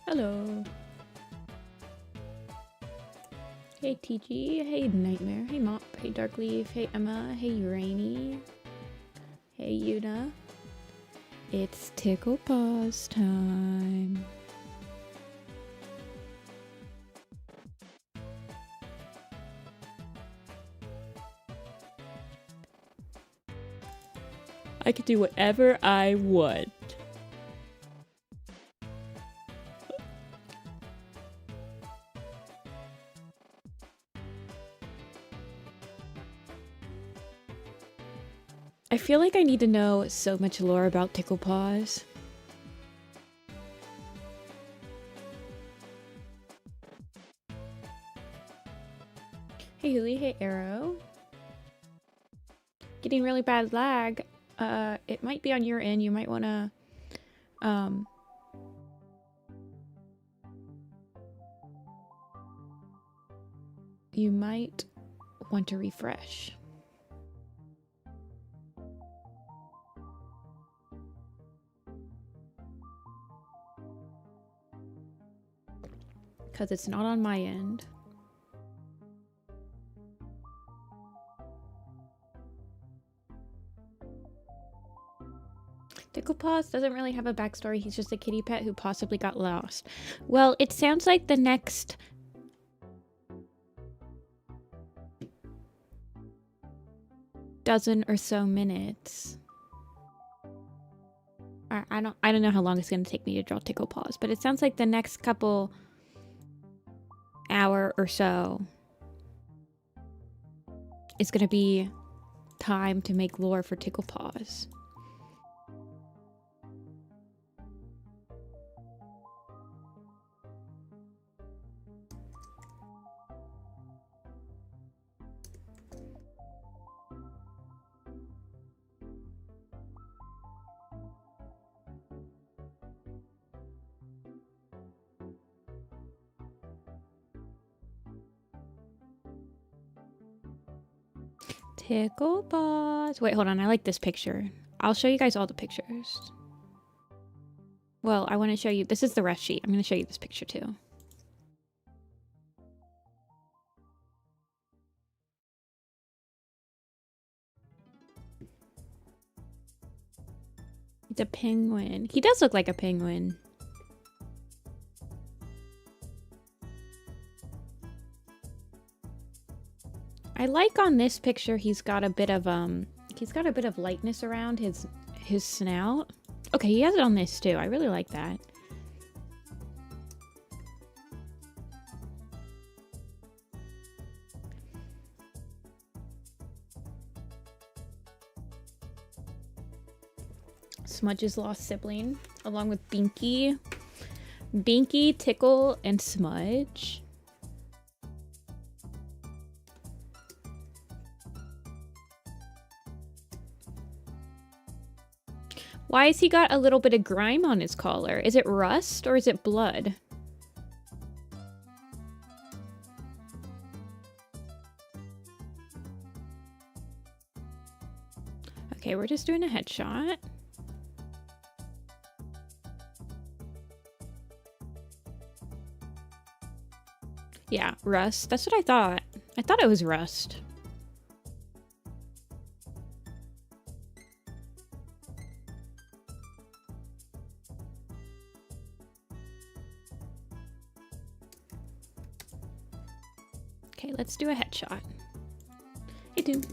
Hello. Hey TG, hey Nightmare, hey Mop, hey Darkleaf, hey Emma, hey Rainy, hey Yuna. It's Tickle Paws time. I could do whatever I want. I feel like I need to know so much lore about Tickle Paws. Hey Huli, hey Arrow. Getting really bad lag. It might be on your end. You might want to, you might want to refresh. Because it's not on my end. Tickle Paws doesn't really have a backstory. He's just a kitty pet who possibly got lost. Well, it sounds like the next dozen or so minutes. I don't know how long it's going to take me to draw Tickle Paws, but it sounds like the next couple hour or so is going to be time to make lore for Tickle Paws. Tickle Paws. Wait, hold on. I like this picture. I'll show you guys all the pictures. Well, I want to show you. This is the ref sheet. I'm going to show you this picture too. It's a penguin. He does look like a penguin. I like on this picture he's got a bit of lightness around his snout. Okay, he has it on this too. I really like that. Smudge's lost sibling, along with Binky. Binky, Tickle, and Smudge. Why has he got a little bit of grime on his collar? Is it rust or is it blood? Okay, we're just doing a headshot. Yeah, rust. That's what I thought. I thought it was rust. Okay, let's do a headshot. Hey, dude.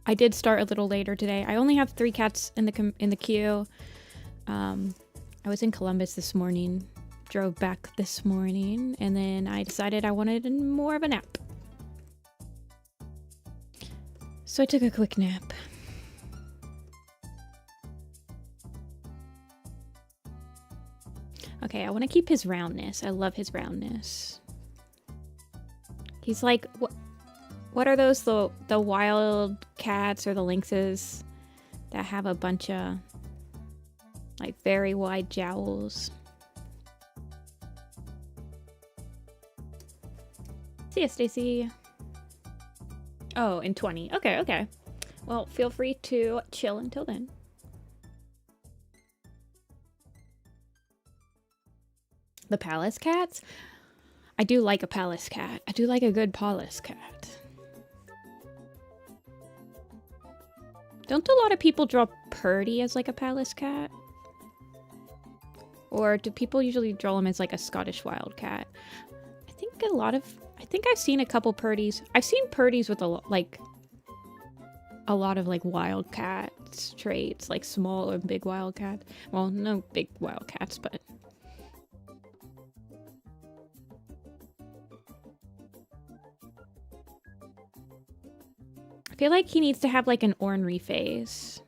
I did start a little later today. I only have 3 cats in the queue. I was in Columbus this morning, drove back this morning, and then I decided I wanted more of a nap. So I took a quick nap. Okay, I want to keep his roundness. I love his roundness. He's like, what are those, the wild cats or the lynxes that have a bunch of like very wide jowls? See ya, Stacy. Oh, in 20. Okay, okay. Well, feel free to chill until then. The palace cats? I do like a palace cat. I do like a good palace cat. Don't a lot of people draw Purdy as like a palace cat? Or do people usually draw him as like a Scottish wildcat? I think I've seen a couple Purdies. I've seen Purdies with a lot of like wildcat traits, like small or big wildcat. Well, no big wildcats, but I feel like he needs to have like an ornery face.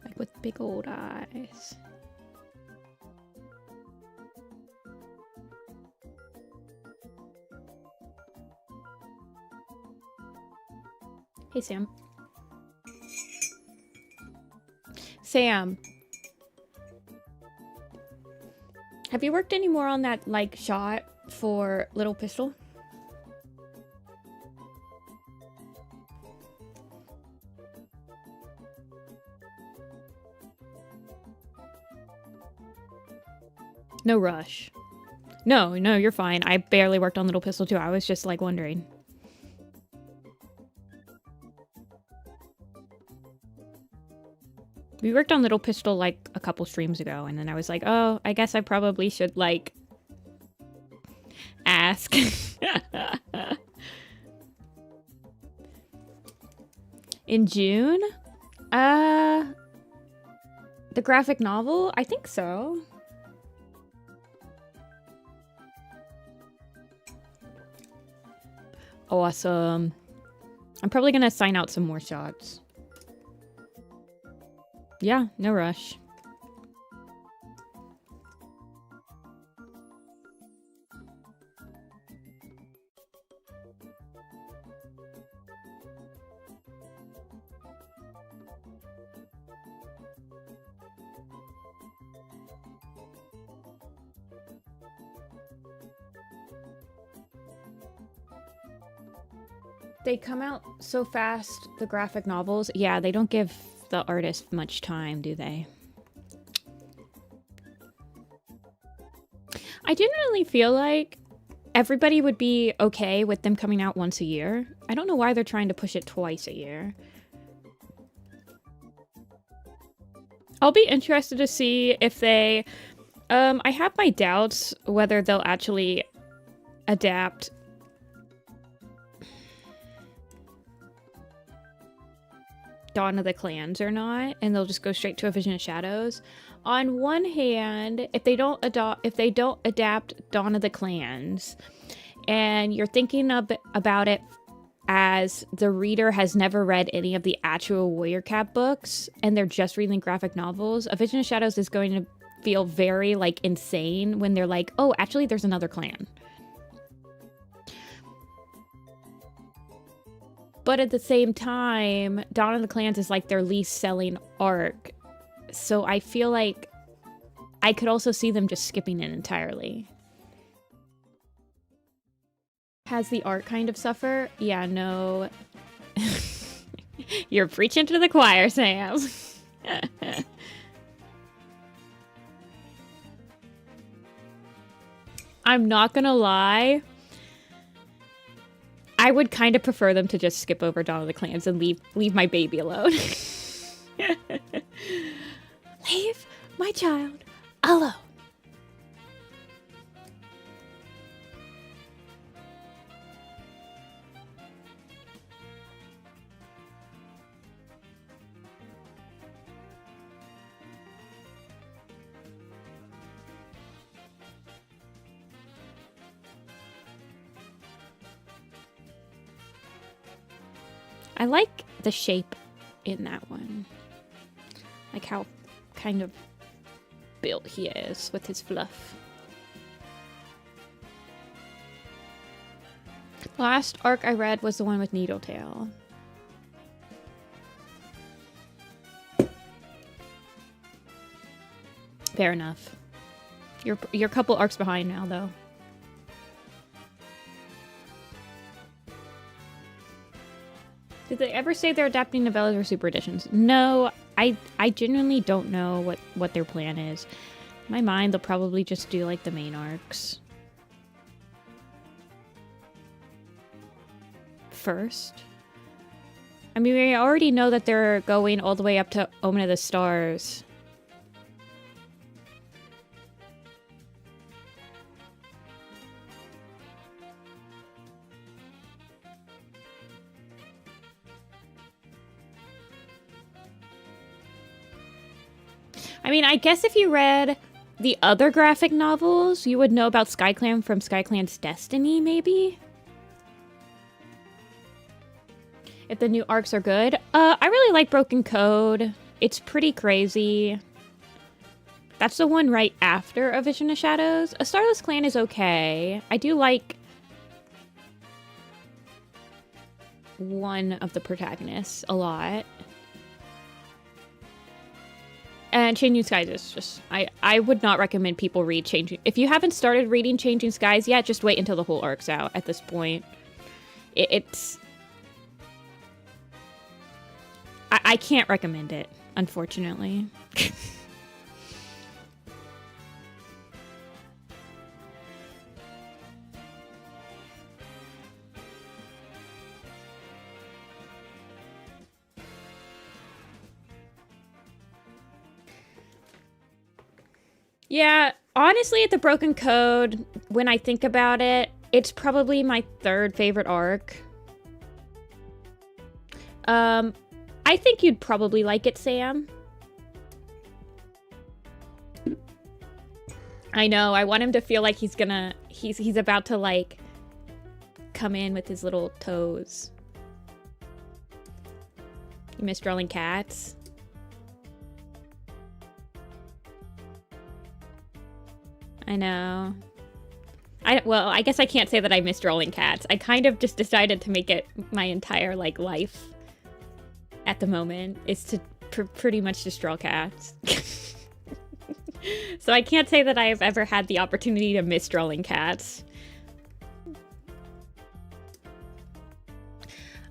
Like with big old eyes. Hey, Sam. Sam. Have you worked any more on that, like, shot for Little Pistol? No rush. No, you're fine. I barely worked on Little Pistol too. I was just, like, wondering. We worked on Little Pistol, like, a couple streams ago, and then I was like, oh, I guess I probably should, like, ask. In June? The graphic novel? I think so. Awesome. I'm probably gonna sign out some more shots. Yeah, no rush. They come out so fast, the graphic novels. Yeah, they don't give the artist much time, do they? I genuinely feel like everybody would be okay with them coming out once a year. I don't know why they're trying to push it twice a year. I'll be interested to see if they... I have my doubts whether they'll actually adapt Dawn of the Clans or not, and they'll just go straight to A Vision of Shadows. On one hand, if they don't adapt Dawn of the Clans, and you're thinking about it as the reader has never read any of the actual Warrior Cat books, and they're just reading graphic novels, A Vision of Shadows is going to feel very, like, insane when they're like, oh, actually, there's another clan. But at the same time, Dawn of the Clans is like their least selling arc. So I feel like I could also see them just skipping it entirely. Has the art kind of suffer? Yeah, no. You're preaching to the choir, Sam. I'm not gonna lie. I would kind of prefer them to just skip over Dawn of the Clans and leave my baby alone. Leave my child alone. I like the shape in that one. Like how kind of built he is with his fluff. Last arc I read was the one with Needletail. Fair enough. You're a couple arcs behind now, though. Did they ever say they're adapting novellas or super editions? No, I genuinely don't know what their plan is. In my mind, they'll probably just do like the main arcs first. I mean, we already know that they're going all the way up to Omen of the Stars. I mean, I guess if you read the other graphic novels, you would know about SkyClan from SkyClan's Destiny, maybe? If the new arcs are good. I really like Broken Code. It's pretty crazy. That's the one right after A Vision of Shadows. A Starless Clan is okay. I do like one of the protagonists a lot. And Changing Skies is just... I would not recommend people read Changing... If you haven't started reading Changing Skies yet, just wait until the whole arc's out at this point. It's... I can't recommend it, unfortunately. Yeah, honestly, at the Broken Code, when I think about it, it's probably my third favorite arc. I think you'd probably like it, Sam. I know, I want him to feel like he's gonna... He's about to, like, come in with his little toes. You miss drawing cats? I know. Well, I guess I can't say that I miss drawing cats. I kind of just decided to make it my entire, like, life at the moment is to pretty much just draw cats. So I can't say that I've ever had the opportunity to miss drawing cats.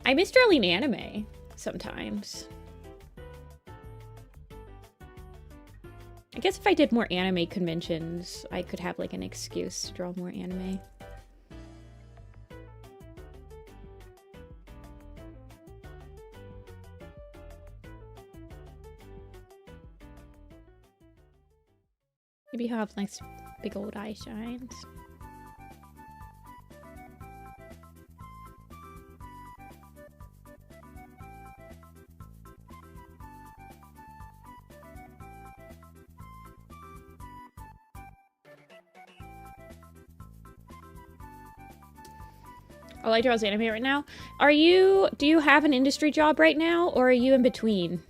I miss drawing anime sometimes. I guess if I did more anime conventions, I could have like an excuse to draw more anime. Maybe he'll have nice big old eye shines. All I draw is anime right now. Do you have an industry job right now, or are you in between?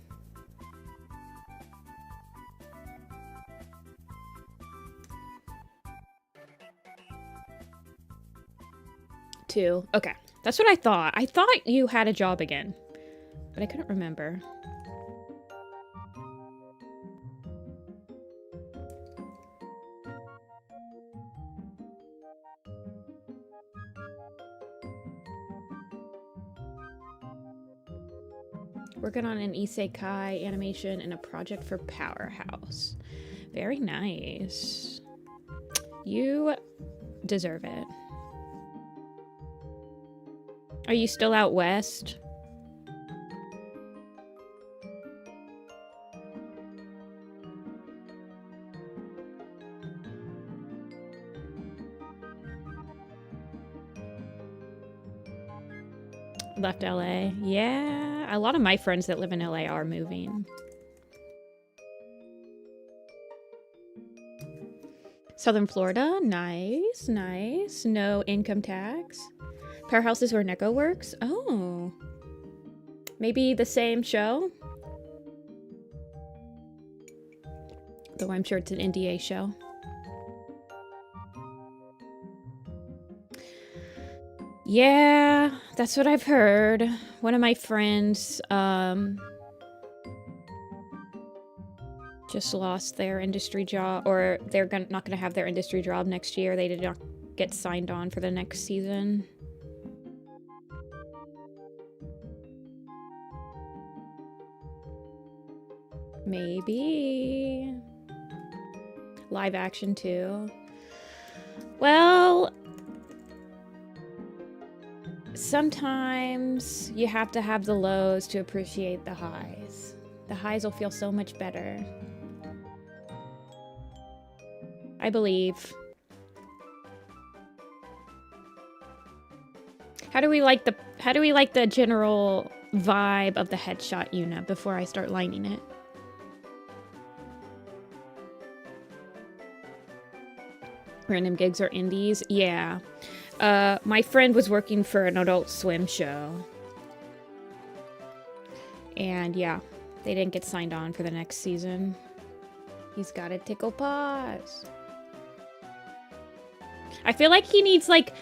Two. Okay. That's what I thought. I thought you had a job again, but I couldn't remember. Working on an isekai animation and a project for Powerhouse. Very nice. You deserve it. Are you still out west? Left LA. Yeah, a lot of my friends that live in LA are moving. Southern Florida, nice, nice. No income tax. Powerhouse is where Neko works. Oh, maybe the same show. Though I'm sure it's an NDA show. Yeah, that's what I've heard. One of my friends just lost their industry job, or they're not gonna have their industry job next year. They did not get signed on for the next season. Maybe. Live action too. Well, sometimes you have to have the lows to appreciate the highs. The highs will feel so much better. I believe. How do we like the general vibe of the headshot unit before I start lining it? Random gigs or indies? Yeah. My friend was working for an Adult Swim show. And yeah, they didn't get signed on for the next season. He's got a Tickle Paws. I feel like he needs, like,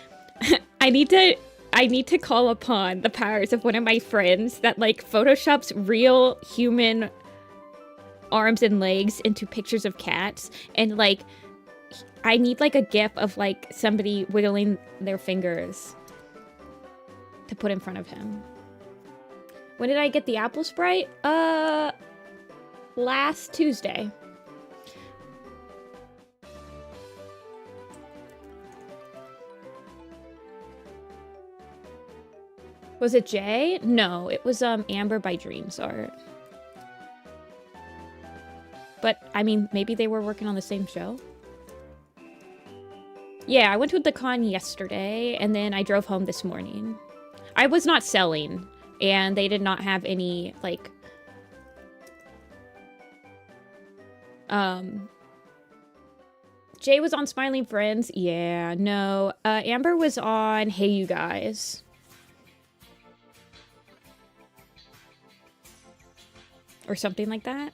I need to call upon the powers of one of my friends that, like, photoshops real human arms and legs into pictures of cats, and, like, I need, like, a gif of, like, somebody wiggling their fingers to put in front of him. When did I get the apple sprite? Last Tuesday. Was it Jay? No, it was Amber by Dreams Art. But I mean, maybe they were working on the same show. Yeah, I went to the con yesterday and then I drove home this morning. I was not selling and they did not have any like Jay was on Smiling Friends. Yeah, no. Amber was on Hey You Guys. Or something like that.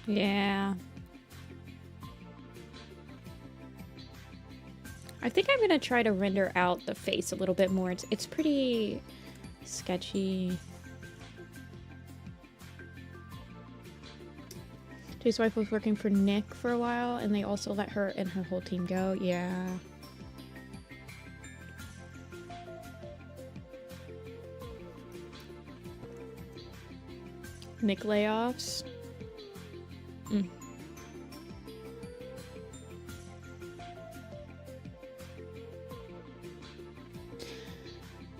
Yeah. I think I'm gonna try to render out the face a little bit more. It's pretty sketchy. Jay's wife was working for Nick for a while, and they also let her and her whole team go. Yeah. Nick layoffs.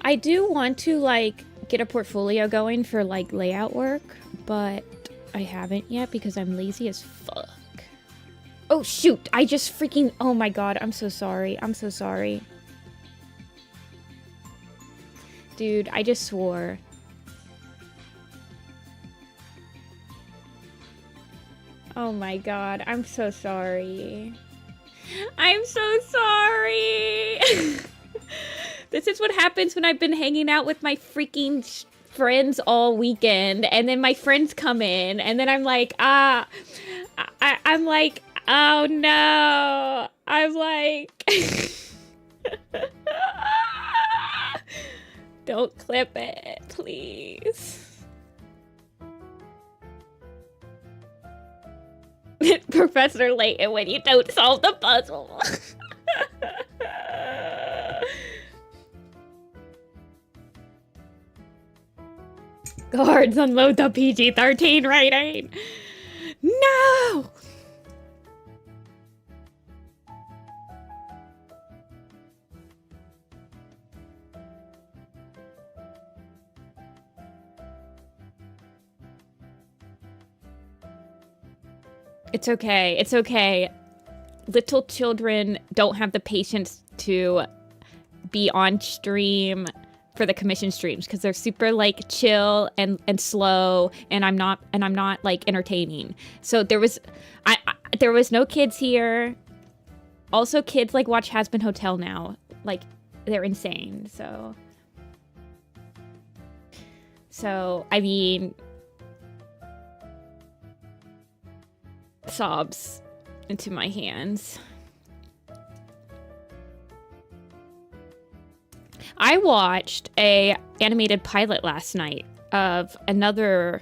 I do want to, like, get a portfolio going for, like, layout work, but I haven't yet because I'm lazy as fuck. Oh, shoot! I just freaking... Oh my god, I'm so sorry. I'm so sorry. Dude, I just swore. Oh my god, I'm so sorry. I'm so sorry! This is what happens when I've been hanging out with my freaking friends all weekend, and then my friends come in, and then I'm like, I'm like, oh no. I'm like... Don't clip it, please. Professor Layton when you don't solve the puzzle. Guards, unload the PG-13 rating. No! It's okay. It's okay. Little children don't have the patience to be on stream for the commission streams because they're super like chill and slow, and I'm not like entertaining. So there was no kids here. Also, kids like watch Has Been Hotel now. Like, they're insane. So I mean, sobs into my hands. I watched a animated pilot last night of another...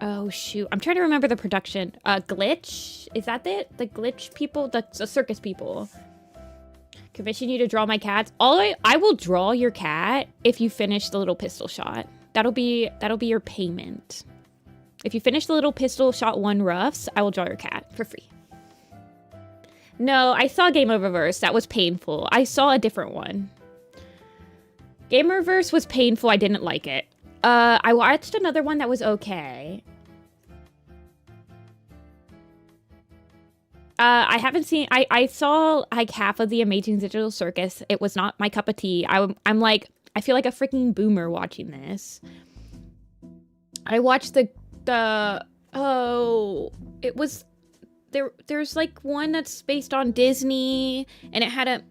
Oh, shoot. I'm trying to remember the production. Glitch? Is that it? The Glitch people? The circus people. Commission you to draw my cats. I will draw your cat if you finish the little pistol shot. That'll be your payment. If you finish the little pistol shot 1 roughs, I will draw your cat for free. No, I saw Game Oververse. That was painful. I saw a different one. Game Oververse was painful. I didn't like it. I watched another one that was okay. I haven't seen... I saw, like, half of the Amazing Digital Circus. It was not my cup of tea. I'm like... I feel like a freaking boomer watching this. I watched oh... It was... There's, like, one that's based on Disney, and it had a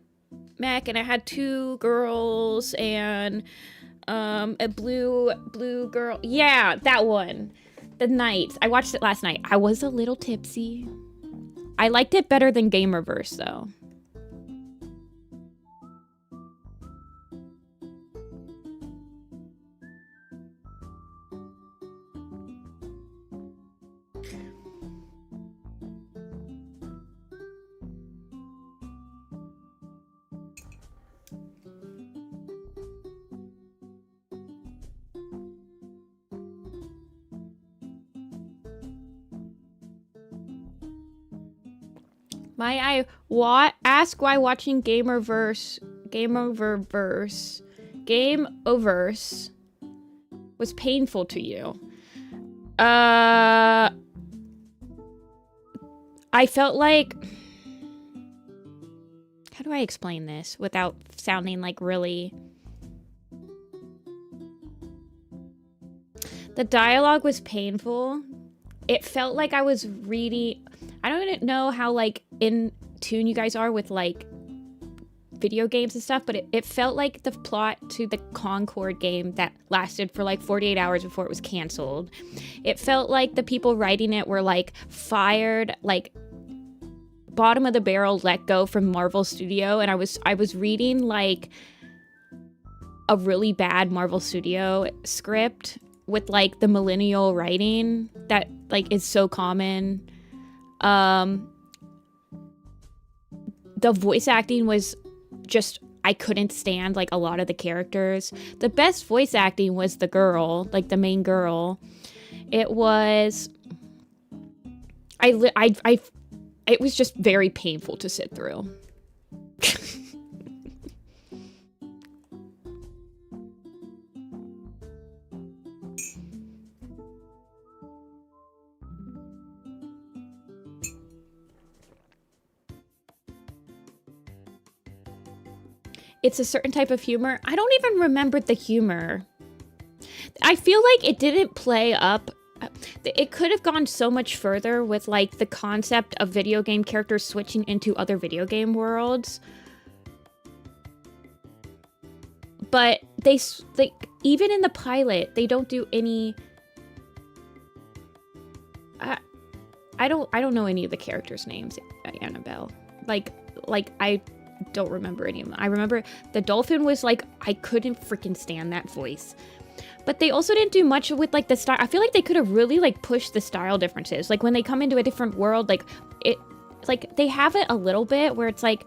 mech, and it had 2 girls, and... a blue girl. Yeah, that one. The Knights. I watched it last night. I was a little tipsy. I liked it better than Gamerverse, though. Ask why watching Game Oververse was painful to you. I felt like... How do I explain this without sounding like really... The dialogue was painful. It felt like I was reading... I don't know how, like, in tune you guys are with, like, video games and stuff, but it felt like the plot to the Concord game that lasted for, like, 48 hours before it was canceled. It felt like the people writing it were, like, fired, like, bottom of the barrel let go from Marvel Studio, and I was reading, like, a really bad Marvel Studio script with, like, the millennial writing that, like, is so common. The voice acting was just, I couldn't stand, like, a lot of the characters. The best voice acting was the girl, like, the main girl. It was... it was just very painful to sit through. It's a certain type of humor. I don't even remember the humor. I feel like it didn't play up. It could have gone so much further with, like, the concept of video game characters switching into other video game worlds. But they even in the pilot, they don't do any... I don't know any of the characters' names, Annabelle. Like I don't remember any of them. I remember the dolphin was like, I couldn't freaking stand that voice. But they also didn't do much with, like, the style. I feel like they could have really, like, pushed the style differences. Like, when they come into a different world, like, like, they have it a little bit where it's, like,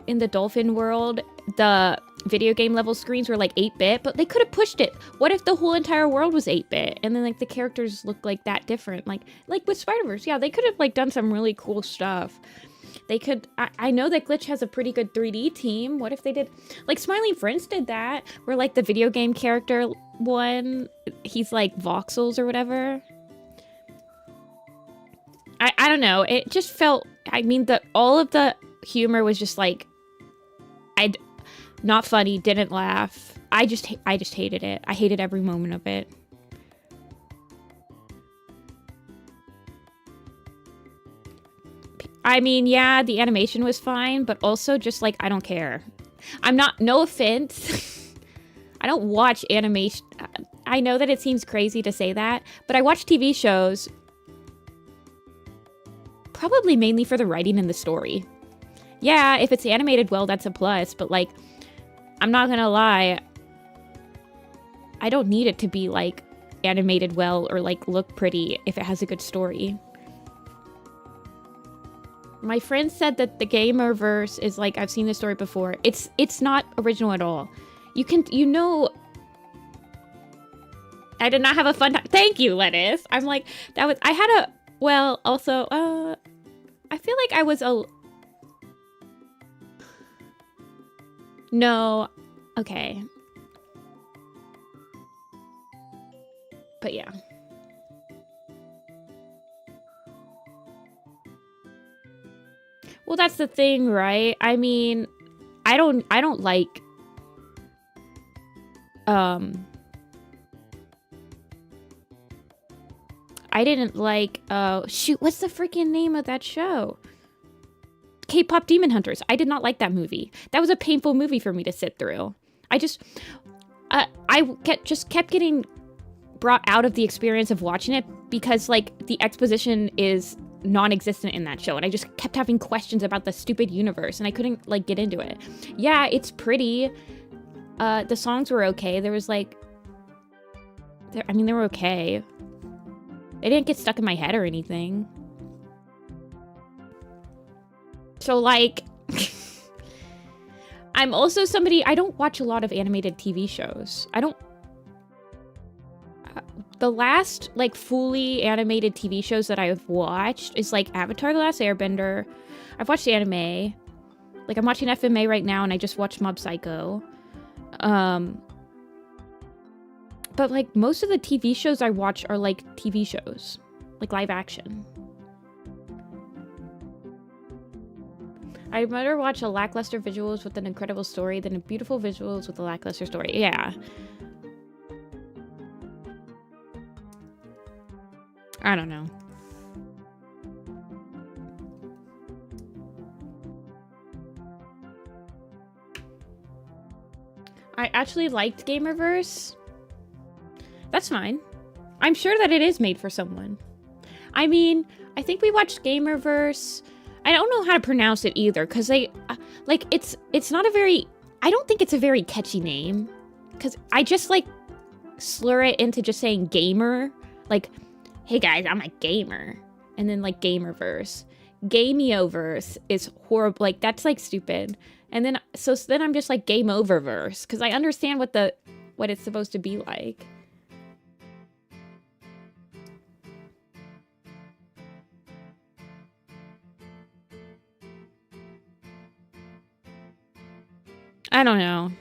in the dolphin world, the video game level screens were, like, 8-bit, but they could have pushed it. What if the whole entire world was 8-bit? And then, like, the characters look, like, that different? Like with Spider-Verse, yeah, they could have, like, done some really cool stuff. They could... I know that Glitch has a pretty good 3D team. What if they did... Like, Smiling Friends did that, where, like, the video game character one, he's, like, voxels or whatever. I don't know. It just felt... I mean, all of the humor was just, like... Not funny, didn't laugh. I just hated it. I hated every moment of it. I mean, yeah, the animation was fine, but also just, like, I don't care. I'm not... No offense. I don't watch animation... I know that it seems crazy to say that, but I watch TV shows probably mainly for the writing and the story. Yeah, if it's animated well, that's a plus, but like, I'm not gonna lie, I don't need it to be like animated well or like look pretty if it has a good story. My friend said that the Gamerverse is like, I've seen this story before. It's not original at all. You know, I did not have a fun time. Thank you, Lettuce. I'm like, I had a, well, also, I feel like I was no, okay. But yeah. Well, that's the thing, right? I mean, I don't like I didn't like shoot, what's the freaking name of that show? K-pop Demon Hunters. I did not like that movie. That was a painful movie for me to sit through. I just kept getting brought out of the experience of watching it because like the exposition is non-existent in that show, and I just kept having questions about the stupid universe, and I couldn't like get into it. Yeah, it's pretty. The songs were okay. There was like, they were okay. They didn't get stuck in my head or anything. So like, I'm also somebody, I don't watch a lot of animated TV shows. I don't. The last like fully animated TV shows that I've watched is like Avatar: The Last Airbender. I've watched anime. Like I'm watching FMA right now, and I just watched Mob Psycho. But like most of the TV shows I watch are like TV shows, like live action. I'd rather watch a lackluster visuals with an incredible story than a beautiful visuals with a lackluster story. Yeah. I don't know. I actually liked Gamerverse. That's fine. I'm sure that it is made for someone. I mean, I think we watched Gamerverse. I don't know how to pronounce it either, because it's not a very, I don't think it's a very catchy name, because I just like slur it into just saying gamer, like, hey guys, I'm a gamer, and then like Gamerverse. Gameoverse is horrible, like that's like stupid, and then so then I'm just like game oververse, because I understand what it's supposed to be like. I don't know.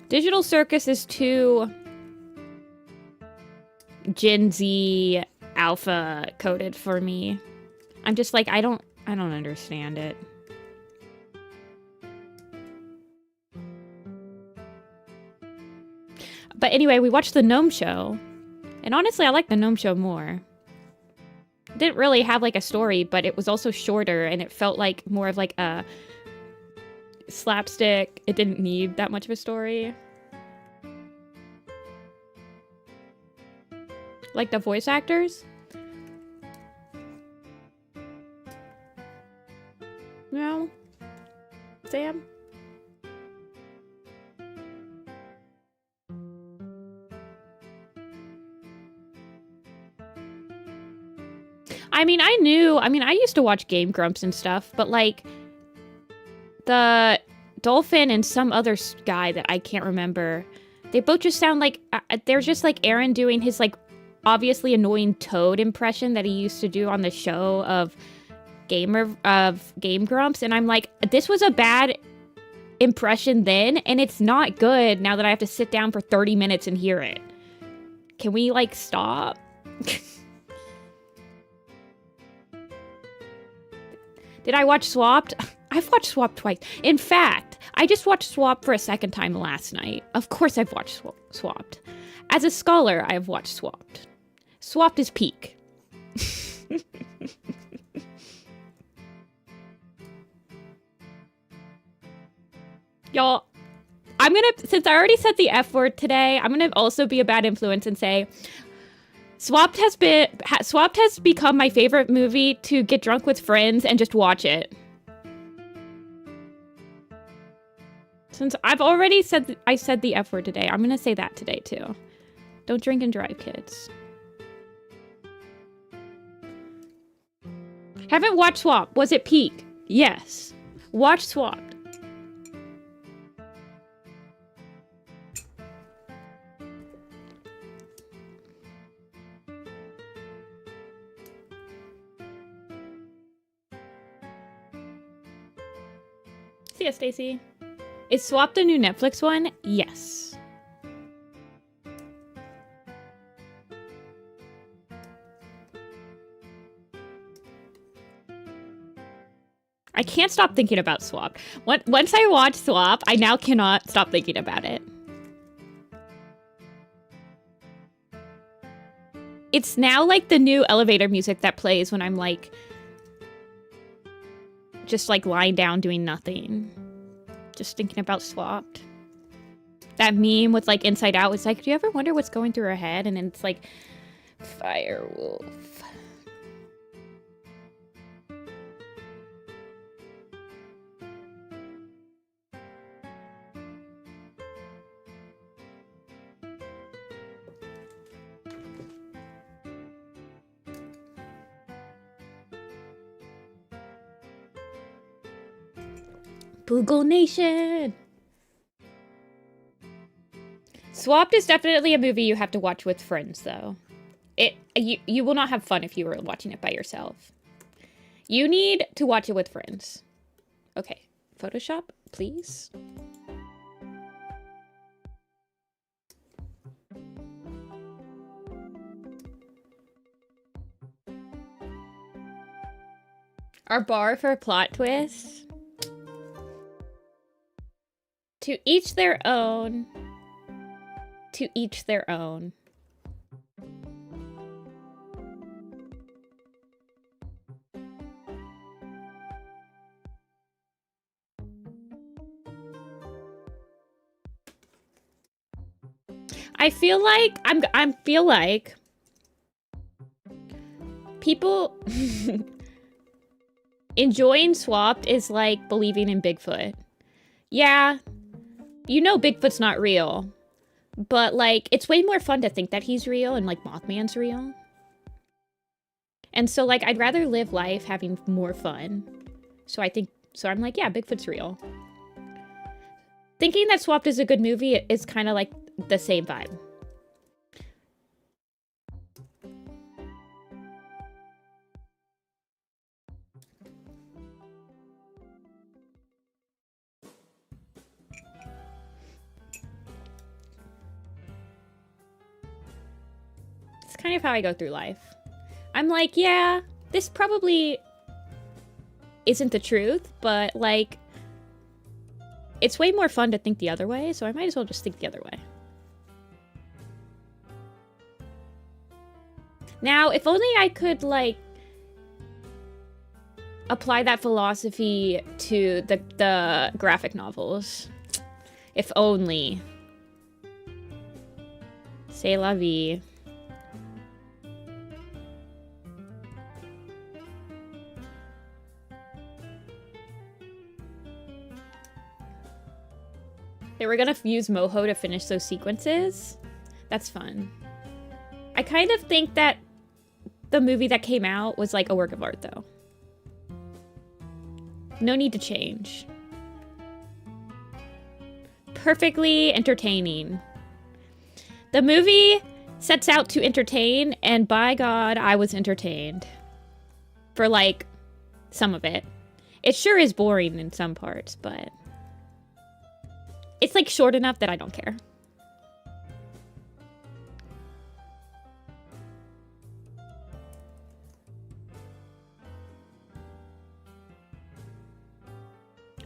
Digital Circus is too Gen Z alpha coded for me. I'm just like, I don't understand it. But anyway, we watched the Gnome Show. And honestly, I like the Gnome Show more. It didn't really have like a story, but it was also shorter, and it felt like more of like a slapstick. It didn't need that much of a story. Like the voice actors? No? Sam? I used to watch Game Grumps and stuff, but like the Dolphin and some other guy that I can't remember, they both just sound like they're just like Aaron doing his like obviously annoying Toad impression that he used to do on the show of Game Grumps, and I'm like, this was a bad impression then, and it's not good now that I have to sit down for 30 minutes and hear it. Can we like stop? Did I watch Swapped? I've watched Swapped twice. In fact, I just watched Swapped for a second time last night. Of course I've watched Swapped. As a scholar, I have watched Swapped. Swapped is peak. Y'all, I'm gonna, since I already said the F word today, I'm gonna also be a bad influence and say, Swapped has become my favorite movie to get drunk with friends and just watch it. Since I've already said I said the F word today, I'm gonna say that today too. Don't drink and drive, kids. Haven't watched Swap. Was it peak? Yes. Watch Swapped. See ya, Stacy. Is Swap the new Netflix one? Yes. I can't stop thinking about Swap. Once I watch Swap, I now cannot stop thinking about it. It's now like the new elevator music that plays when I'm like just like lying down doing nothing. Just thinking about Swapped. That meme with like Inside Out, it's like, do you ever wonder what's going through her head? And then it's like, Firewolf. Boogle Nation! Swapped is definitely a movie you have to watch with friends, though. You will not have fun if you were watching it by yourself. You need to watch it with friends. Okay, Photoshop, please. Our bar for plot twists. To each their own. To each their own. I feel like people enjoying Swapped is like believing in Bigfoot. Yeah, you know Bigfoot's not real, but like it's way more fun to think that he's real and like Mothman's real. And so like I'd rather live life having more fun. So I'm like, yeah, Bigfoot's real. Thinking that Swapped is a good movie is kind of like the same vibe. It's kind of how I go through life. I'm like, yeah, this probably isn't the truth, but like, it's way more fun to think the other way, so I might as well just think the other way. Now, if only I could, like, apply that philosophy to the graphic novels. If only. C'est la vie. They were gonna use Moho to finish those sequences. That's fun. I kind of think that the movie that came out was like a work of art, though. No need to change. Perfectly entertaining. The movie sets out to entertain, and by God, I was entertained. For like, some of it. It sure is boring in some parts, but it's like short enough that I don't care.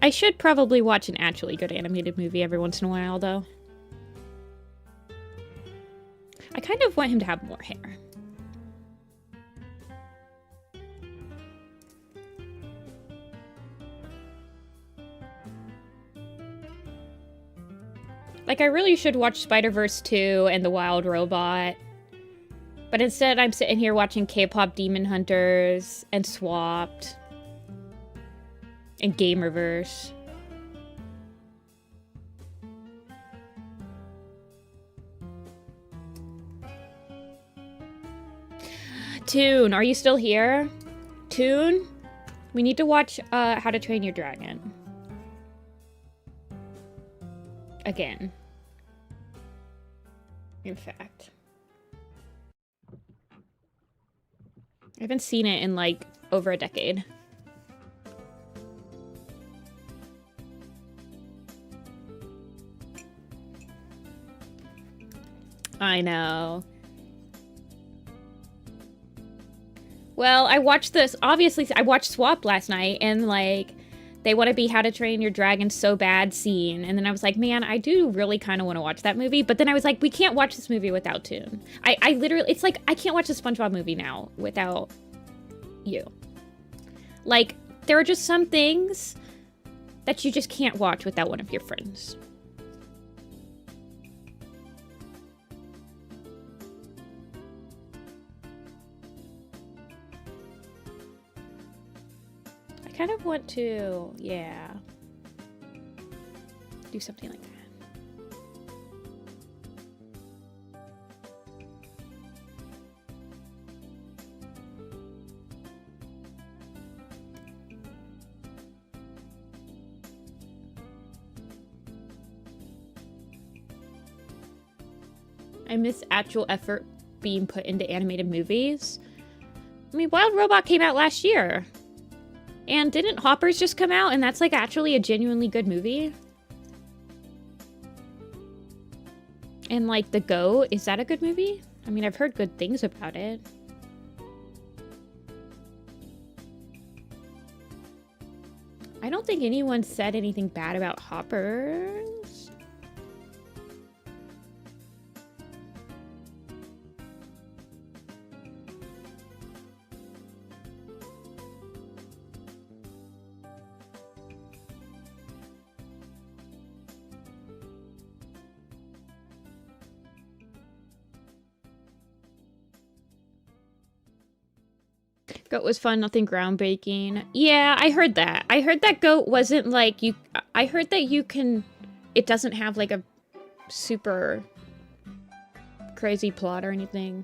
I should probably watch an actually good animated movie every once in a while, though. I kind of want him to have more hair. Like, I really should watch Spider-Verse 2 and The Wild Robot. But instead, I'm sitting here watching K-pop Demon Hunters and Swapped and Gamerverse. Toon, are you still here? Toon? We need to watch How to Train Your Dragon. Again. In fact. I haven't seen it in like over a decade. I know. Well, I watched this. Obviously, I watched Swap last night, and like, they want to be How to Train Your Dragon so bad scene. And then I was like, man, I do really kind of want to watch that movie. But then I was like, we can't watch this movie without Toon. I literally, it's like, I can't watch a SpongeBob movie now without you. Like, there are just some things that you just can't watch without one of your friends. I kind of want to, yeah, do something like that. I miss actual effort being put into animated movies. I mean, Wild Robot came out last year. And didn't Hoppers just come out? And that's like actually a genuinely good movie. And like The Goat, is that a good movie? I mean, I've heard good things about it. I don't think anyone said anything bad about Hoppers. Goat was fun, nothing groundbreaking. Yeah, I heard that. I heard that Goat wasn't like you. I heard that you can. It doesn't have like a super crazy plot or anything.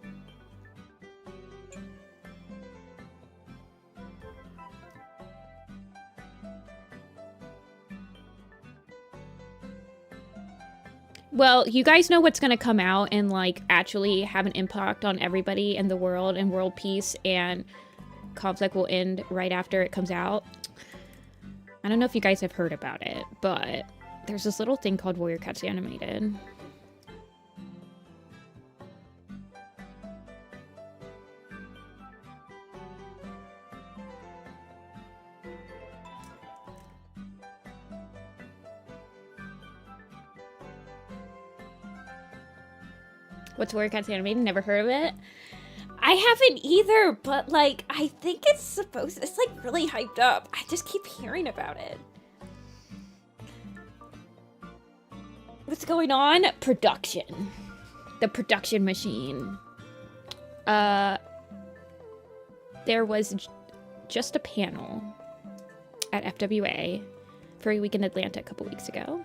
Well, you guys know what's gonna come out and like actually have an impact on everybody in the world and world peace and conflict will end right after it comes out. I don't know if you guys have heard about it, but there's this little thing called Warrior Cats Animated. What's Warrior Cats Animated? Never heard of it. I haven't either, but like, I think it's like really hyped up. I just keep hearing about it. What's going on? Production. The production machine. There was just a panel at FWA for a week in Atlanta a couple weeks ago.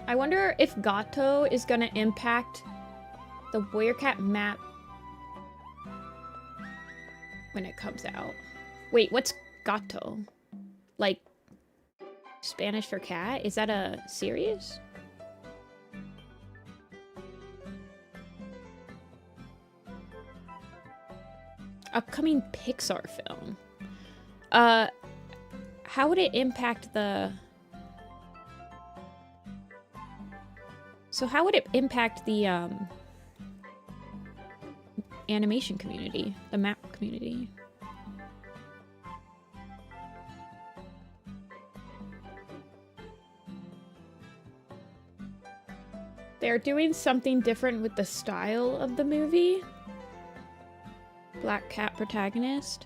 I wonder if Gato is gonna impact the Warrior Cat map when it comes out. Wait, what's Gato? Like, Spanish for cat? Is that a series? Upcoming Pixar film. How would it impact the... So how would it impact the animation community, the map community? They're doing something different with the style of the movie. Black cat protagonist.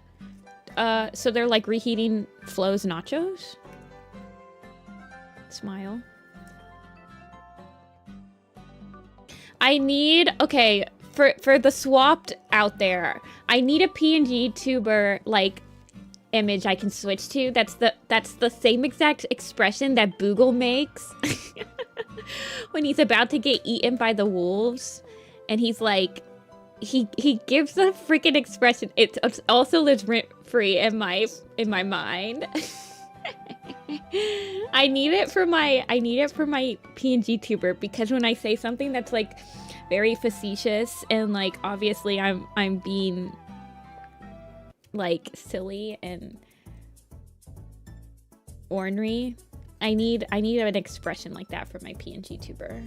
So they're like reheating Flo's nachos. Smile. I need, okay, for the swapped out there, I need a PNG tuber like image I can switch to. That's the same exact expression that Boogle makes when he's about to get eaten by the wolves, and he's like, he gives the freaking expression. It also lives rent free in my mind. I need it for my PNG tuber, because when I say something that's like very facetious and like obviously I'm being like silly and ornery, I need an expression like that for my PNG tuber.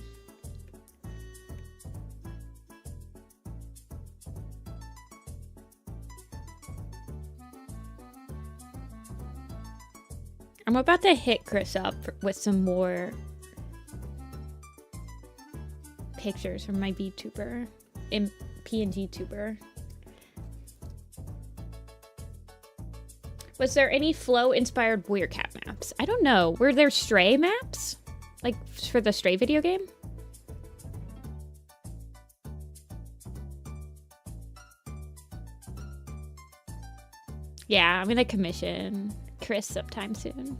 I'm about to hit Chris up with some more pictures from my VTuber and PNG tuber. Was there any Flow inspired Weircat maps? I don't know. Were there Stray maps? Like for the Stray video game? Yeah, I'm gonna commission Chris sometime soon.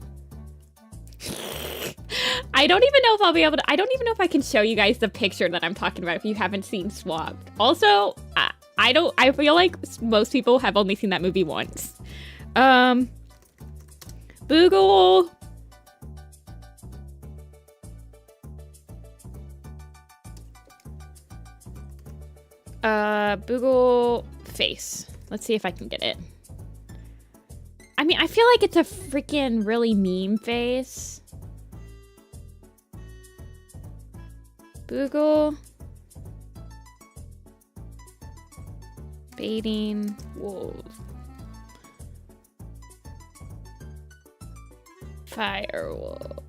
I don't even know if I'll be able to. I don't even know if I can show you guys the picture that I'm talking about if you haven't seen Swapped. Also, I feel like most people have only seen that movie once. Boogle. Boogle face. Let's see if I can get it. I mean, I feel like it's a freaking really meme face. Boogle. Baiting wolves. Firewolf.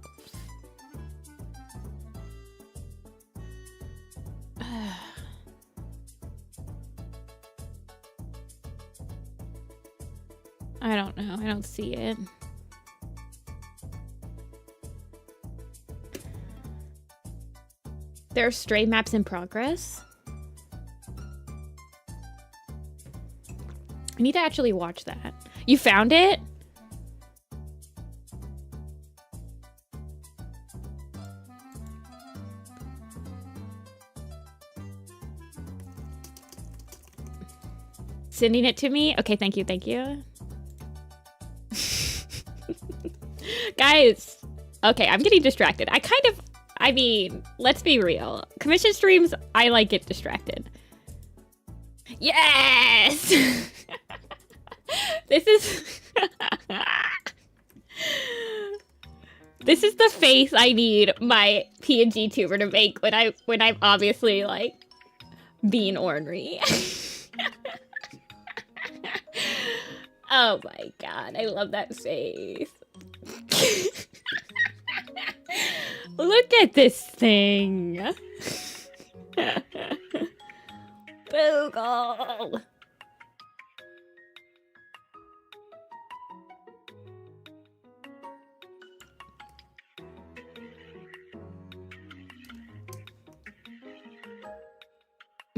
I don't know. I don't see it. There are Stray maps in progress. I need to actually watch that. You found it? Sending it to me? Okay, thank you, thank you. Guys, okay, I'm getting distracted. I mean, let's be real. Commission streams, I like get distracted. Yes! This is... This is the face I need my PNG tuber to make when I'm obviously, like, being ornery. Oh my god, I love that face. Look at this thing. Boogle.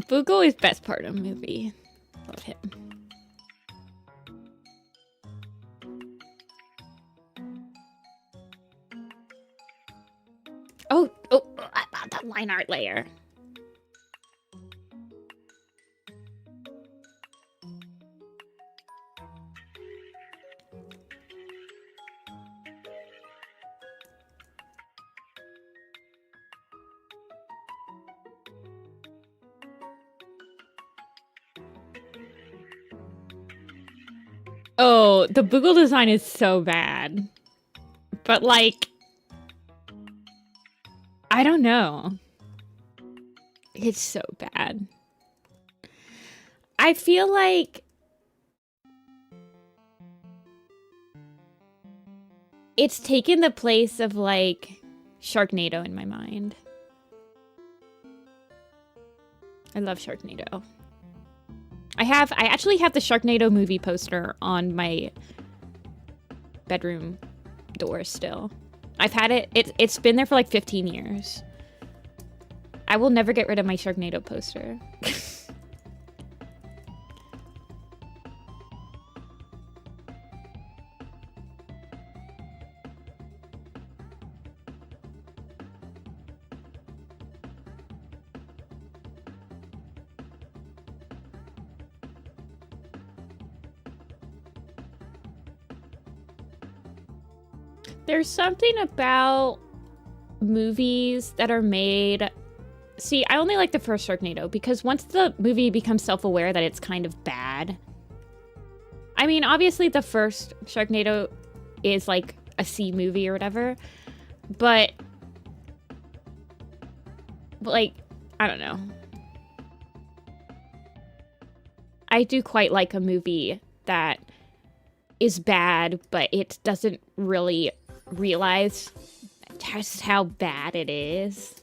Boogle is best part of the movie. Love him. Oh, about the line art layer. Oh, the Boogle design is so bad. But like, I don't know. It's so bad. I feel like it's taken the place of like Sharknado in my mind. I love Sharknado. I actually have the Sharknado movie poster on my bedroom door still. I've had it. It's been there for like 15 years. I will never get rid of my Sharknado poster. There's something about movies that are made... See, I only like the first Sharknado because once the movie becomes self-aware that it's kind of bad... I mean, obviously the first Sharknado is like a C movie or whatever, but... like, I don't know. I do quite like a movie that is bad, but it doesn't really realize just how bad it is.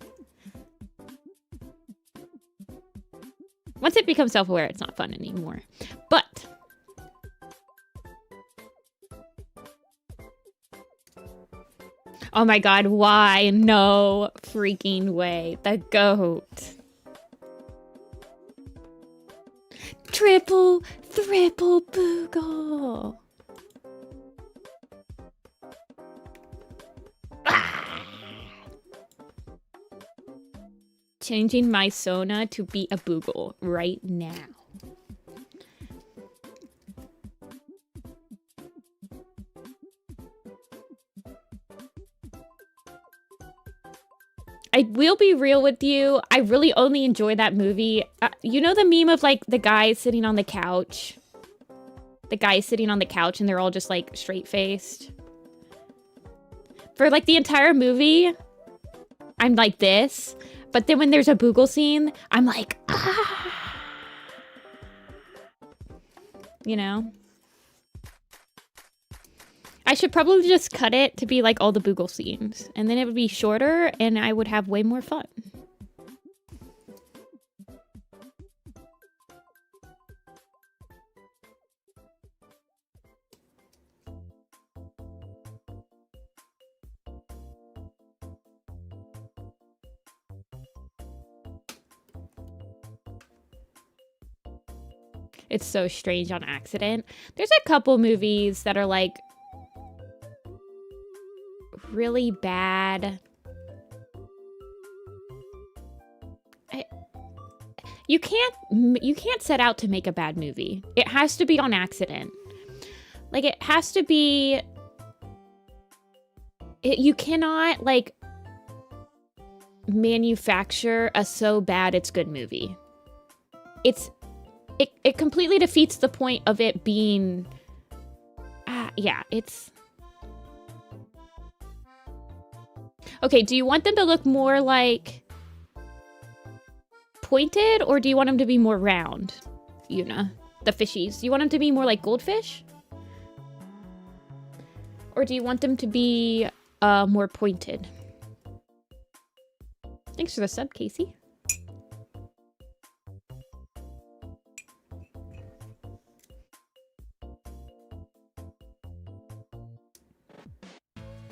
Once it becomes self-aware, it's not fun anymore. But oh my god, why? No freaking way. The goat. Triple boogle. Changing my Sona to be a boogle right now. I will be real with you. I really only enjoy that movie. You know the meme of like the guy sitting on the couch? The guy sitting on the couch and they're all just like straight-faced. For like the entire movie, I'm like this. But then when there's a boogle scene, I'm like, ah. You know? I should probably just cut it to be like all the boogle scenes. And then it would be shorter and I would have way more fun. It's so strange on accident. There's a couple movies that are like really bad. You can't set out to make a bad movie. It has to be on accident. Like it has to be. You cannot like manufacture a so bad it's good movie. It completely defeats the point of it being... yeah, it's... Okay, do you want them to look more like... pointed, or do you want them to be more round? Yuna, the fishies. Do you want them to be more like goldfish? Or do you want them to be more pointed? Thanks for the sub, Casey.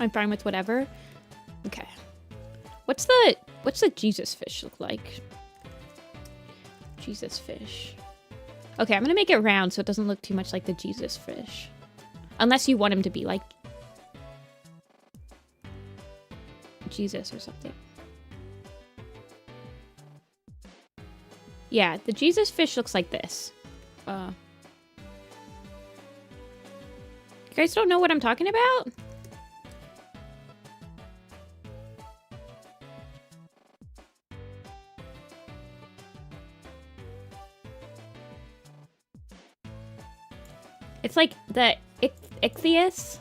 I'm fine with whatever. Okay. What's the Jesus fish look like? Jesus fish. Okay, I'm gonna make it round so it doesn't look too much like the Jesus fish. Unless you want him to be like Jesus or something. Yeah, the Jesus fish looks like this. You guys don't know what I'm talking about? It's like the ichthys.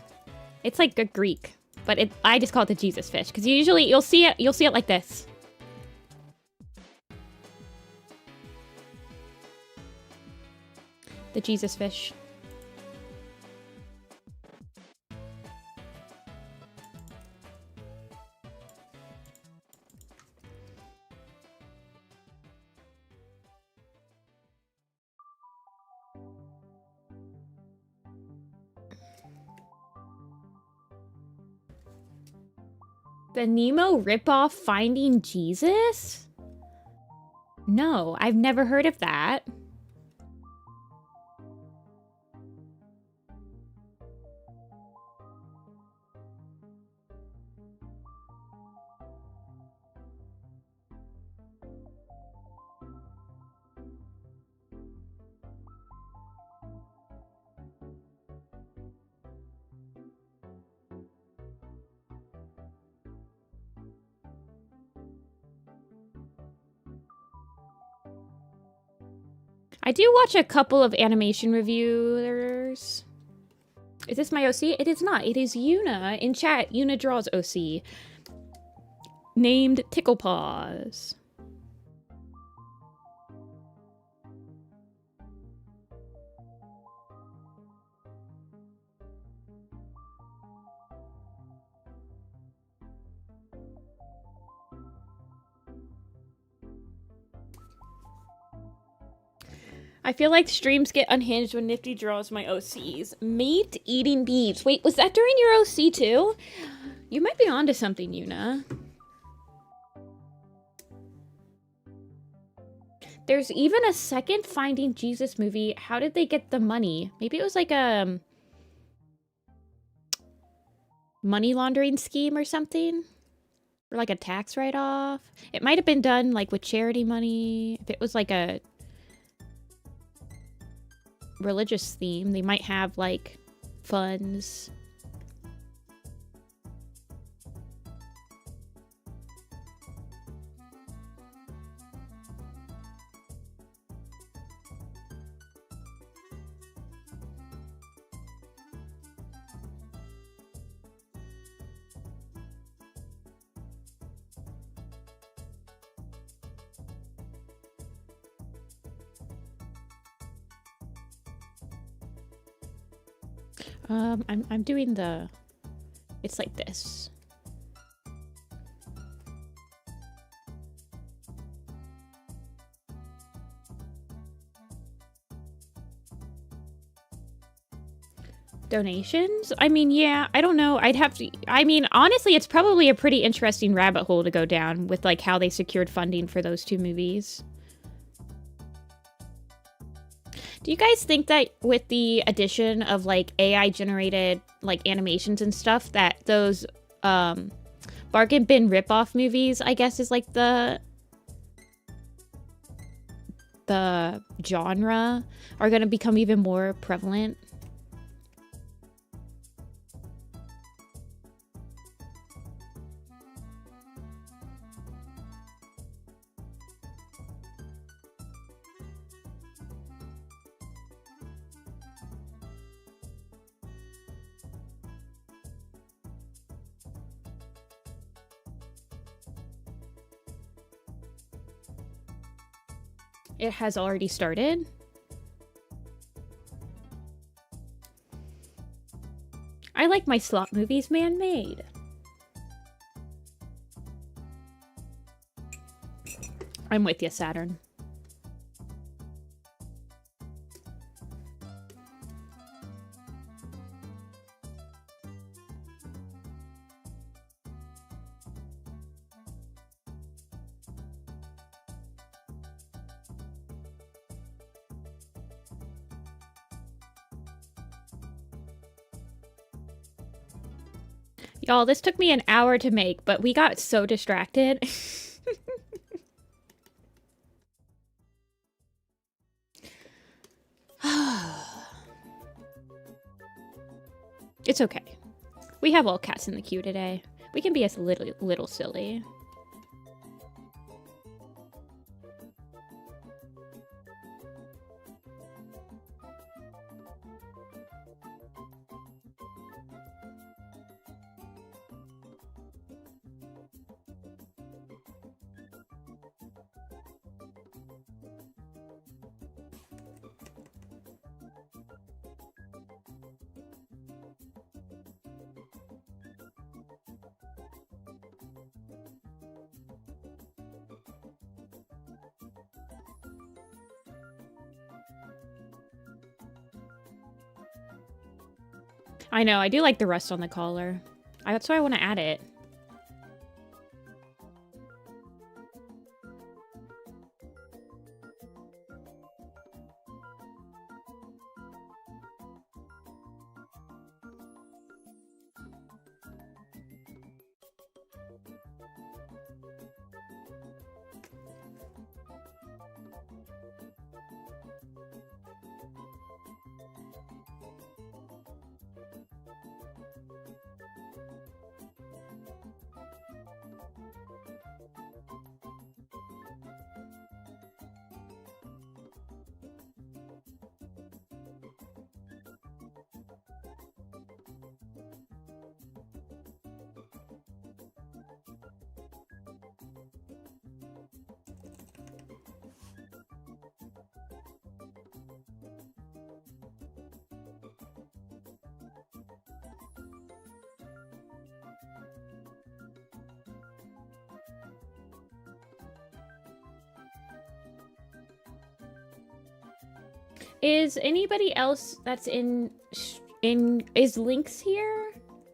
It's like a Greek, but I just call it the Jesus fish because you'll see it like this. The Jesus fish. The Nemo ripoff Finding Jesus? No, I've never heard of that. I do watch a couple of animation reviewers. Is this my OC? It is not. It is Yuna. In chat, Yuna draws OC. Named Tickle Paws. I feel like streams get unhinged when Nifty draws my OCs. Meat eating beads. Wait, was that during your OC too? You might be onto something, Yuna. There's even a second Finding Jesus movie. How did they get the money? Maybe it was like a money laundering scheme or something? Or like a tax write-off? It might have been done like with charity money. If it was like a religious theme, they might have like funds. I'm doing the, it's like this. Donations? I mean, yeah, I don't know. I'd have to, I mean, honestly, it's probably a pretty interesting rabbit hole to go down with like how they secured funding for those two movies. Do you guys think that with the addition of like AI generated like animations and stuff that those bargain bin ripoff movies, I guess, is like the genre are going to become even more prevalent? It has already started. I like my slot movies man-made. I'm with you, Saturn. Y'all, this took me an hour to make, but we got so distracted. It's okay. We have all cats in the queue today. We can be a little silly. I know, I do like the rust on the collar. That's why I want to add it. Is anybody else that's is Lynx here?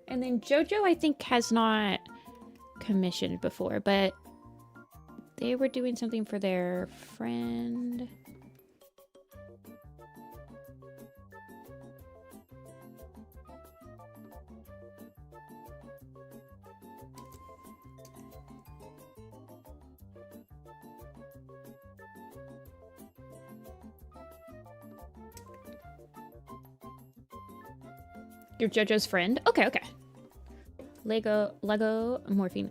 And then Jojo, I think, has not commissioned before, but they were doing something for their friend. You're Jojo's friend? Okay, okay. Lego morphine.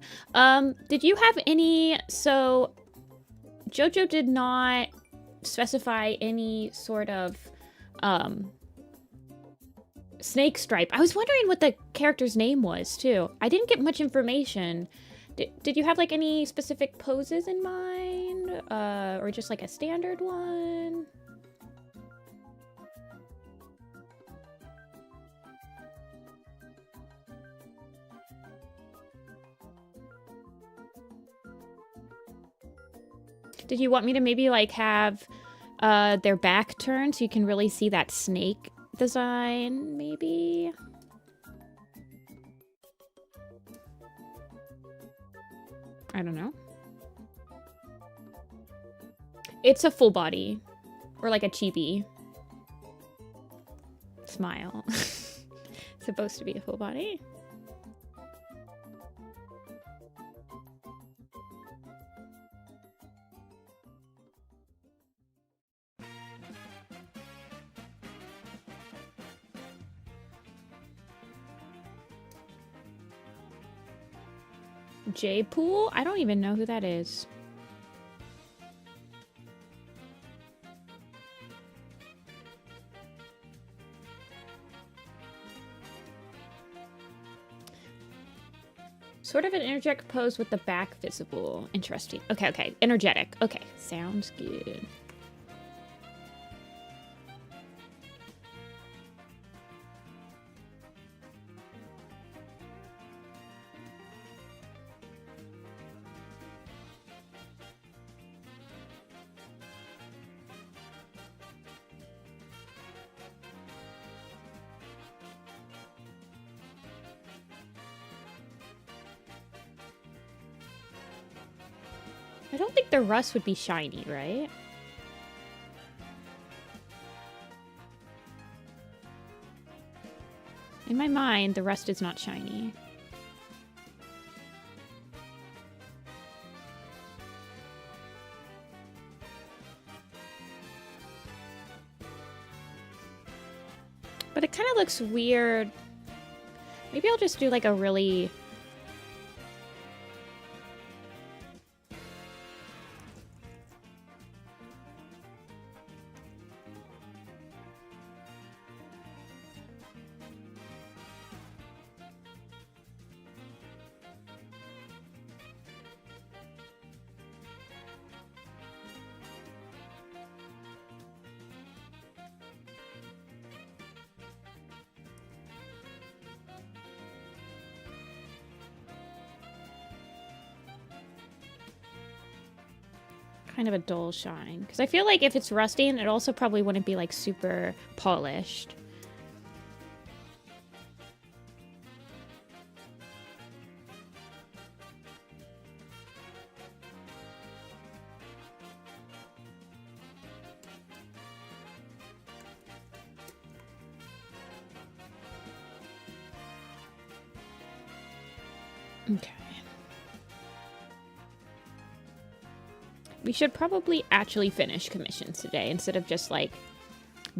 Did you have any, so Jojo did not specify any sort of snake stripe. I was wondering what the character's name was too. I didn't get much information. Did you have like any specific poses in mind? Or just like a standard one? Did you want me to maybe like have their back turned so you can really see that snake design, maybe? I don't know. It's a full body. Or like a chibi. Smile. Supposed to be a full body. J-Pool? I don't even know who that is. Sort of an energetic pose with the back visible. Interesting. Okay, okay. Energetic. Okay. Sounds good. I don't think the rust would be shiny, right? In my mind, the rust is not shiny. But it kind of looks weird. Maybe I'll just do like a really... kind of a dull shine. Because I feel like if it's rusty, it also probably wouldn't be like super polished. Okay. We should probably actually finish commissions today instead of just, like,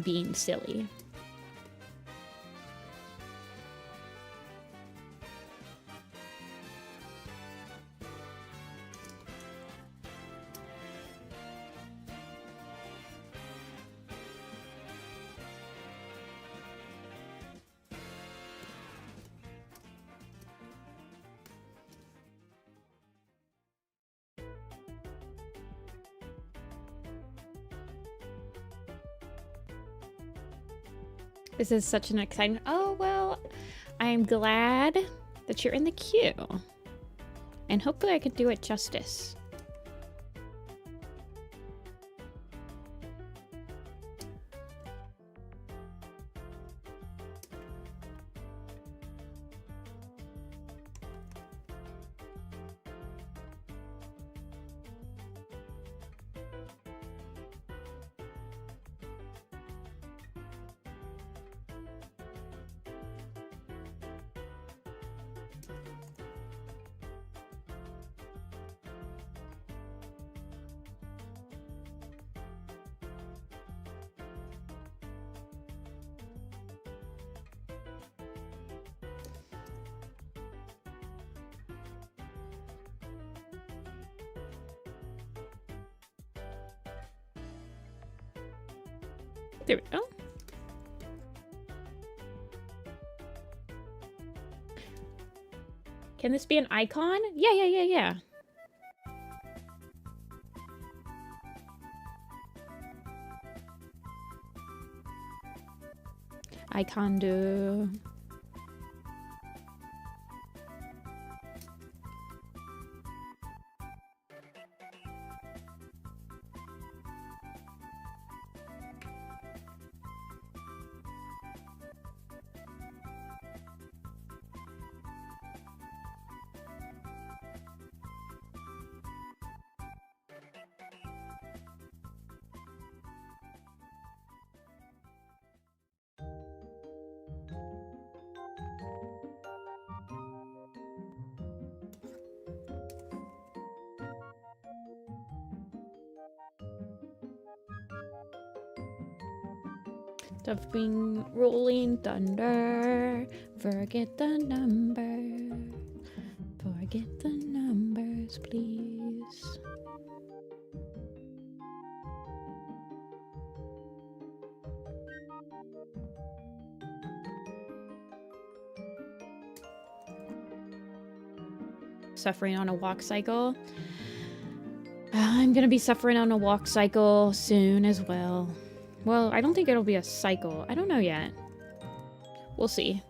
being silly. This is such an exciting... Oh, well, I'm glad that you're in the queue. And hopefully I can do it justice. There we go. Can this be an icon? Yeah. Icon do. Stuffing, rolling thunder. Forget the number. Forget the numbers, please. Suffering on a walk cycle. I'm gonna be suffering on a walk cycle soon as well. Well, I don't think it'll be a cycle. I don't know yet. We'll see.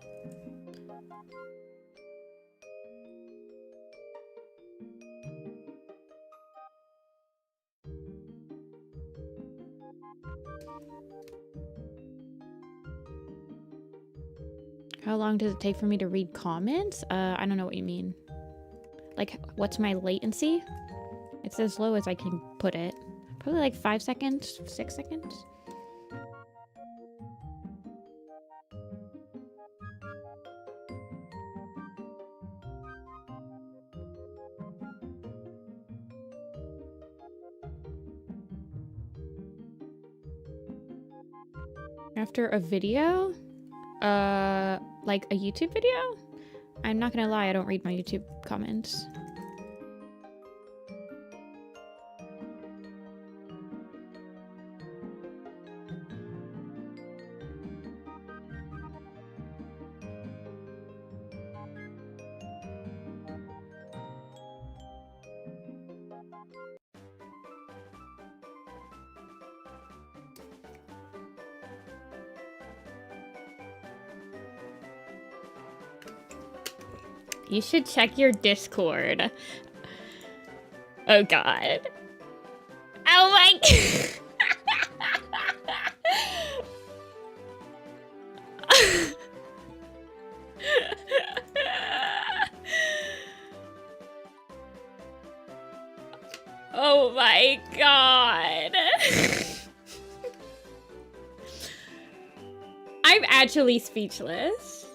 How long does it take for me to read comments? I don't know what you mean. Like, what's my latency? It's as low as I can put it. Probably like 5 seconds, 6 seconds. After a video? Like a YouTube video? I'm not gonna lie, I don't read my YouTube comments. You should check your Discord. Oh god. Oh my Oh my god. I'm actually speechless.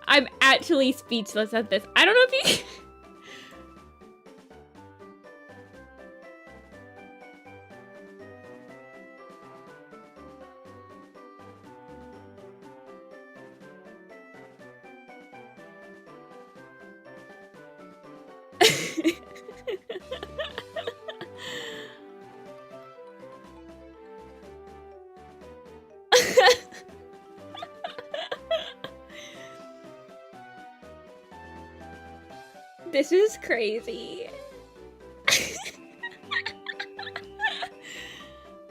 I'm actually speechless at this. I don't know if you... This is crazy.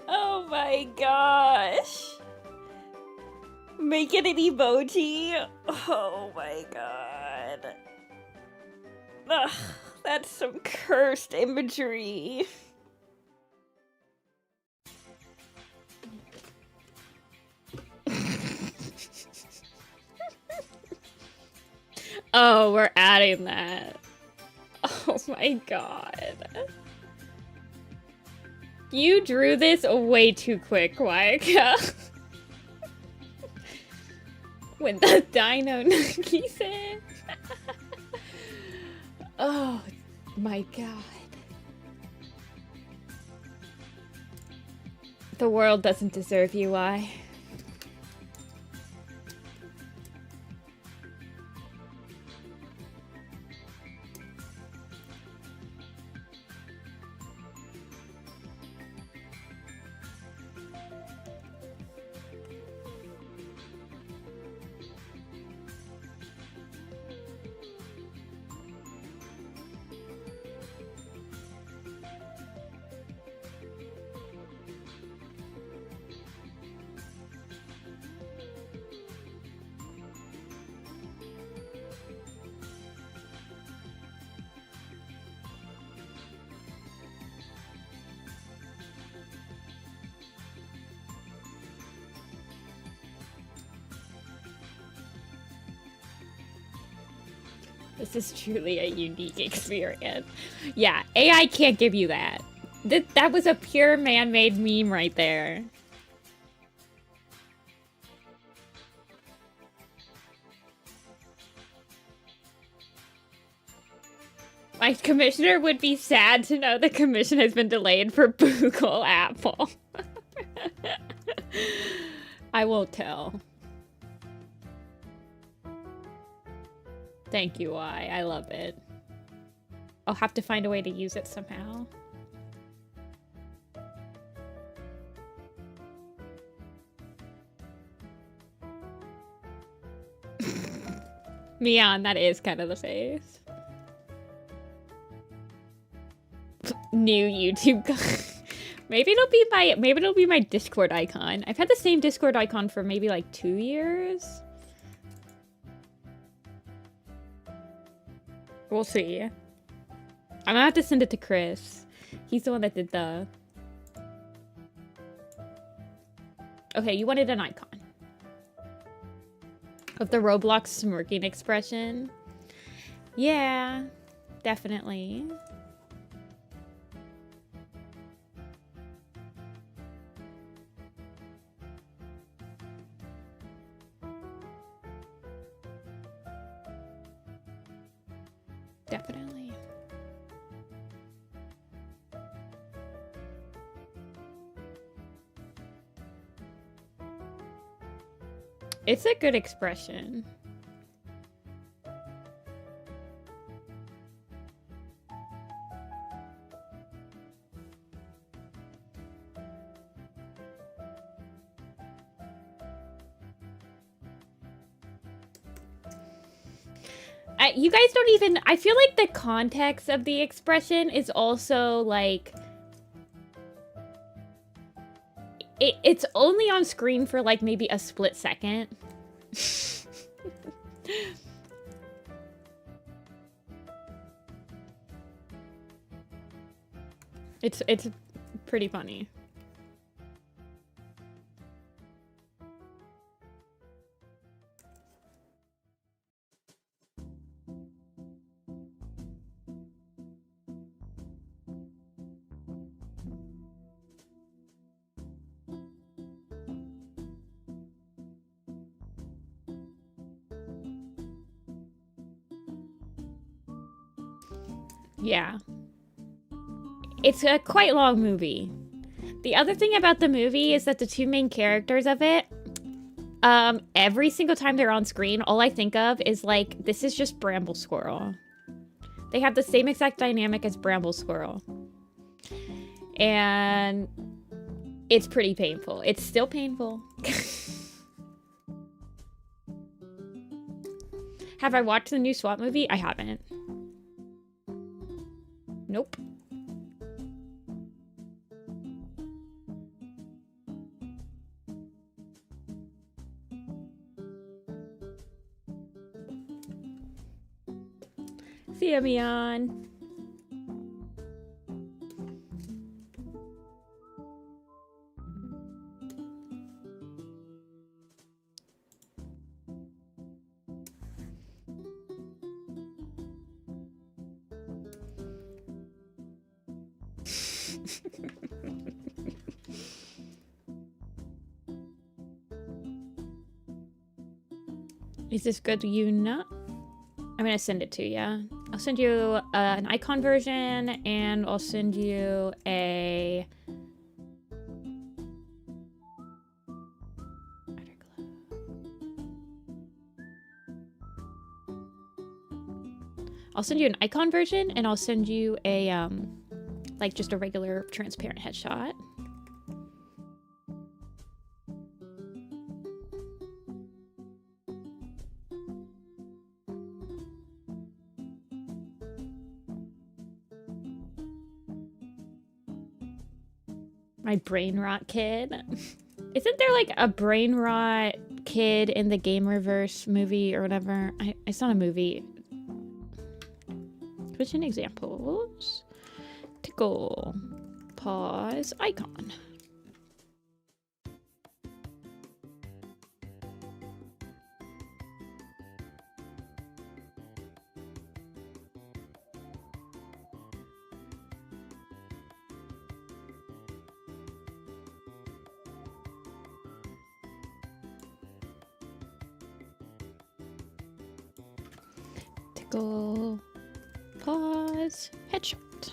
Oh my gosh. Make it an emoji. Oh my god. Ugh, that's some cursed imagery. Oh, we're adding that. Oh my god. You drew this way too quick, Waika. When the dino nuggies in. Oh my god. The world doesn't deserve you, why? This is truly a unique experience. Yeah, AI can't give you that. That was a pure man-made meme right there. My commissioner would be sad to know the commission has been delayed for Google Apple. I won't tell. Thank you, I love it. I'll have to find a way to use it somehow. Mian, that is kind of the face. New YouTube maybe it'll be my Discord icon. I've had the same Discord icon for maybe like 2 years. We'll see. I'm gonna have to send it to Chris. He's the one that did the... Okay, you wanted an icon. Of the Roblox smirking expression. Yeah, definitely. Definitely. It's a good expression. You guys don't even... I feel like the context of the expression is also, like... It's only on screen for, like, maybe a split second. It's pretty funny. Yeah. It's a quite long movie. The other thing about the movie is that the two main characters of it, every single time they're on screen, all I think of is like, this is just Bramble Squirrel. They have the same exact dynamic as Bramble Squirrel. And it's pretty painful. It's still painful. Have I watched the new SWAT movie? I haven't. Nope. See ya, Mian. Is this good, Yuna? I'm gonna send it to you. I'll send you an icon version, and I'll send you a... I'll send you an icon version, and I'll send you a, like, just a regular transparent headshot. My brain rot kid. Isn't there like a brain rot kid in the Gamerverse movie or whatever? It's not a movie. Question examples. Tickle Paws icon. Tickle Paws headshot.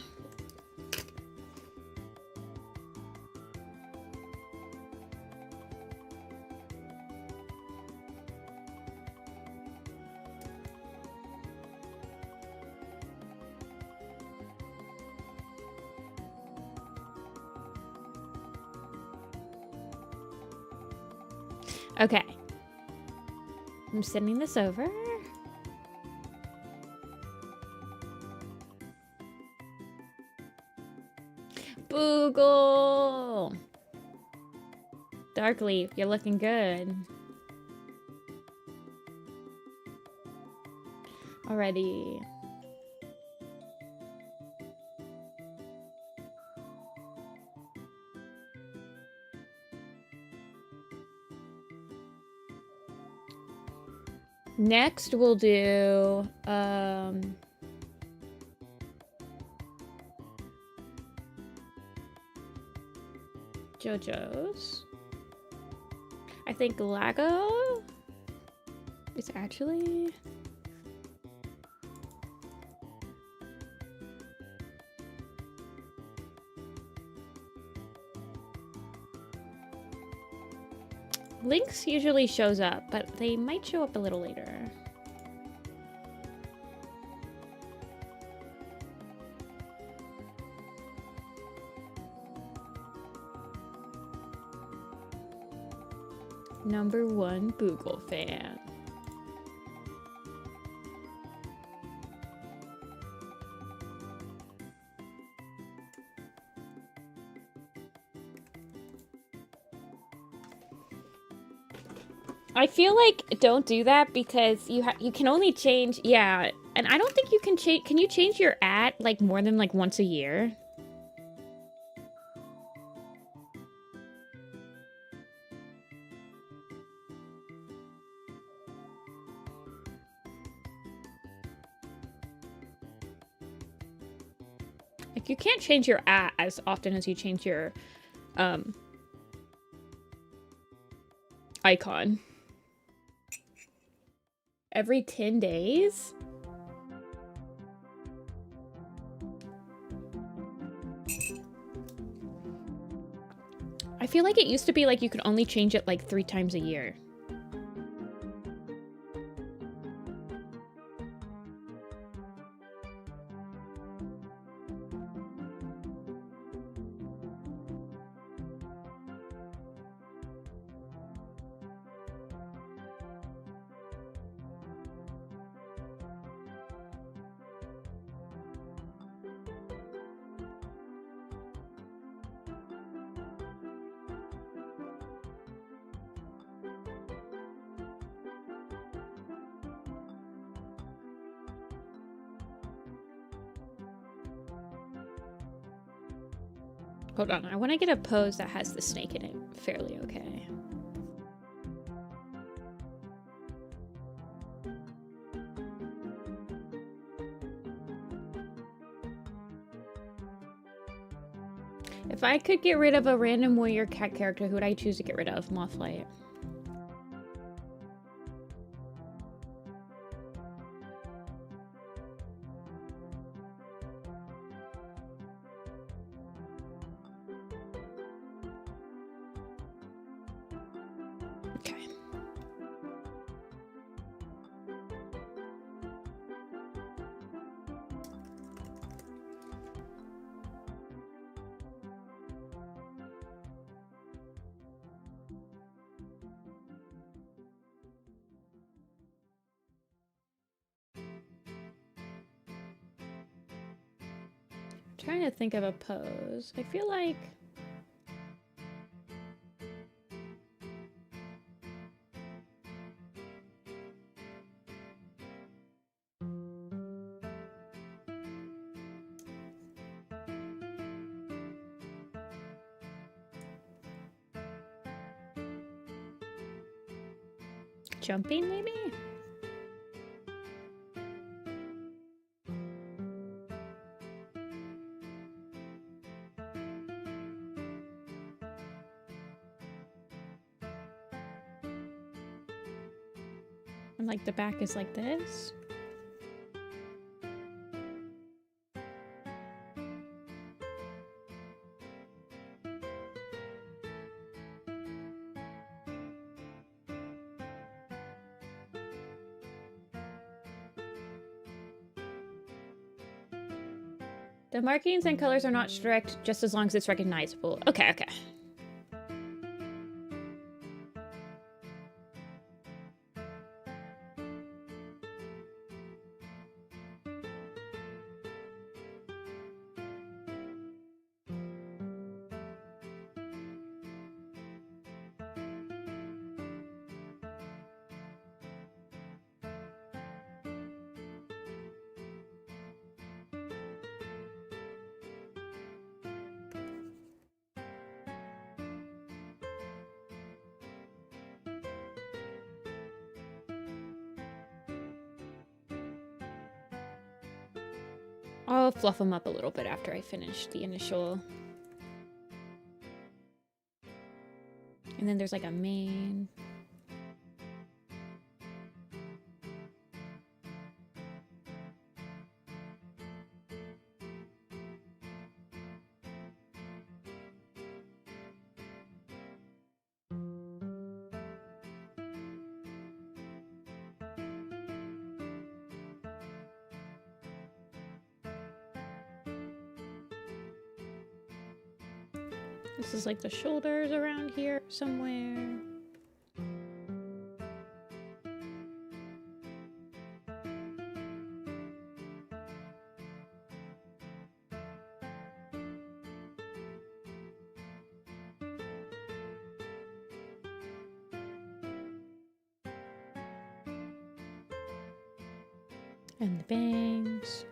Okay. I'm sending this over. Boogle! Darkleaf, you're looking good. Alrighty. Next, we'll do, JoJo's. I think Lago is actually... Lynx usually shows up, but they might show up a little later. #1 Boogle fan. I feel like don't do that because you can only change, yeah, and I don't think you can change. Can you change your @ like more than like once a year? Like you can't change your @ as often as you change your icon. Every 10 days? I feel like it used to be like you could only change it like 3 times a year. Hold on, I want to get a pose that has the snake in it fairly okay. If I could get rid of a random warrior cat character, who would I choose to get rid of? Mothlight. Okay. Trying to think of a pose. I feel like jumping, maybe? And like the back is like this. The markings and colors are not strict, just as long as it's recognizable. Okay, okay. I'll fluff them up a little bit after I finish the initial. And then there's like a mane. This is like the shoulders around here somewhere. And the bangs.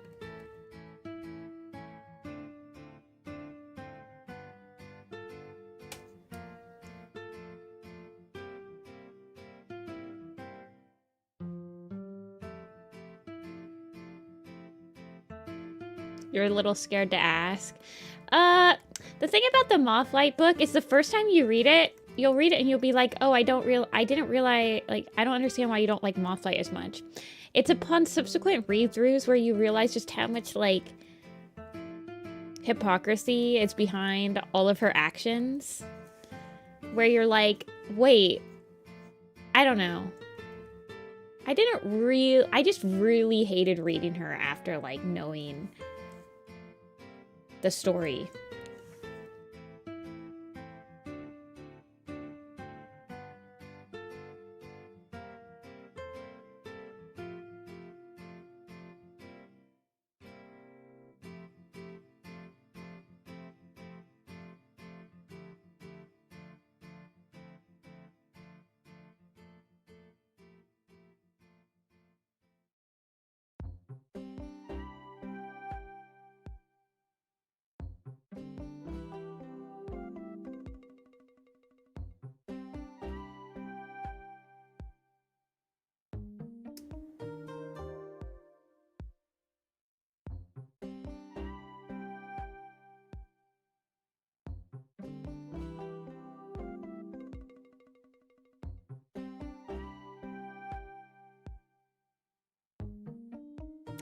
You're a little scared to ask. The thing about the Mothlight book is the first time you read it, you'll read it and you'll be like, oh, I didn't realize, like, I don't understand why you don't like Mothlight as much. It's upon subsequent read-throughs where you realize just how much, like, hypocrisy is behind all of her actions. Where you're like, wait, I don't know. I just really hated reading her after, like, knowing the story.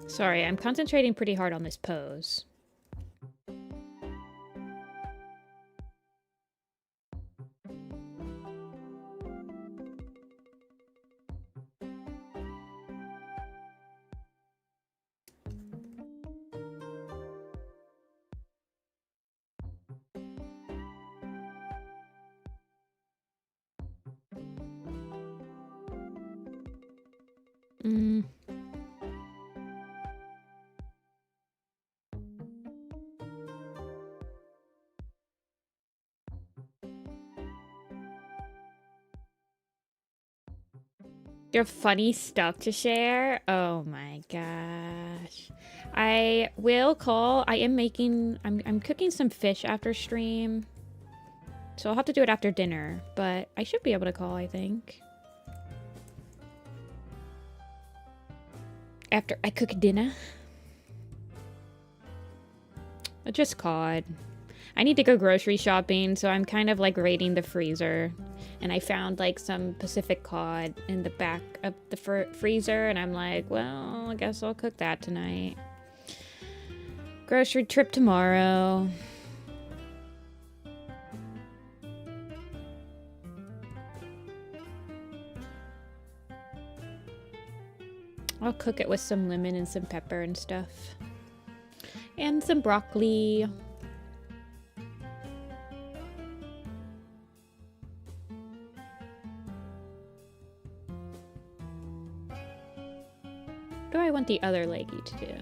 Sorry, I'm concentrating pretty hard on this pose. Your funny stuff to share? Oh my gosh. I will call. I'm cooking some fish after stream. So I'll have to do it after dinner, but I should be able to call, I think. After I cook dinner. I just cod. I need to go grocery shopping, so I'm kind of like raiding the freezer. And I found like some Pacific cod in the back of the freezer, and I'm like, well, I guess I'll cook that tonight. Grocery trip tomorrow. I'll cook it with some lemon and some pepper and stuff. And some broccoli. What do I want the other leggy to do?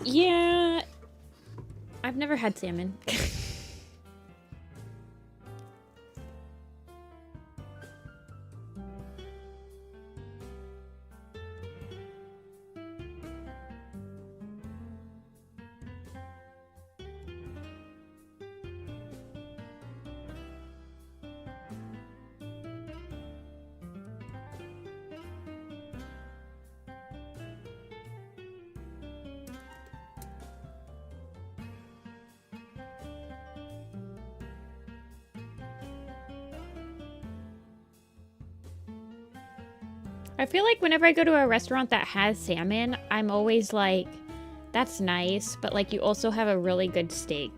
Yeah. I've never had salmon. I feel like whenever I go to a restaurant that has salmon, I'm always like, that's nice, but like you also have a really good steak.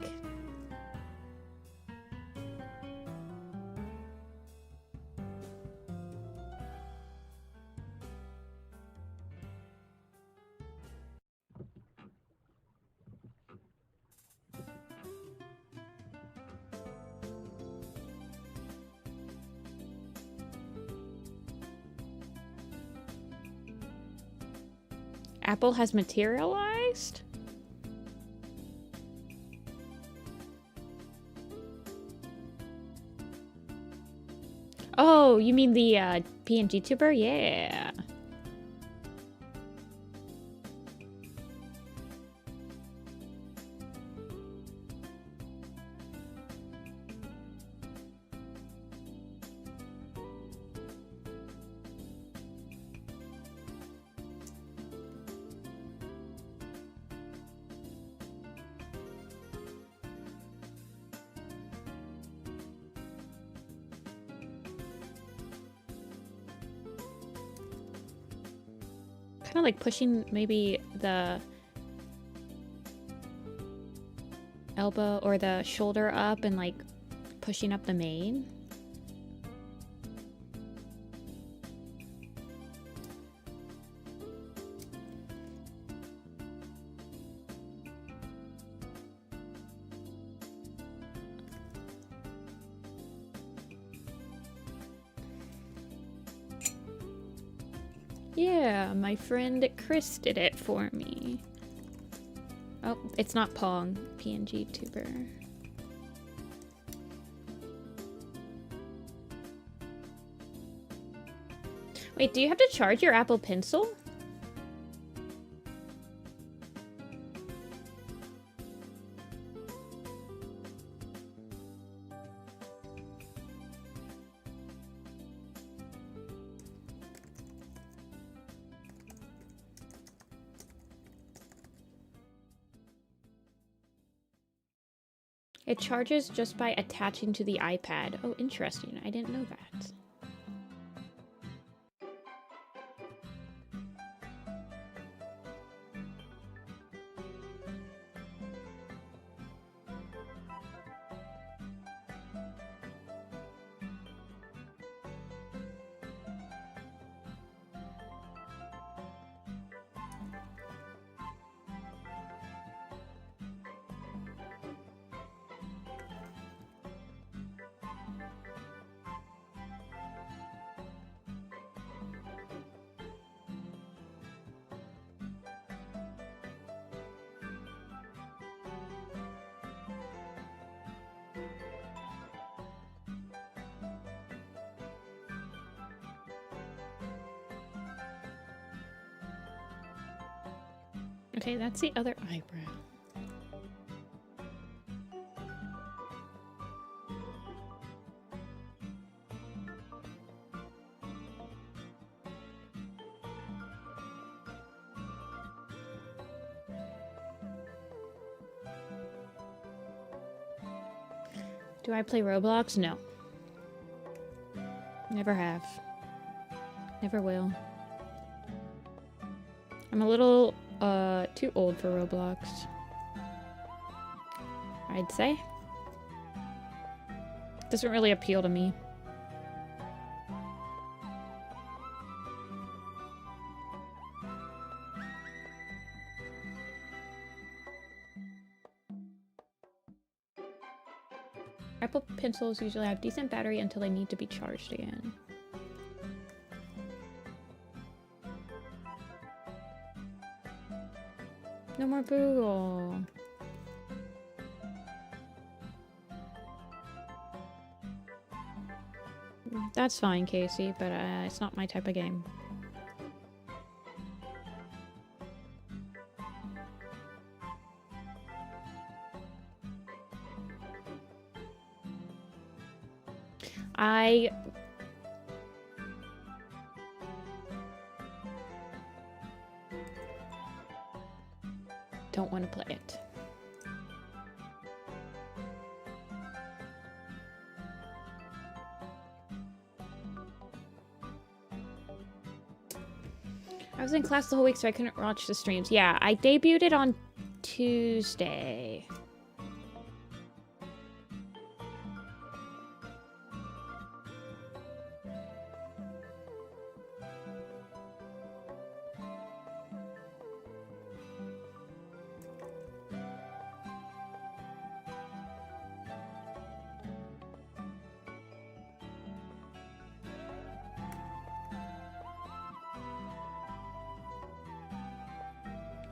Apple has materialized? Oh, you mean the PNG tuber? Yeah. Kind of like pushing maybe the elbow or the shoulder up and like pushing up the mane. Yeah, my friend Chris did it for me. Oh, it's not Pong, PNG tuber. Wait, do you have to charge your Apple Pencil? It charges just by attaching to the iPad. Oh, interesting. I didn't know that. Okay, that's the other eyebrow. Do I play Roblox? No. Never have. Never will. I'm a little too old for Roblox, I'd say. Doesn't really appeal to me. Apple pencils usually have decent battery until they need to be charged again. No more Google. That's fine, Casey, but it's not my type of game. I don't want to play it. I was in class the whole week, so I couldn't watch the streams. Yeah, I debuted it on Tuesday.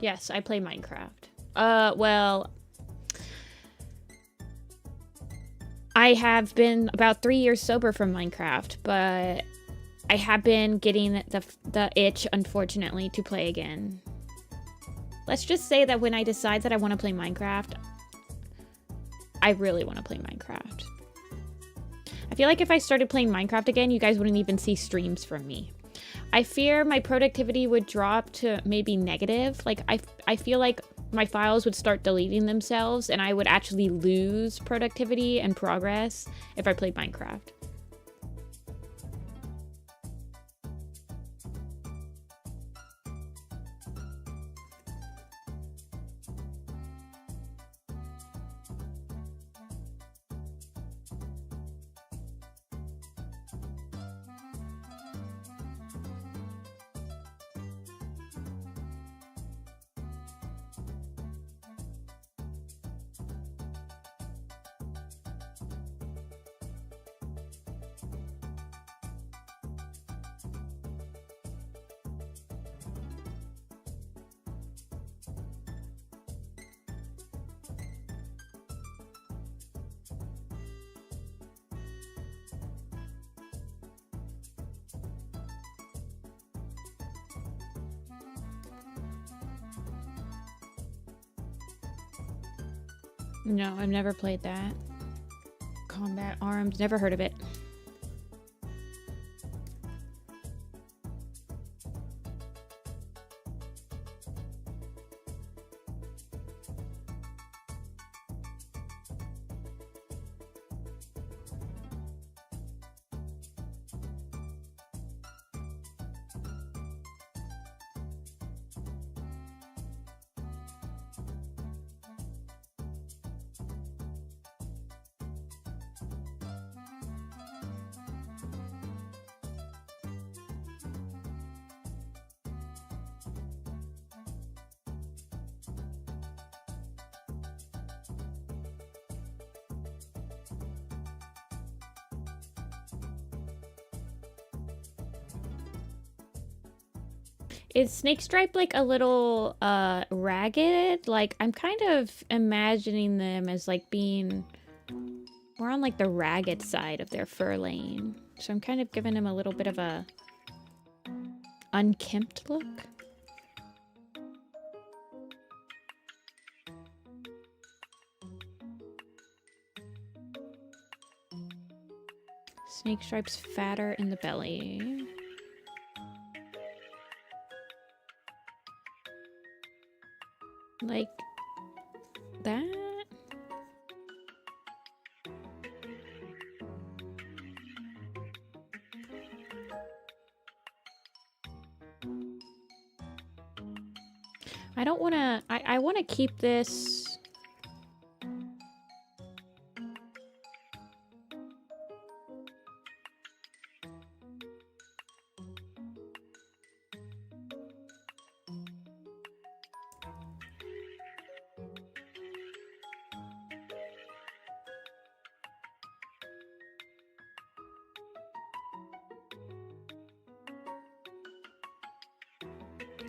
Yes, I play Minecraft. Well, I have been about 3 years sober from Minecraft, but I have been getting the itch, unfortunately, to play again. Let's just say that when I decide that I want to play Minecraft, I really want to play Minecraft. I feel like if I started playing Minecraft again, you guys wouldn't even see streams from me. I fear my productivity would drop to maybe negative. Like, I feel like my files would start deleting themselves and I would actually lose productivity and progress if I played Minecraft. No, I've never played that. Combat Arms, never heard of it. Is Snake Stripe like a little ragged? Like, I'm kind of imagining them as like being more on like the ragged side of their fur lane. So I'm kind of giving him a little bit of a unkempt look. Snake Stripe's fatter in the belly. Like that? I don't want to... I want to keep this...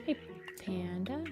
Hey, Panda.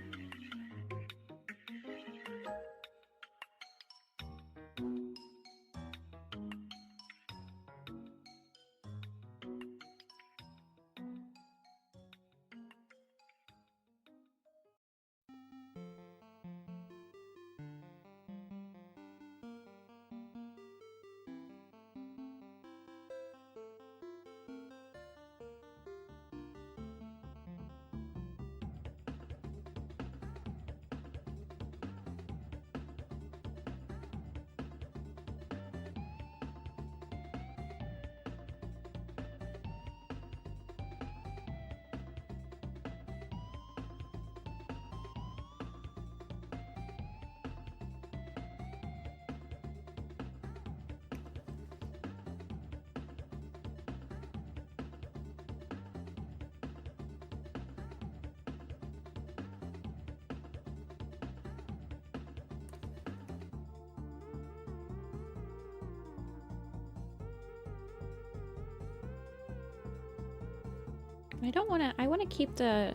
I don't want to... I want to keep the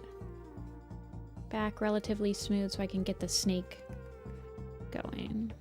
back relatively smooth so I can get the snake going.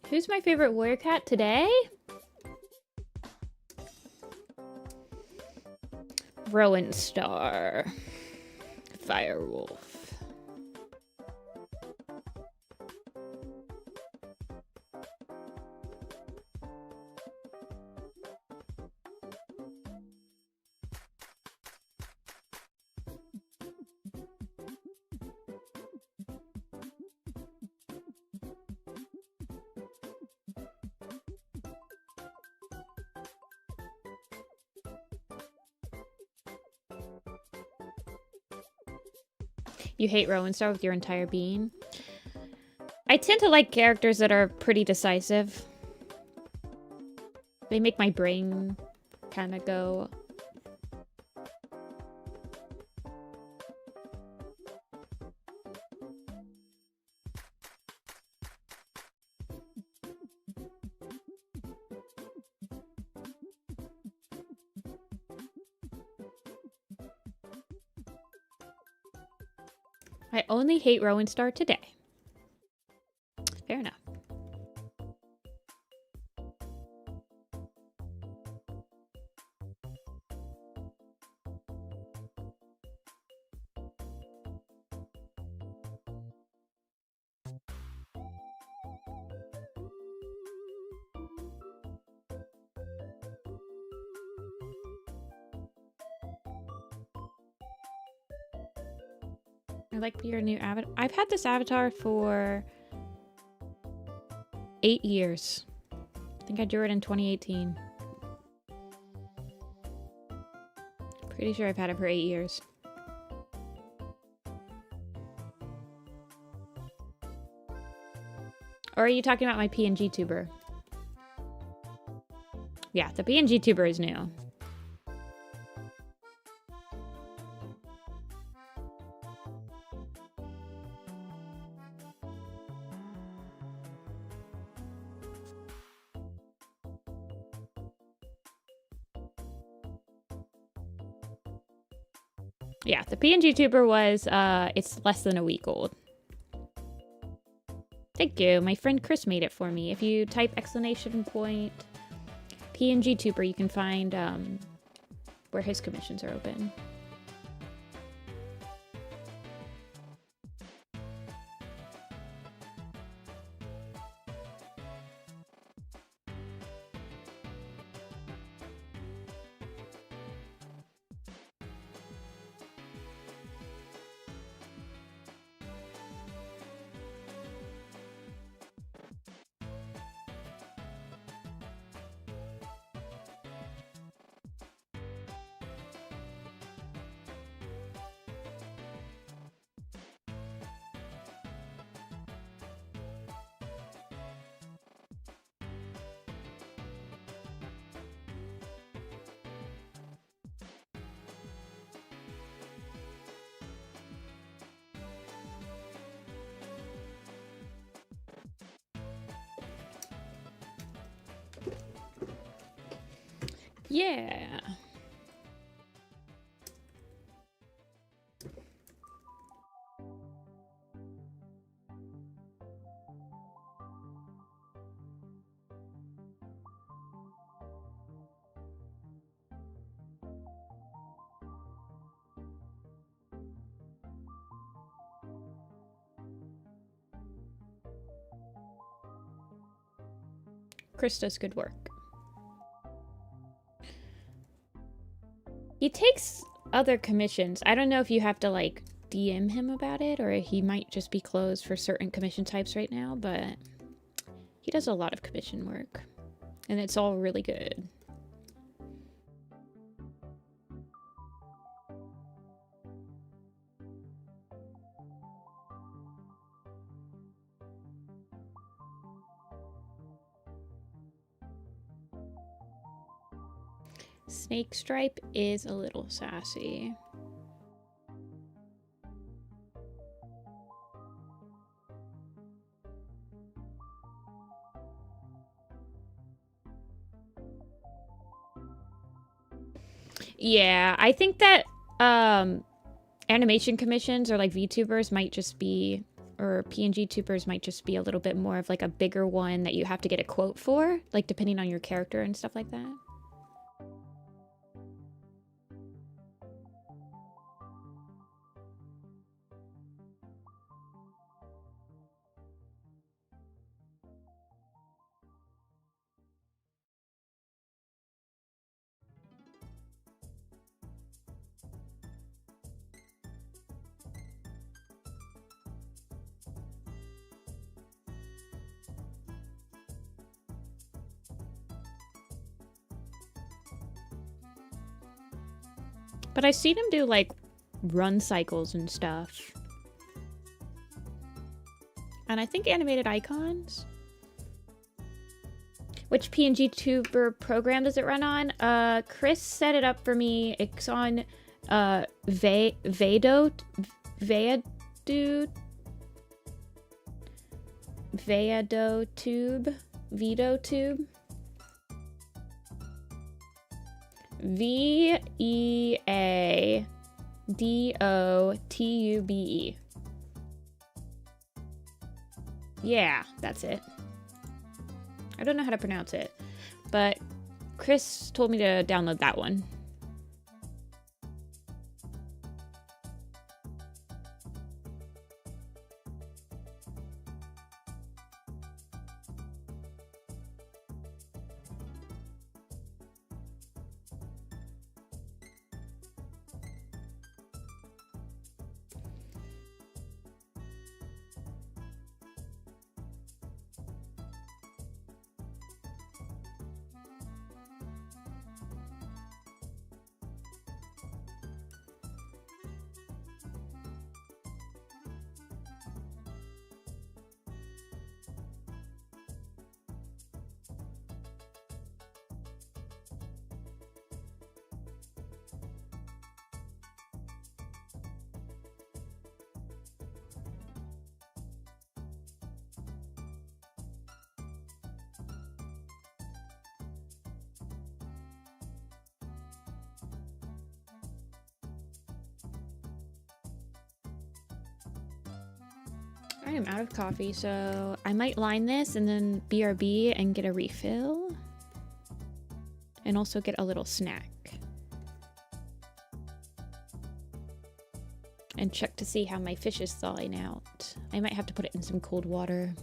Who's my favorite warrior cat today? Rowan Star. Firewolf. You hate Rowan Star with your entire being. I tend to like characters that are pretty decisive. They make my brain kind of go. I only hate Rowan Star today. Fair enough. I like your new avatar. I've had this avatar for 8 years. I think I drew it in 2018. Pretty sure I've had it for 8 years. Or are you talking about my PNG tuber? Yeah, the PNG tuber is new. Yeah, the PNG tuber was, it's less than a week old. Thank you. My friend Chris made it for me. If you type exclamation point PNG tuber, you can find where his commissions are open. Yeah. Chris does good work. He takes other commissions. I don't know if you have to like DM him about it or he might just be closed for certain commission types right now, but he does a lot of commission work and it's all really good. Snake Stripe is a little sassy. Yeah, I think that animation commissions or like VTubers might just be, or PNG tubers might just be a little bit more of like a bigger one that you have to get a quote for, like depending on your character and stuff like that. But I've seen him do like run cycles and stuff. And I think animated icons. Which PNG tuber program does it run on? Chris set it up for me. It's on VedoTube. VedoTube. VeaDotube. Yeah, that's it. I don't know how to pronounce it, but Chris told me to download that one. I am out of coffee, so I might line this and then BRB and get a refill. And also get a little snack. And check to see how my fish is thawing out. I might have to put it in some cold water.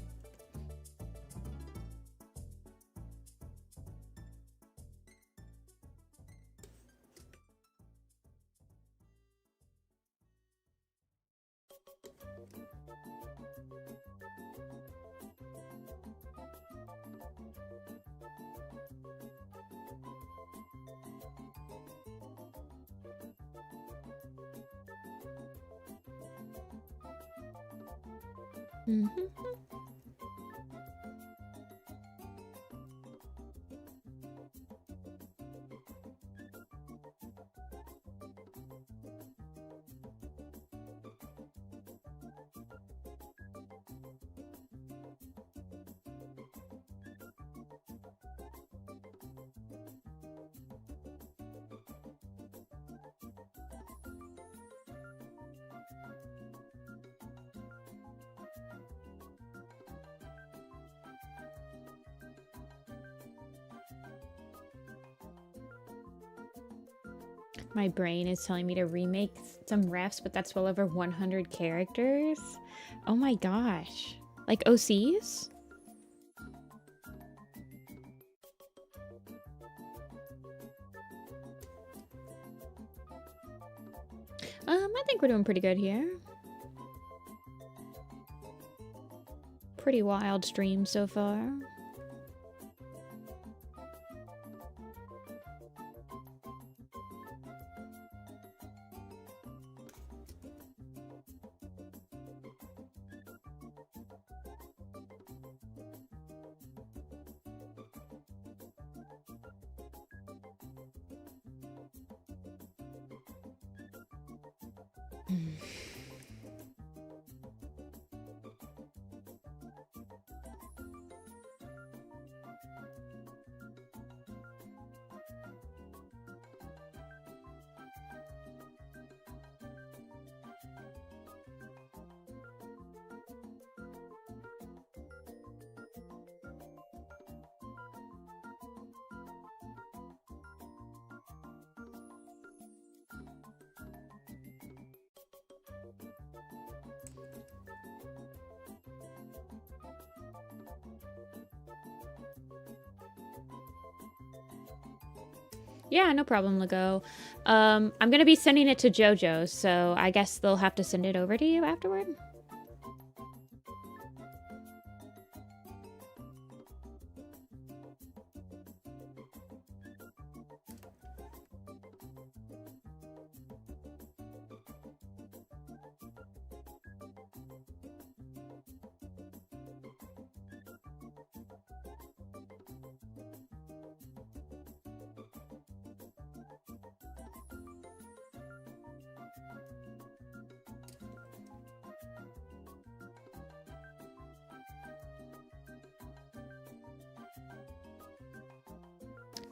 My brain is telling me to remake some refs, but that's well over 100 characters. Oh my gosh. Like OCs? I think we're doing pretty good here. Pretty wild stream so far. Yeah, no problem, Lego. I'm gonna be sending it to JoJo, so I guess they'll have to send it over to you afterward.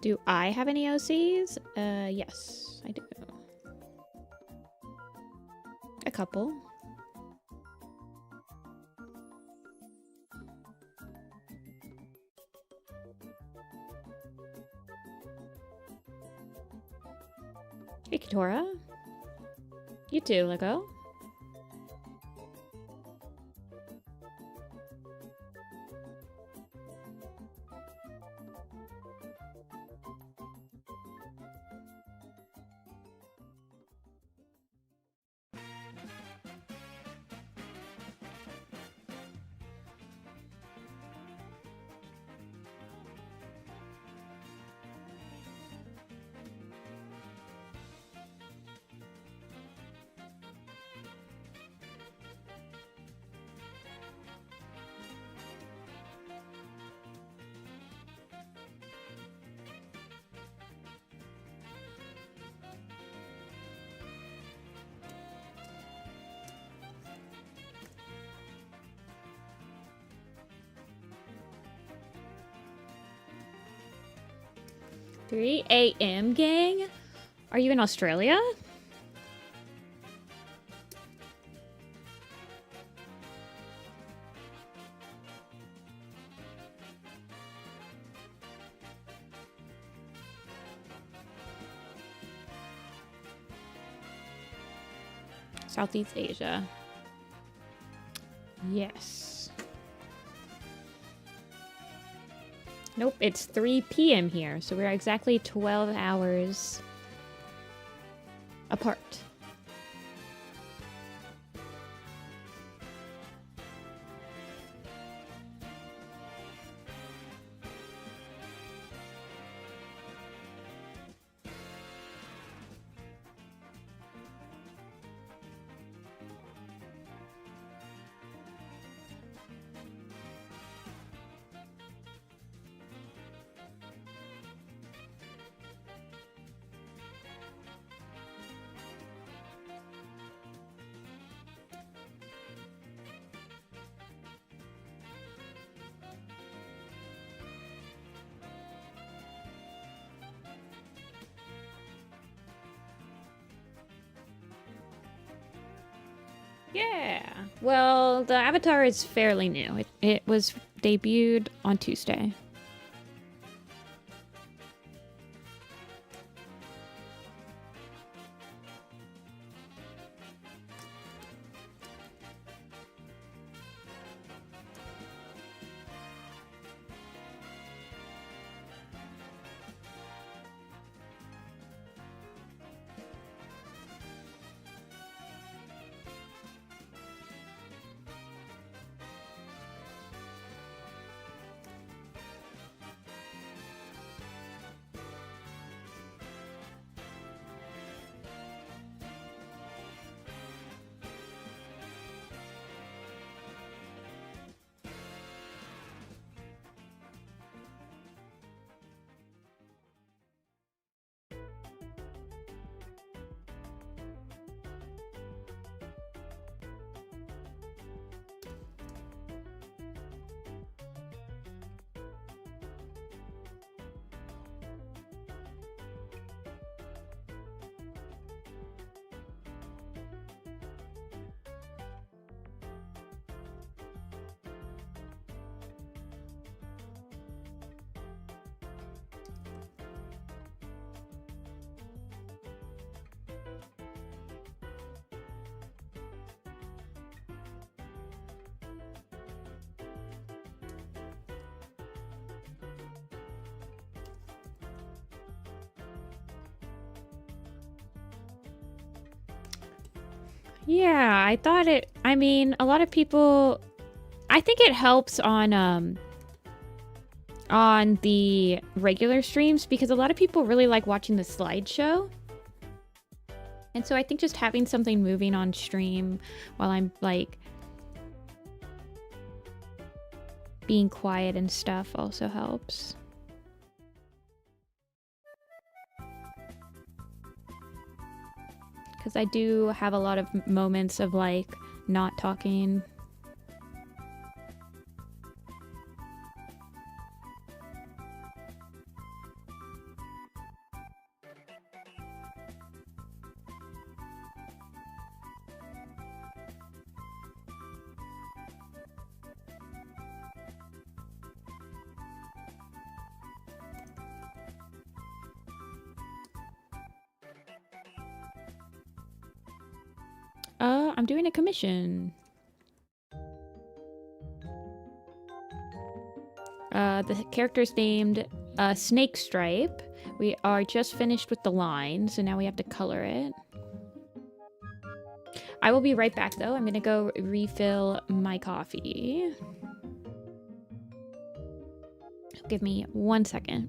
Do I have any OCs? Yes, I do. A couple. Hey, Katora. You too, Lego. "3 a.m. gang? Are you in Australia?" Southeast Asia. Yes. Nope, it's 3 p.m. here, so we're exactly 12 hours apart. Yeah. Well, the avatar is fairly new. It was debuted on Tuesday. Yeah, I thought it, I mean, a lot of people, I think it helps on the regular streams because a lot of people really like watching the slideshow. And so I think just having something moving on stream while I'm like being quiet and stuff also helps. Because I do have a lot of moments of like not talking. I'm doing a commission. The character's named Snake Stripe. We are just finished with the line, so now we have to color it. I will be right back though. I'm gonna go refill my coffee. Give me 1 second.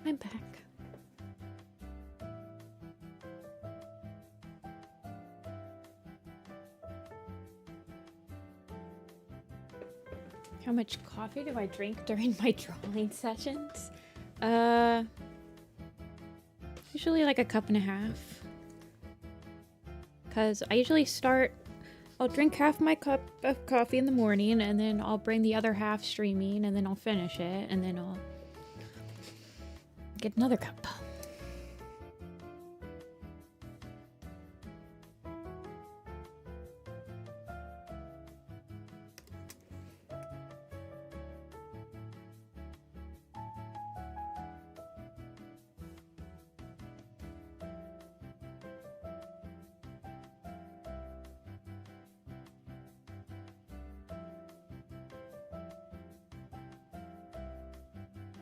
I'm back. How much coffee do I drink during my drawing sessions? Usually like a cup and a half. Because I usually start, I'll drink half my cup of coffee in the morning, and then I'll bring the other half streaming, and then I'll finish it, and then I'll get another cup.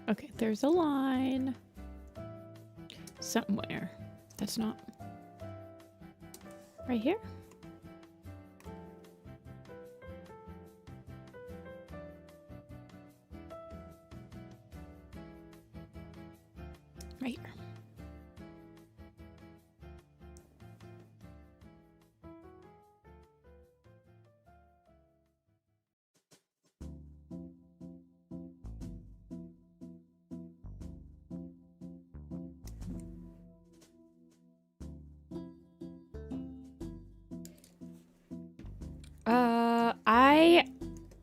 Okay, there's a line somewhere. That's not right here. Right here.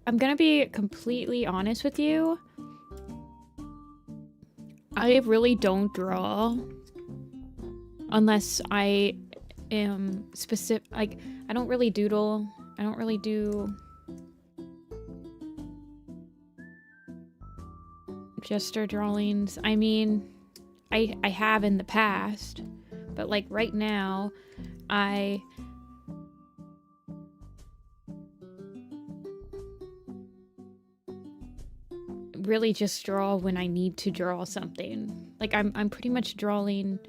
I'm gonna be completely honest with you. I really don't draw unless I am specific. Like, I don't really doodle. I don't really do gesture drawings. I mean, I have in the past, but like right now, I really just draw when I need to draw something. Like I'm pretty much drawing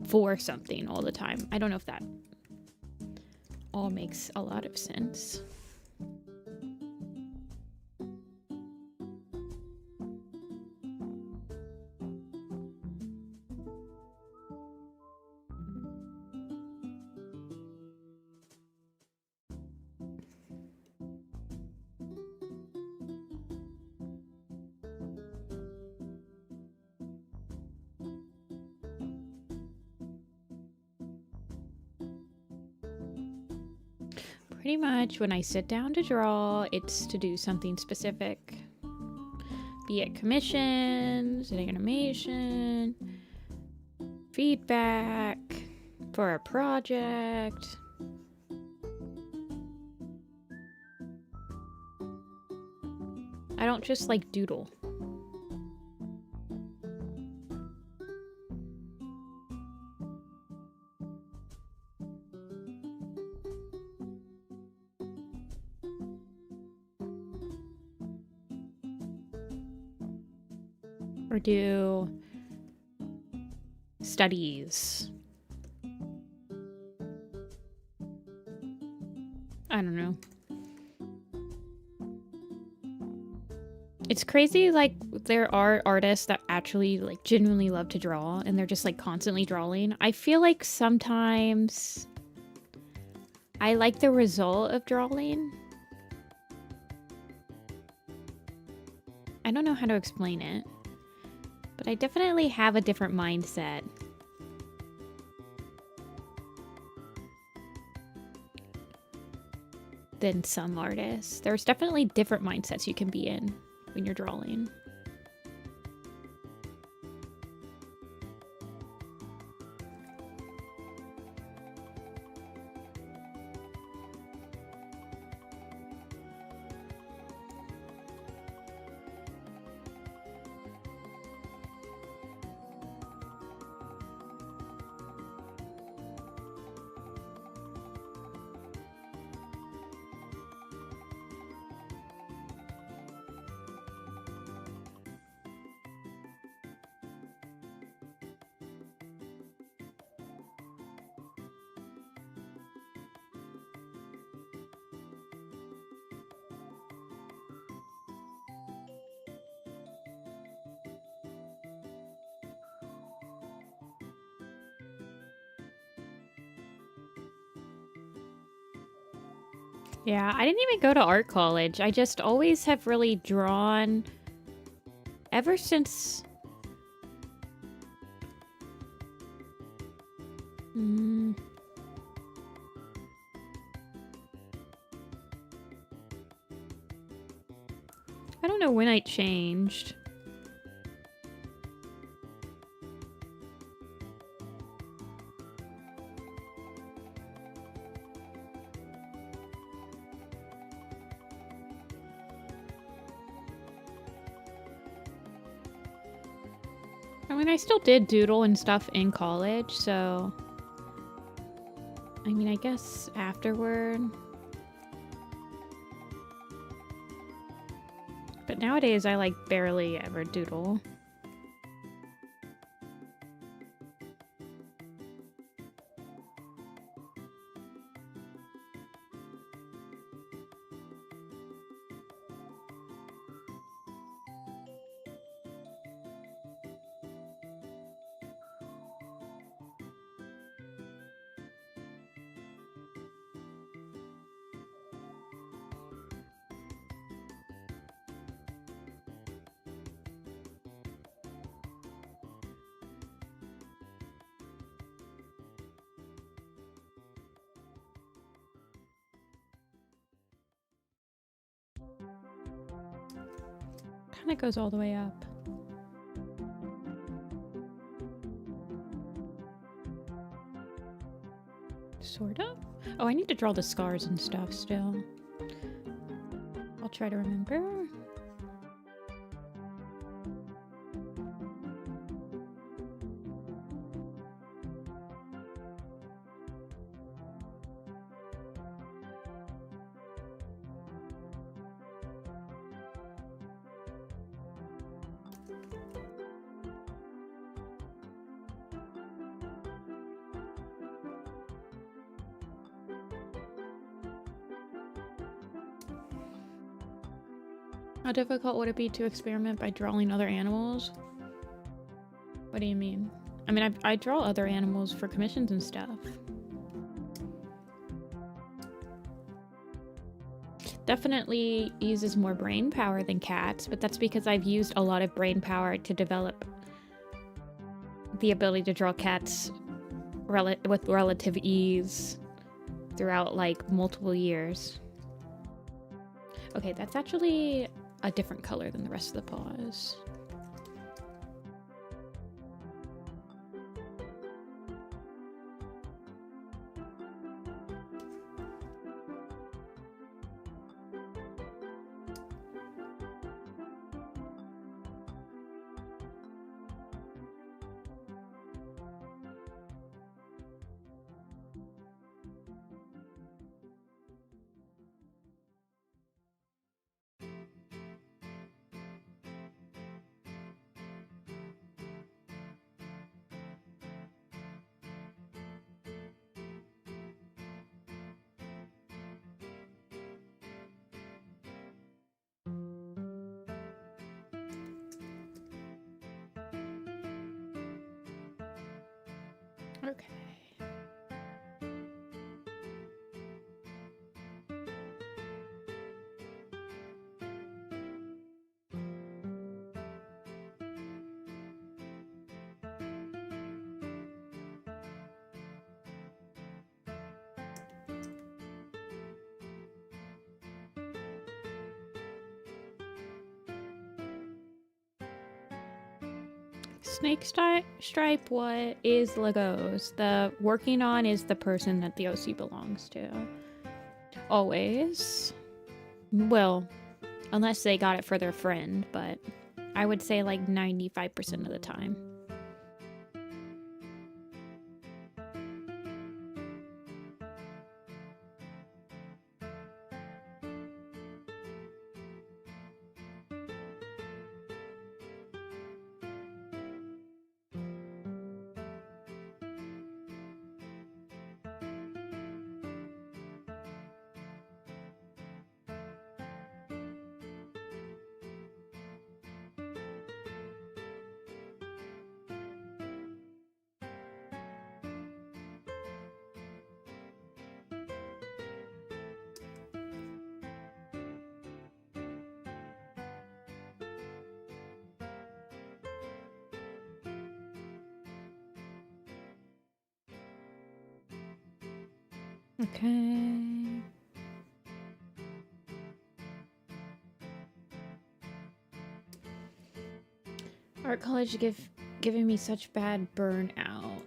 for something all the time. I don't know if that all makes a lot of sense. Pretty much when I sit down to draw, it's to do something specific. Be it commissions, an animation, feedback for a project. I don't just like doodle. Or do studies. I don't know. It's crazy, like, there are artists that actually, like, genuinely love to draw, and they're just, like, constantly drawing. I feel like sometimes I like the result of drawing. I don't know how to explain it. But I definitely have a different mindset. Than some artists. There's definitely different mindsets you can be in when you're drawing. Yeah, I didn't even go to art college. I just always have really drawn ever since... I don't know when I changed. I mean, I still did doodle and stuff in college, so... I mean, I guess afterward... But nowadays, I, like, barely ever doodle. Kind of goes all the way up. Sort of? Oh, I need to draw the scars and stuff still. I'll try to remember. How difficult would it be to experiment by drawing other animals? What do you mean? I mean, I draw other animals for commissions and stuff. Definitely uses more brain power than cats, but that's because I've used a lot of brain power to develop the ability to draw cats with relative ease throughout, like, multiple years. Okay, that's actually a different color than the rest of the paws. Okay. Snake Stripe, what is Legos? The working on is the person that the OC belongs to. Always. Well, unless they got it for their friend, but I would say like 95% of the time. Okay. Art college giving me such bad burnout.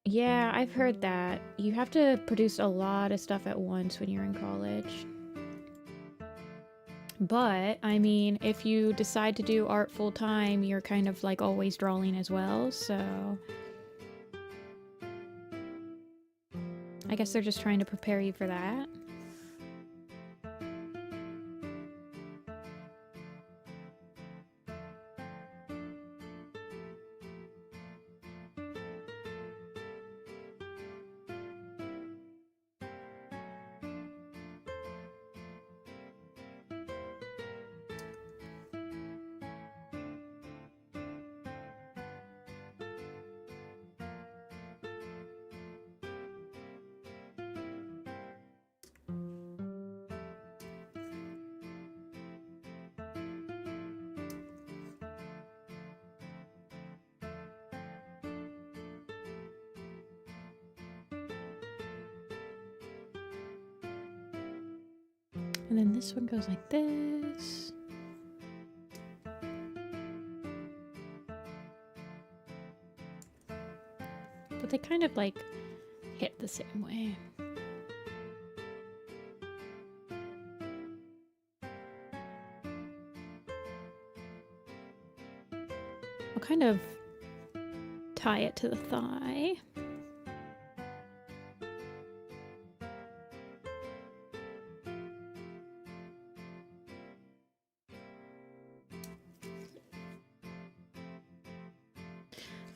Yeah, I've heard that. You have to produce a lot of stuff at once when you're in college. But, I mean, if you decide to do art full time, you're kind of like always drawing as well, so... I guess they're just trying to prepare you for that. And then this one goes like this. But they kind of like hit the same way. I'll kind of tie it to the thigh.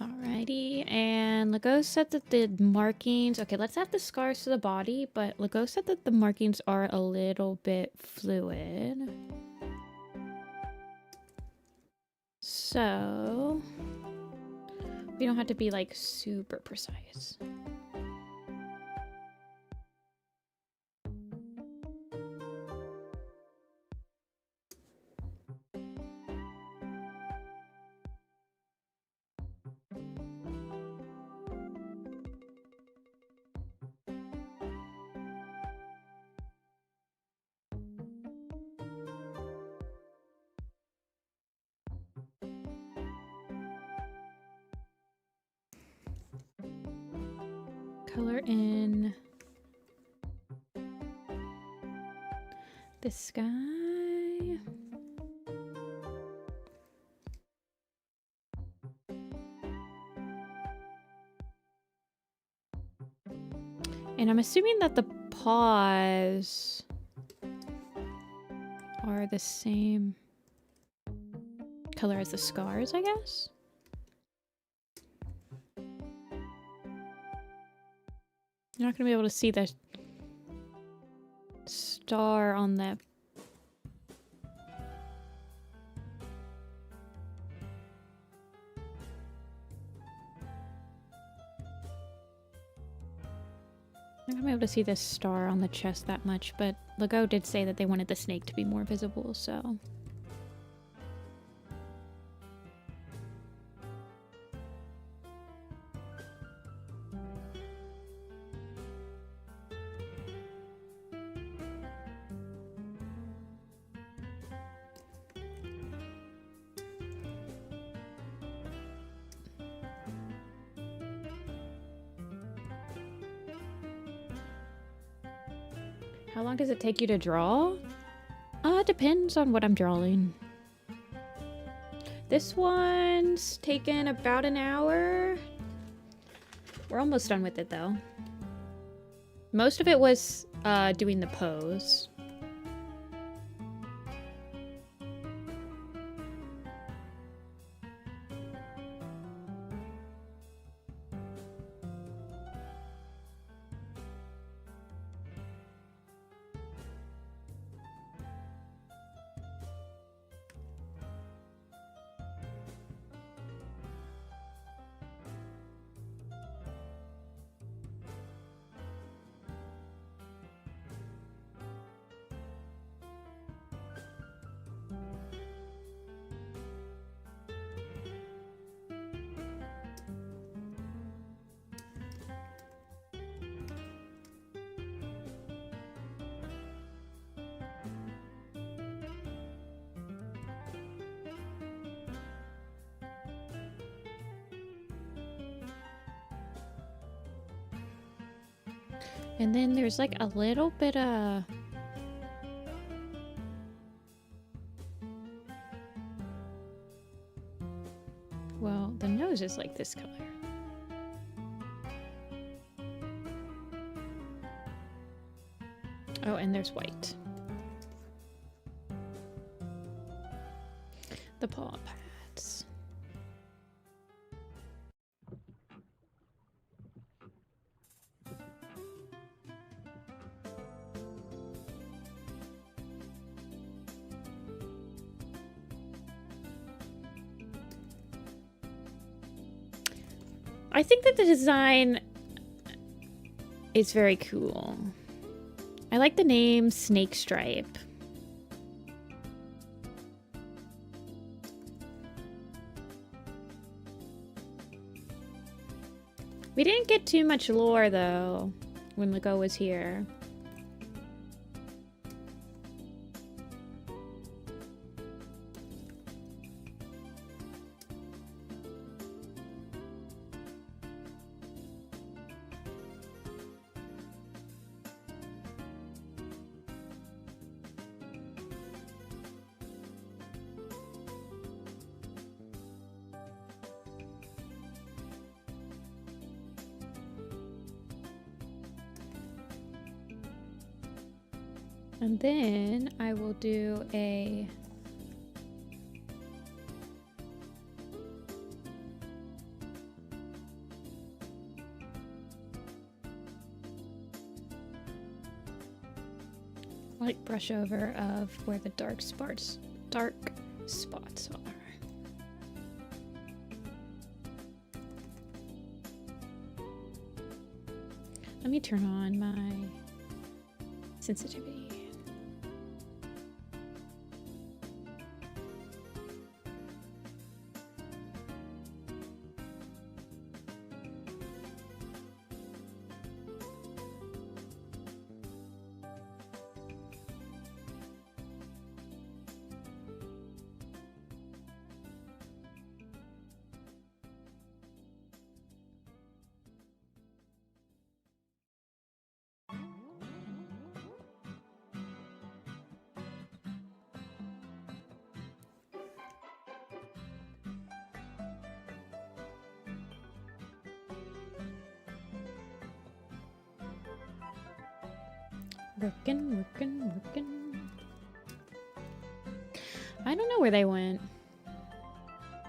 Alrighty, and Lego said that the markings... Okay, let's add the scars to the body, but Lego said that the markings are a little bit fluid. So... we don't have to be, like, super precise. Color in the sky. And I'm assuming that the paws are the same color as the scars, I guess? You're not going to be able to see the star on the... I'm not going to be able to see this star on the chest that much, but Lego did say that they wanted the snake to be more visible, so... How long does it take you to draw? Depends on what I'm drawing. This one's taken about an hour. We're almost done with it though. Most of it was doing the pose. And then there's like a little bit of... Well, the nose is like this color. Oh, and there's white. The paw pads. I think that the design is very cool. I like the name Snake Stripe. We didn't get too much lore though when Ligo was here. And then I will do a light brush over of where the dark spots are. Let me turn on my sensitivity. Working. I don't know where they went.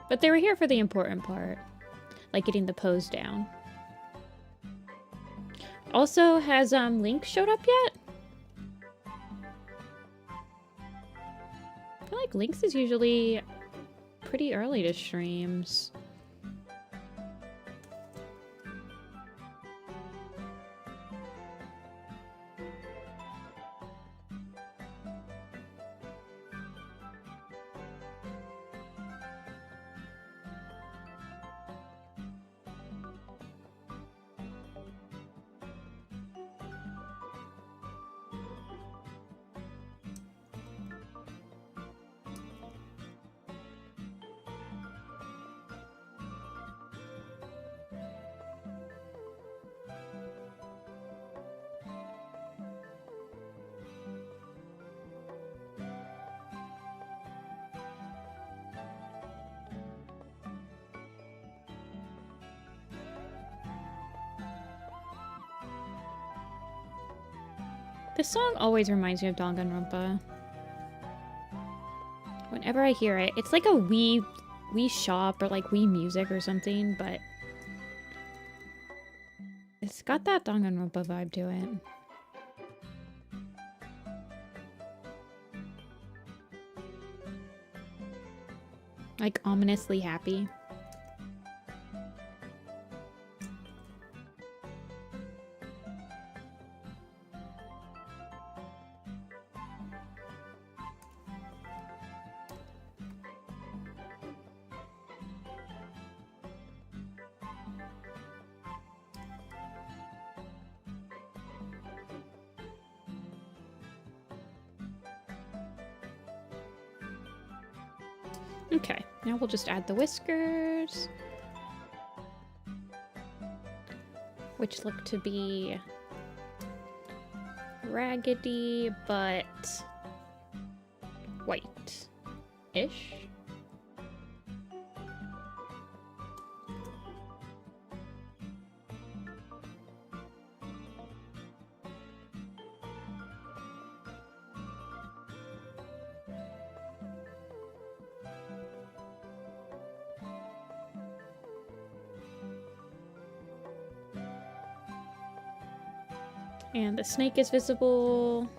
But they were here for the important part. Like getting the pose down. Also, has Link showed up yet? I feel like Link's is usually pretty early to streams. This song always reminds me of Danganronpa. Whenever I hear it, it's like a Wii shop or like Wii music or something, but it's got that Danganronpa vibe to it. Like ominously happy. Okay, now we'll just add the whiskers, which look to be raggedy, but white-ish. And the snake is visible.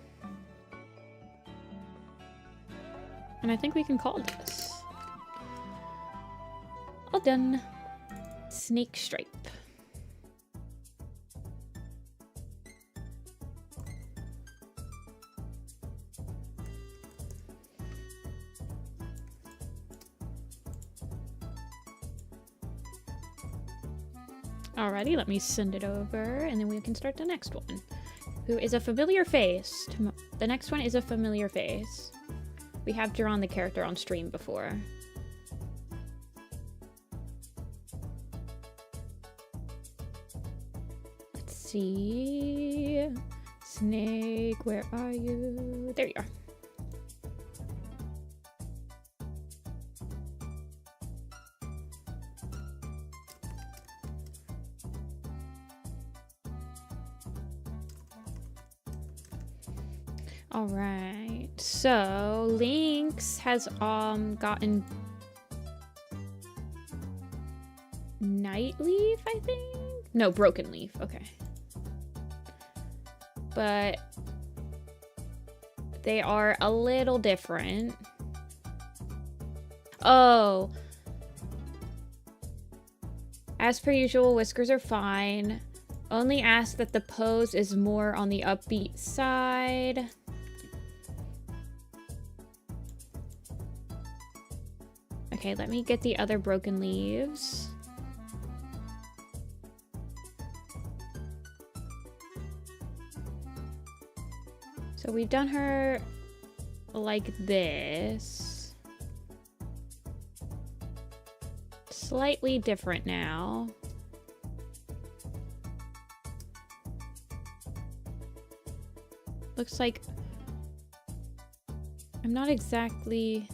And I think we can call this. All done. Snake stripe. Alrighty, let me send it over, and then we can start the next one. Who is a familiar face. The next one is a familiar face. We have drawn the character on stream before. Let's see. Snake, where are you? There you are. All right, so Lynx has gotten Night Leaf, I think? No, Broken Leaf, okay. But they are a little different. Oh. As per usual, whiskers are fine. Only ask that the pose is more on the upbeat side. Okay, let me get the other broken leaves. So we've done her like this. Slightly different now. Looks like I'm not exactly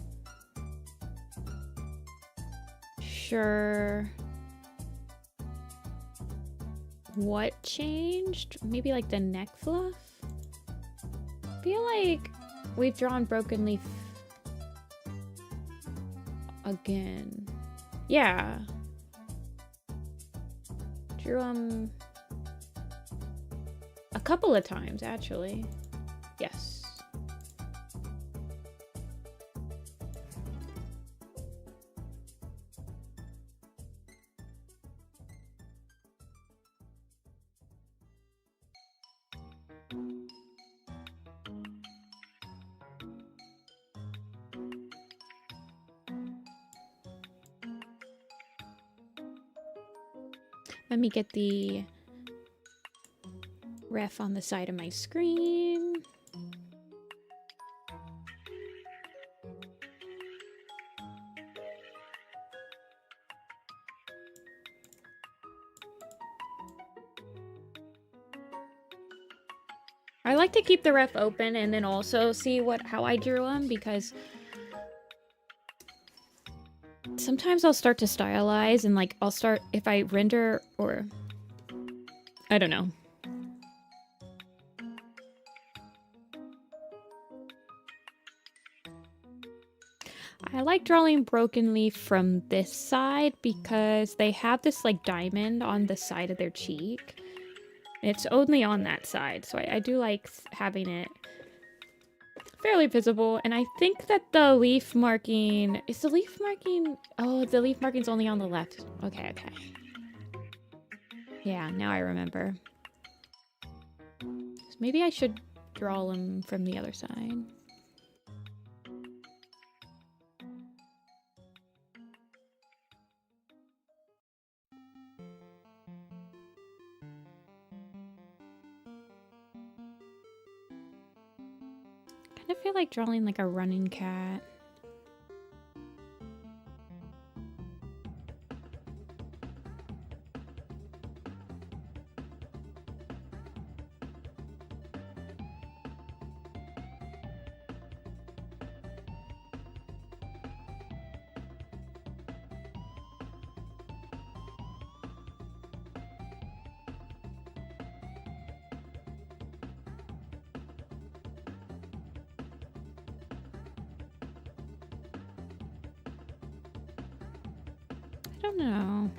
sure what changed. Maybe like the neck fluff? I feel like we've drawn Broken Leaf again. Yeah. Drew a couple of times actually. Yes. Let me get the ref on the side of my screen. I like to keep the ref open and then also see how I drew them, because sometimes I'll start to stylize and like if I render, or I don't know. I like drawing Broken Leaf from this side because they have this like diamond on the side of their cheek. It's only on that side, so I do like having it fairly visible. And I think that the leaf marking... Is the leaf marking... Oh, the leaf marking's only on the left. Okay, okay. Yeah, now I remember. So maybe I should draw them from the other side. I feel like drawing like a running cat. I don't know.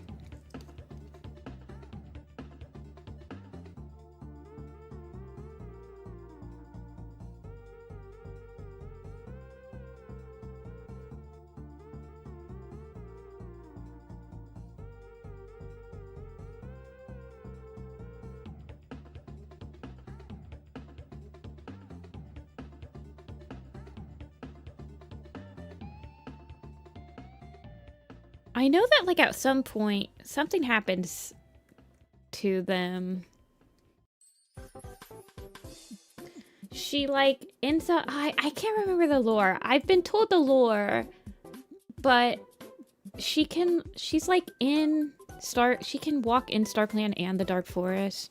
I know that, like, at some point, something happens to them. She, like, ends up... I can't remember the lore. I've been told the lore, but she's, like, in she can walk in Starkland and the Dark Forest.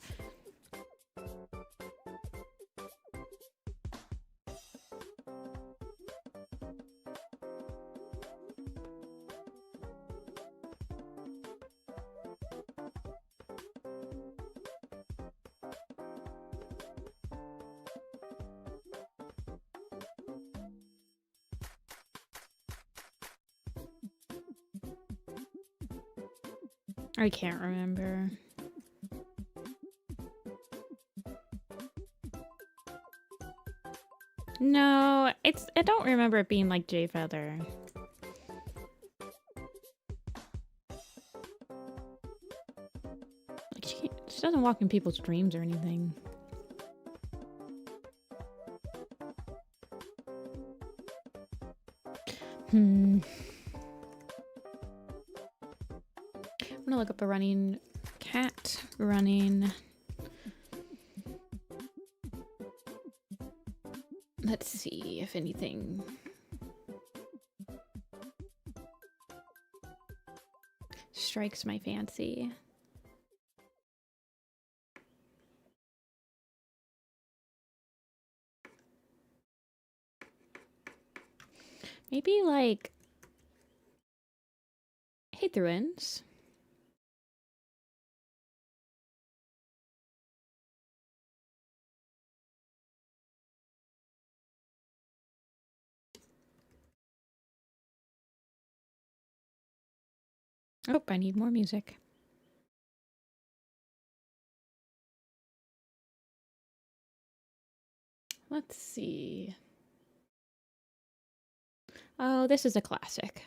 I can't remember. No, I don't remember it being like Jay Feather. Like she doesn't walk in people's dreams or anything. I'm gonna look up a running cat. Running. Let's see if anything. Strikes my fancy. Maybe like Hitherins. Oh, I need more music. Let's see. Oh, this is a classic.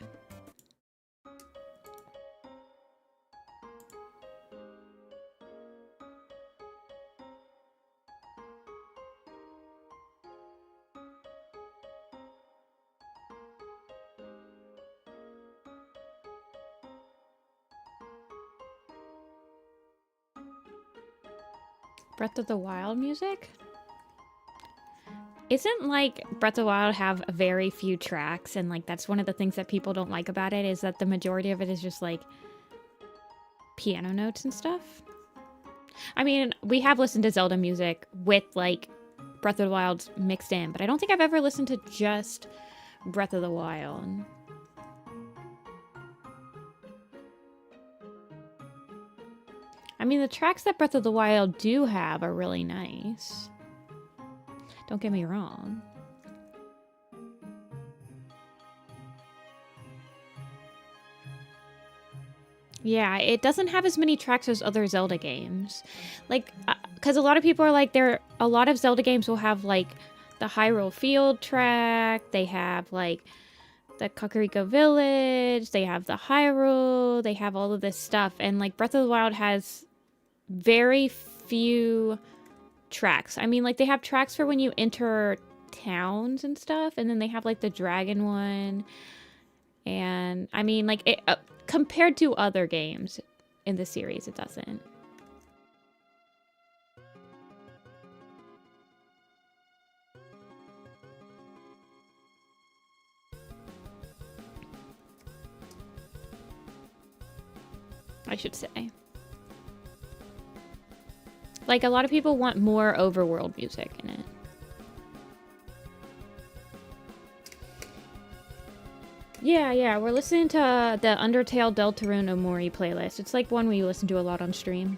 Breath of the Wild music? Isn't like Breath of the Wild have very few tracks, and like that's one of the things that people don't like about it, is that the majority of it is just like piano notes and stuff? I mean, we have listened to Zelda music with like Breath of the Wild mixed in, but I don't think I've ever listened to just Breath of the Wild. I mean, the tracks that Breath of the Wild do have are really nice. Don't get me wrong. Yeah, it doesn't have as many tracks as other Zelda games. Like, because a lot of people are like, a lot of Zelda games will have like the Hyrule Field track, they have like the Kakariko Village, they have the Hyrule, they have all of this stuff, and like Breath of the Wild has very few tracks. I mean, like they have tracks for when you enter towns and stuff, and then they have like the dragon one, and I mean, like it, compared to other games in the series, it doesn't. I should say. Like, a lot of people want more overworld music in it. Yeah, we're listening to the Undertale Deltarune Omori playlist. It's like one we listen to a lot on stream.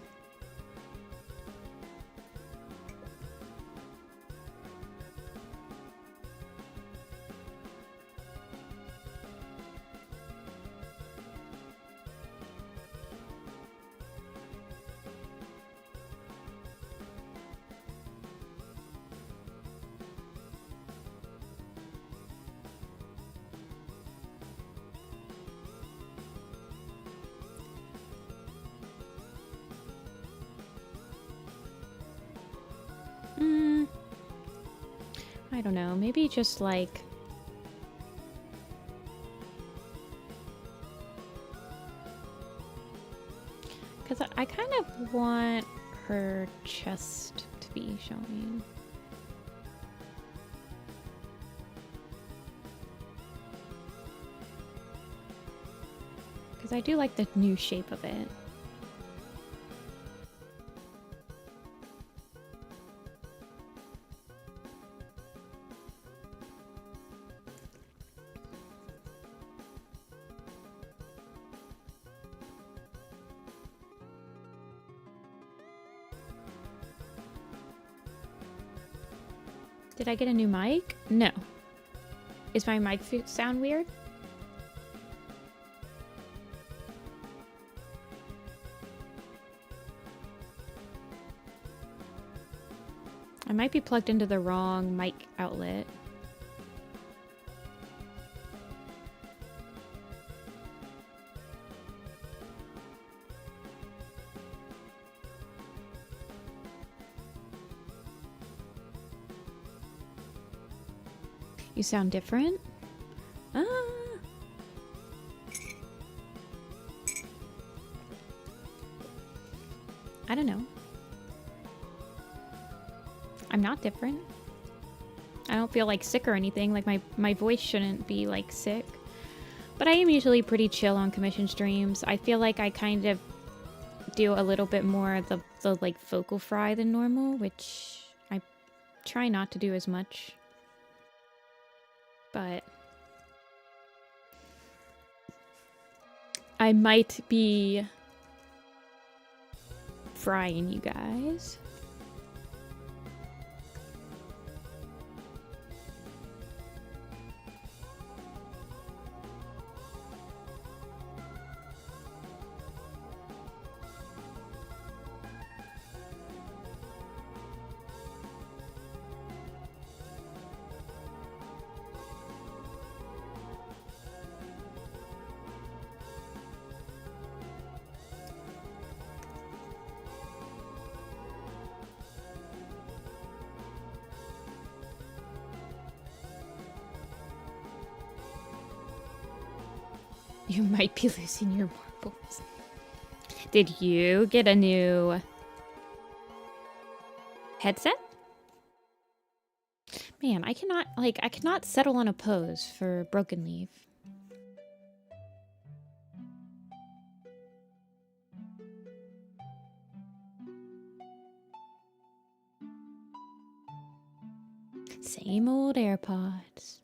I don't know, maybe just like... Because I kind of want her chest to be showing. Because I do like the new shape of it. Did I get a new mic? No. Is my mic sound weird? I might be plugged into the wrong mic outlet. You sound different? Ah. I don't know. I'm not different. I don't feel like sick or anything. Like my voice shouldn't be like sick. But I am usually pretty chill on commission streams. I feel like I kind of do a little bit more of the like vocal fry than normal, which I try not to do as much. But I might be frying you guys. You might be losing your marbles. Did you get a new headset? Man, I cannot settle on a pose for Broken Leaf. Same old AirPods.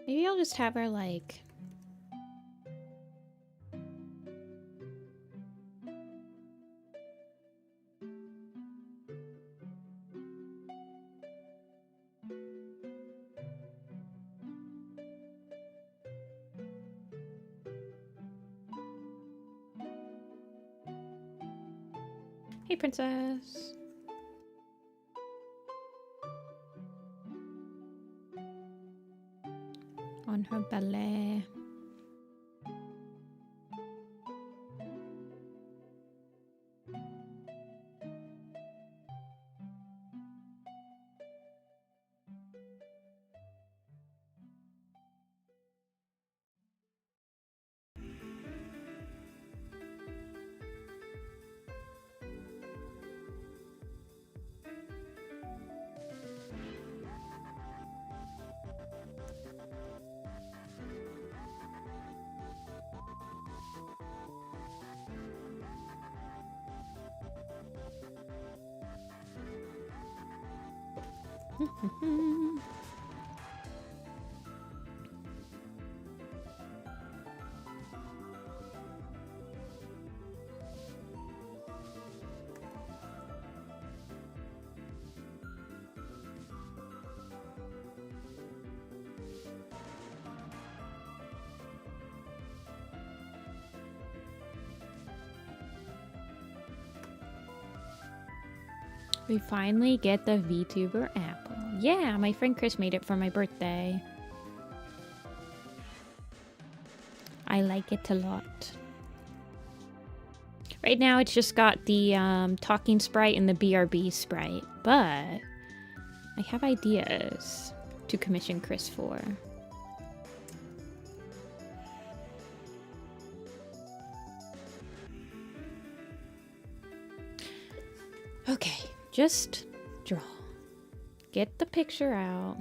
Maybe I'll just have her like... Hey, princess. On her belly. We finally get the VTuber apple. Yeah, my friend Chris made it for my birthday. I like it a lot. Right now it's just got the talking sprite and the BRB sprite, but I have ideas to commission Chris for. Okay, just draw. Get the picture out.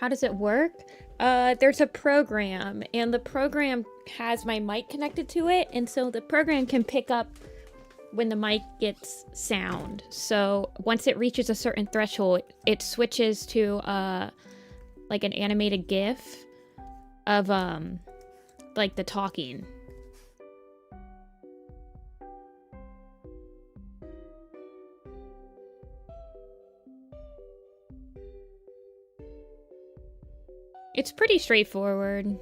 How does it work? There's a program, and the program has my mic connected to it, and so the program can pick up when the mic gets sound. So once it reaches a certain threshold, it switches to like an animated GIF of like the talking. It's pretty straightforward.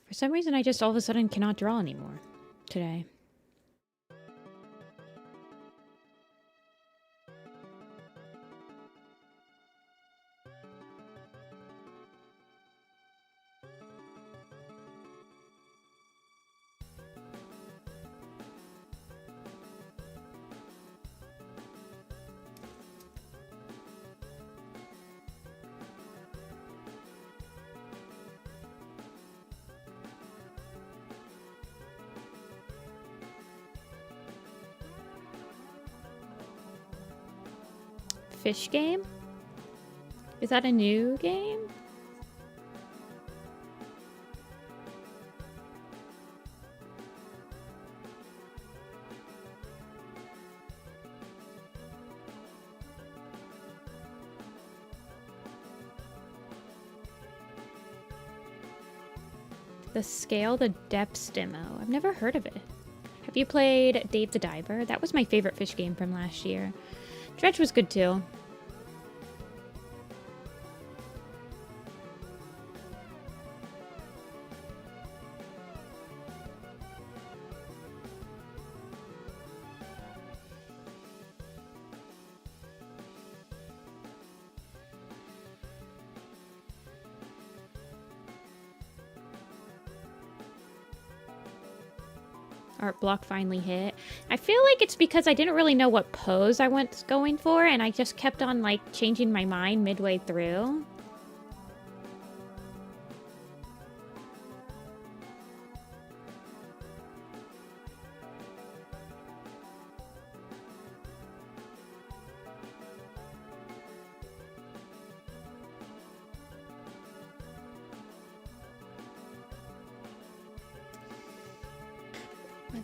For some reason, I just all of a sudden cannot draw anymore today. Fish game? Is that a new game? The Scale the Depths demo. I've never heard of it. Have you played Dave the Diver? That was my favorite fish game from last year. Dredge was good too. Art block finally hit. I feel like it's because I didn't really know what pose I was going for, and I just kept on like changing my mind midway through.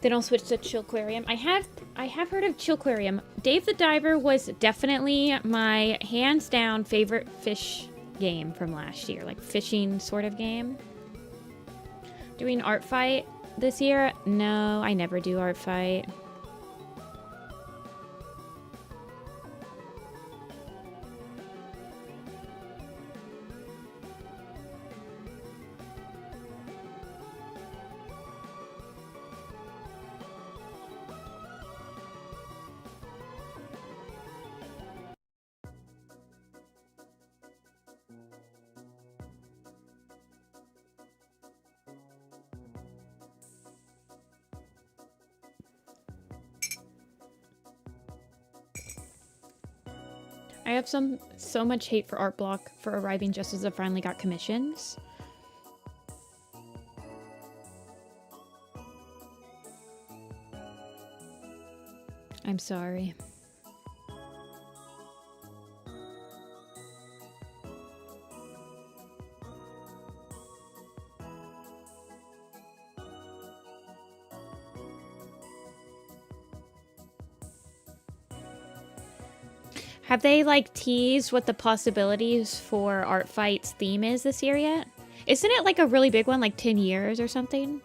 Then I'll switch to Chillquarium. I have heard of Chillquarium. Dave the Diver was definitely my hands down favorite fish game from last year, like fishing sort of game. Doing art fight this year? No, I never do art fight. I have so much hate for Art Block for arriving just as I finally got commissions. I'm sorry. Have they, like, teased what the possibilities for Art Fight's theme is this year yet? Isn't it, like, a really big one, like 10 years or something?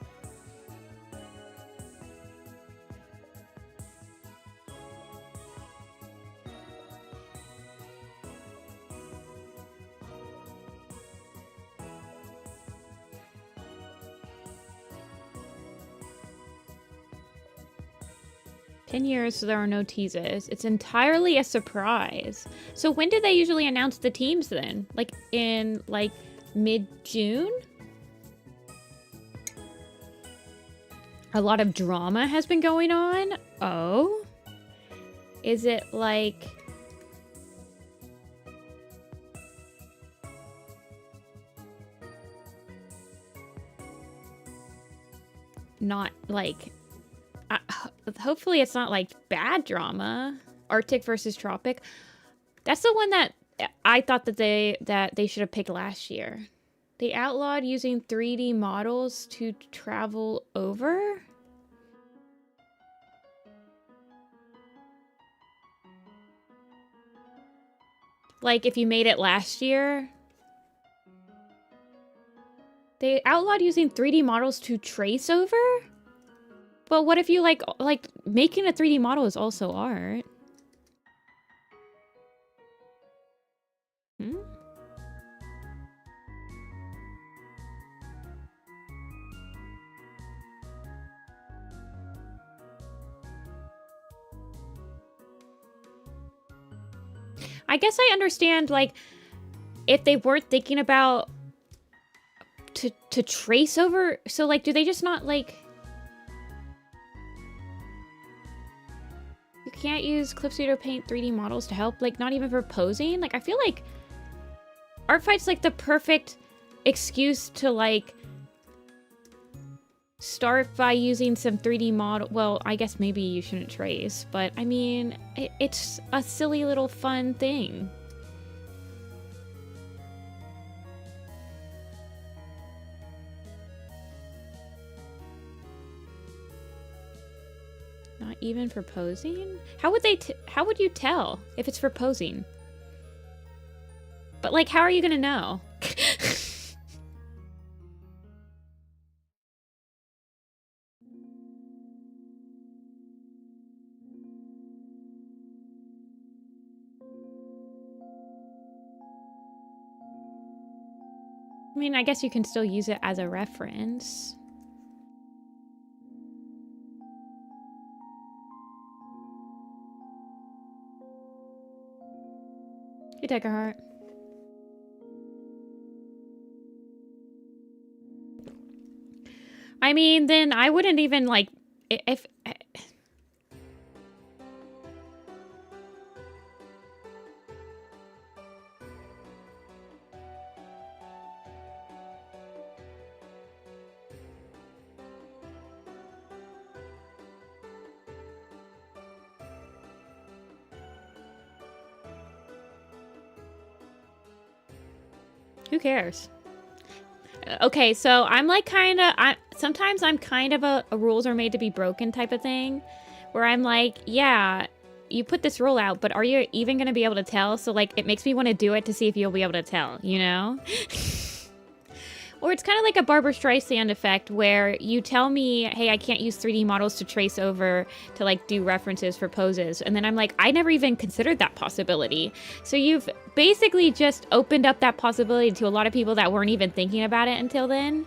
Years, so there are no teases. It's entirely a surprise. So when do they usually announce the teams then? Like in like mid-June? A lot of drama has been going on. Oh? Is it like not like hopefully it's not like bad drama. Arctic versus Tropic. That's the one that I thought that they should have picked last year. They outlawed using 3D models to travel over. Like if you made it last year. They outlawed using 3D models to trace over? Well, what if you like making a 3D model is also art? Hmm? I guess I understand, like, if they weren't thinking about to trace over, so like, do they just not like? You can't use Clipsuit or Paint 3D models to help, like, not even for posing? Like, I feel like Art Fight's, like, the perfect excuse to, like, start by using some 3D model. Well, I guess maybe you shouldn't trace, but, I mean, it's a silly little fun thing. Not even for posing? How would you tell if it's for posing? But like, how are you gonna know? I mean, I guess you can still use it as a reference. You take a heart. I mean, then I wouldn't even like if who cares? Okay, so I'm like sometimes I'm kind of a rules are made to be broken type of thing, where I'm like, yeah, you put this rule out, but are you even going to be able to tell? So like, it makes me want to do it to see if you'll be able to tell, you know? Or it's kind of like a Barbra Streisand effect where you tell me, hey, I can't use 3D models to trace over to like do references for poses. And then I'm like, I never even considered that possibility. So you've basically just opened up that possibility to a lot of people that weren't even thinking about it until then.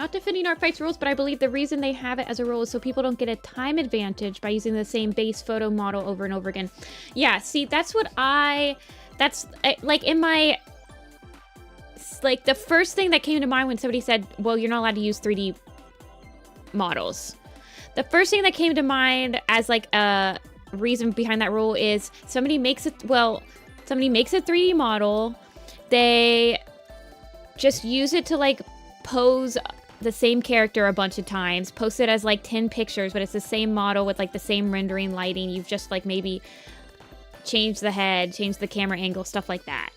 Not defending art fights rules, but I believe the reason they have it as a rule is so people don't get a time advantage by using the same base photo model over and over again. Yeah, see, that's what that's like in my, like the first thing that came to mind when somebody said, well, you're not allowed to use 3D models. The first thing that came to mind as like a reason behind that rule is somebody makes a 3D model, they just use it to like pose the same character a bunch of times, post it as like 10 pictures, but it's the same model with like the same rendering lighting. You've just like maybe changed the head, changed the camera angle, stuff like that.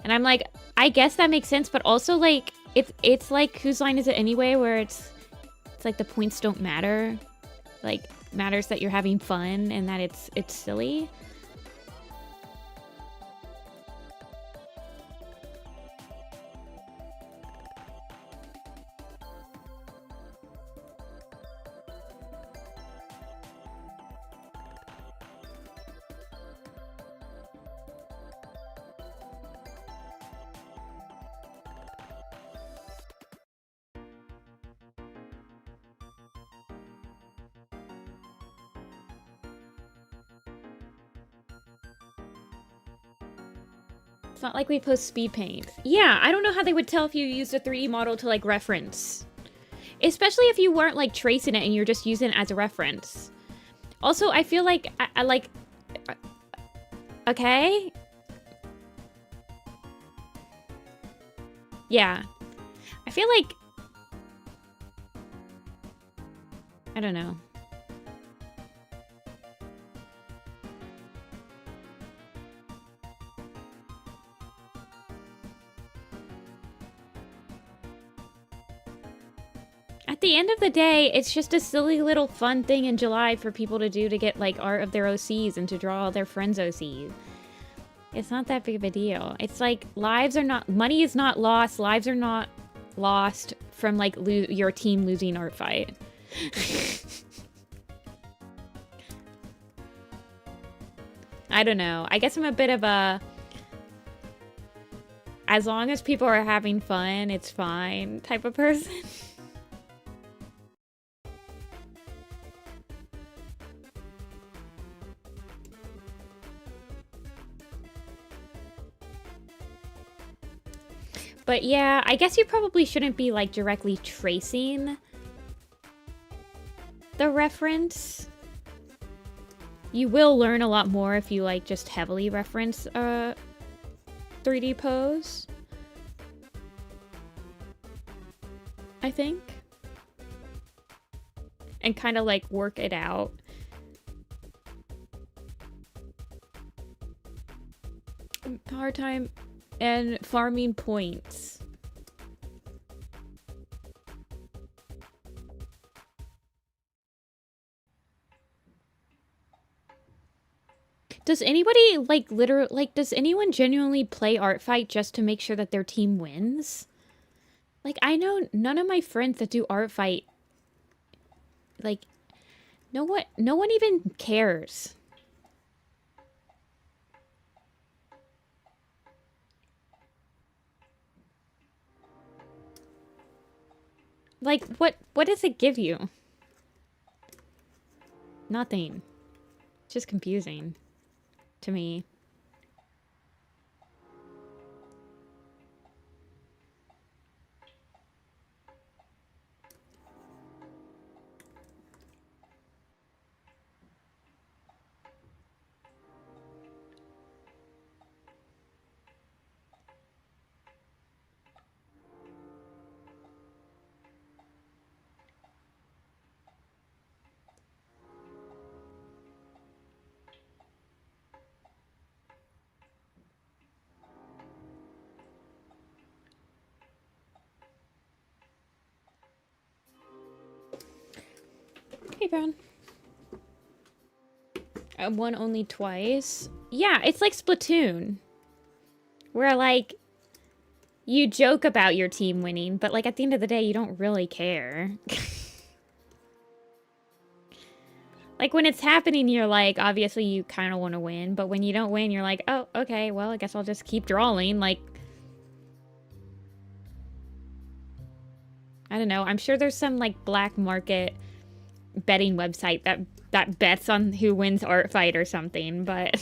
And I'm like, I guess that makes sense, but also like it's like, whose line is it anyway, where it's like the points don't matter. Like matters that you're having fun and that it's silly. It's not like we post speed paint. Yeah, I don't know how they would tell if you used a 3D model to like reference. Especially if you weren't like tracing it and you're just using it as a reference. Also, I feel like, I like, okay. Yeah. I feel like, I don't know. At the end of the day, it's just a silly little fun thing in July for people to do to get like art of their OCs and to draw all their friends' OCs. It's not that big of a deal. It's like money is not lost, lives are not lost from like your team losing art fight. I don't know. I guess I'm a bit of a, as long as people are having fun, it's fine type of person. But yeah, I guess you probably shouldn't be like directly tracing the reference. You will learn a lot more if you like just heavily reference a 3D pose, I think. And kind of like work it out. Hard time and farming points. Does anybody like literally like does anyone genuinely play art fight just to make sure that their team wins? Like I know none of my friends that do art fight, like no one even cares. Like, what does it give you? Nothing. It's just confusing to me. Hey, Brown. I won only twice. Yeah, it's like Splatoon. Where, like, you joke about your team winning, but, like, at the end of the day, you don't really care. Like, when it's happening, you're like, obviously you kind of want to win, but when you don't win, you're like, oh, okay, well, I guess I'll just keep drawing, like... I don't know. I'm sure there's some like black market betting website that bets on who wins art fight or something, but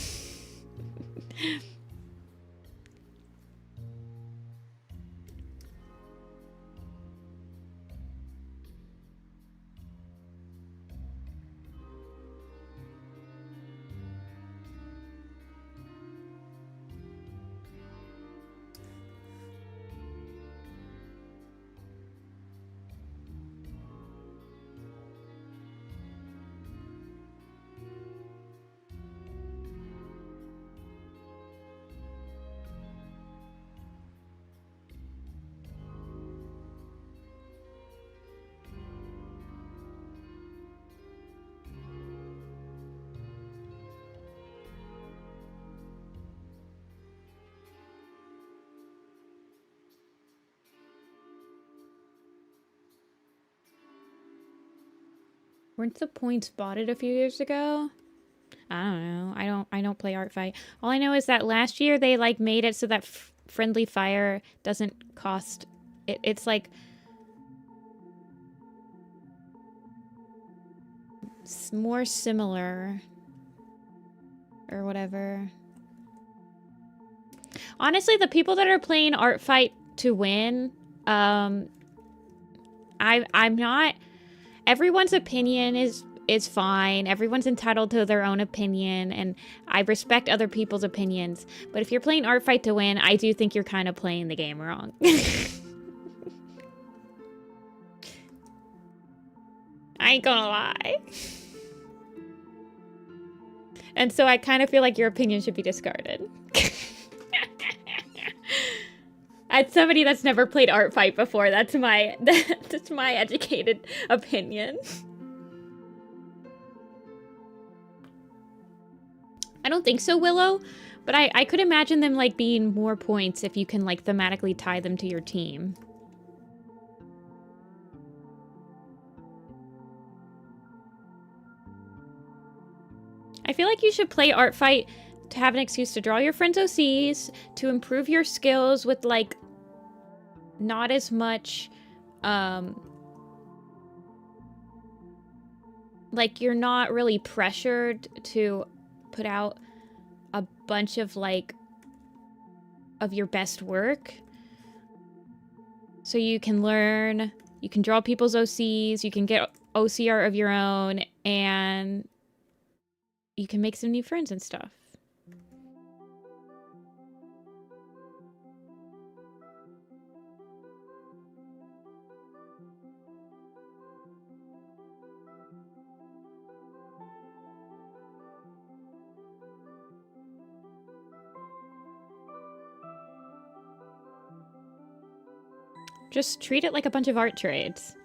weren't the points botted a few years ago? I don't know. I don't play art fight. All I know is that last year they like made it so that friendly fire doesn't cost it's like more similar or whatever. Honestly, the people that are playing art fight to win, I'm not. Everyone's opinion is fine. Everyone's entitled to their own opinion, and I respect other people's opinions. But if you're playing art fight to win, I do think you're kind of playing the game wrong. I ain't gonna lie. And so I kind of feel like your opinion should be discarded. As somebody that's never played art fight before, that's my educated opinion. I don't think so, Willow, but I could imagine them like being more points if you can like thematically tie them to your team. I feel like you should play art fight to have an excuse to draw your friends' OCs, to improve your skills with like not as much like you're not really pressured to put out a bunch of like of your best work. So you can learn, you can draw people's OCs, you can get OCR of your own, and you can make some new friends and stuff. Just treat it like a bunch of art trades.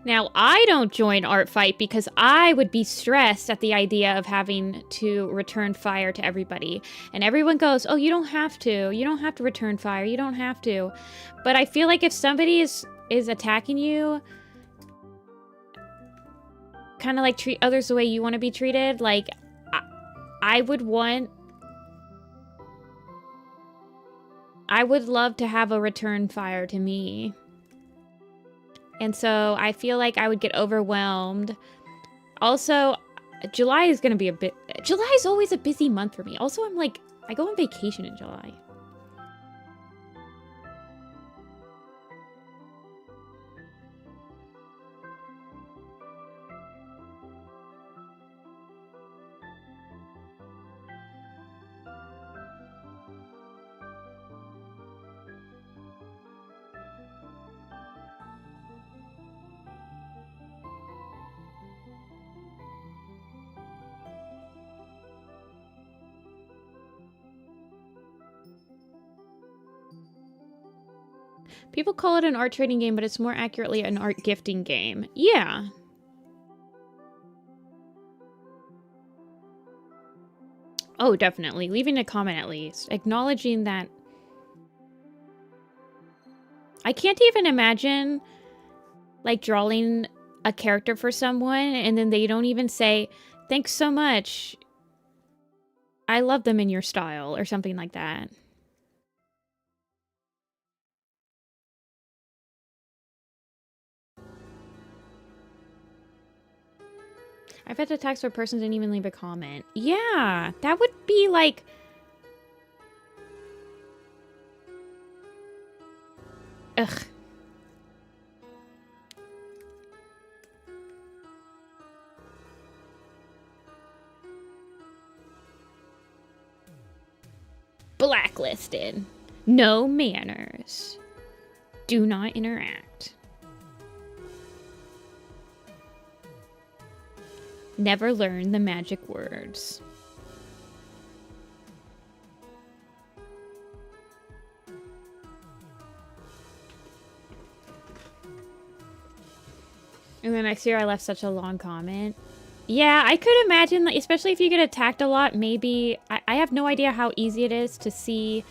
Now, I don't join art fight because I would be stressed at the idea of having to return fire to everybody. And everyone goes, oh, you don't have to. You don't have to return fire. You don't have to. But I feel like if somebody is attacking you, kind of like treat others the way you want to be treated, like I would love to have a return fire to me. And so I feel like I would get overwhelmed. Also, July is going to be July is always a busy month for me. Also, I go on vacation in July. People call it an art trading game, but it's more accurately an art gifting game. Yeah. Oh, definitely. Leaving a comment at least. Acknowledging that. I can't even imagine, like, drawing a character for someone and then they don't even say, thanks so much. I love them in your style or something like that. I've had to text where a person didn't even leave a comment. Yeah, that would be like... Ugh. Blacklisted. No manners. Do not interact. Never learn the magic words. And the next year I left such a long comment. Yeah, I could imagine, like, especially if you get attacked a lot, maybe... I have no idea how easy it is to see...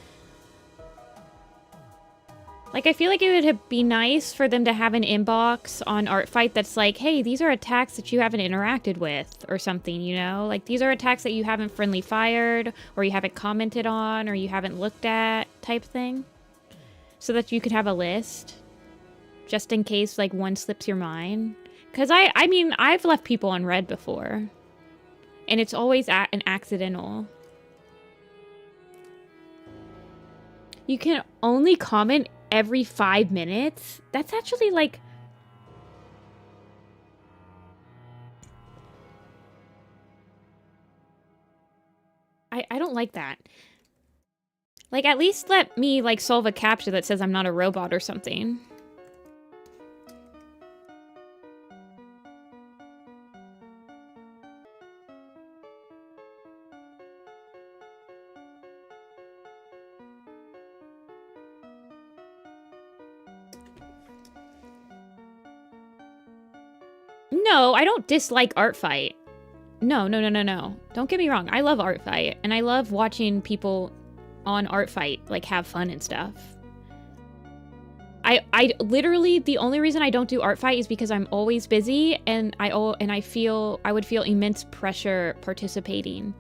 Like, I feel like it would be nice for them to have an inbox on Artfight that's like, hey, these are attacks that you haven't interacted with, or something, you know? Like, these are attacks that you haven't friendly fired, or you haven't commented on, or you haven't looked at, type thing. So that you could have a list. Just in case, like, one slips your mind. Because I mean, I've left people on red before. And it's always an accidental. You can only comment every 5 minutes? That's actually, like... I don't like that. Like, at least let me, like, solve a CAPTCHA that says I'm not a robot or something. No, I don't dislike Artfight. No. Don't get me wrong. I love Artfight, and I love watching people on Artfight, like, have fun and stuff. I literally, the only reason I don't do Artfight is because I'm always busy, and I would feel immense pressure participating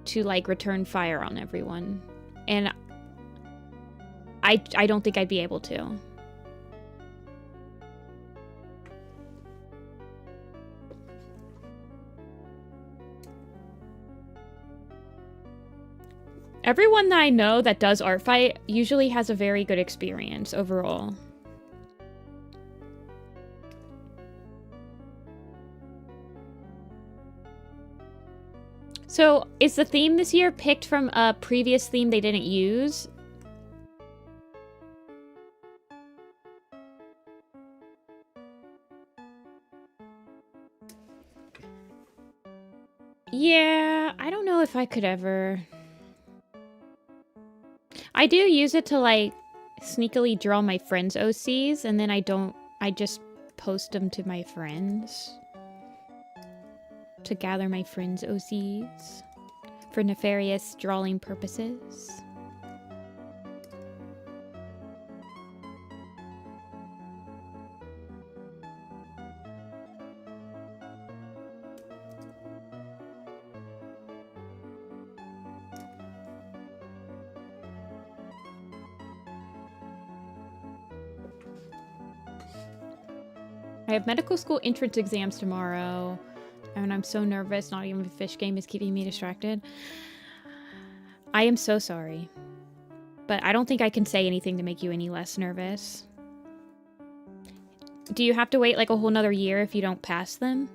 to, like, return fire on everyone. And I don't think I'd be able to. Everyone that I know that does Artfight usually has a very good experience overall. So, is the theme this year picked from a previous theme they didn't use? Yeah, I don't know if I could ever... I do use it to, like, sneakily draw my friends' OCs, and then I just post them to my friends. To gather my friends' OCs. For nefarious drawing purposes. I have medical school entrance exams tomorrow, and I'm so nervous. Not even the fish game is keeping me distracted. I am so sorry. But I don't think I can say anything to make you any less nervous. Do you have to wait like a whole nother year if you don't pass them?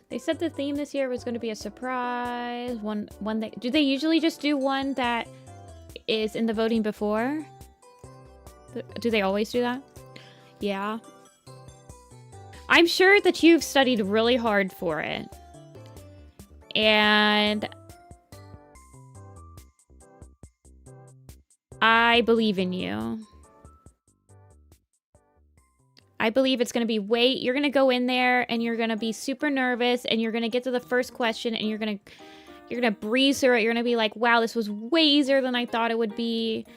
They said the theme this year was going to be a surprise. One that... Do they usually just do one that is in the voting before? Do they always do that? Yeah. I'm sure that you've studied really hard for it. And I believe in you. I believe it's going to be you're going to go in there and you're going to be super nervous and you're going to get to the first question and you're going to breeze through it. You're going to be like, wow, this was way easier than I thought it would be.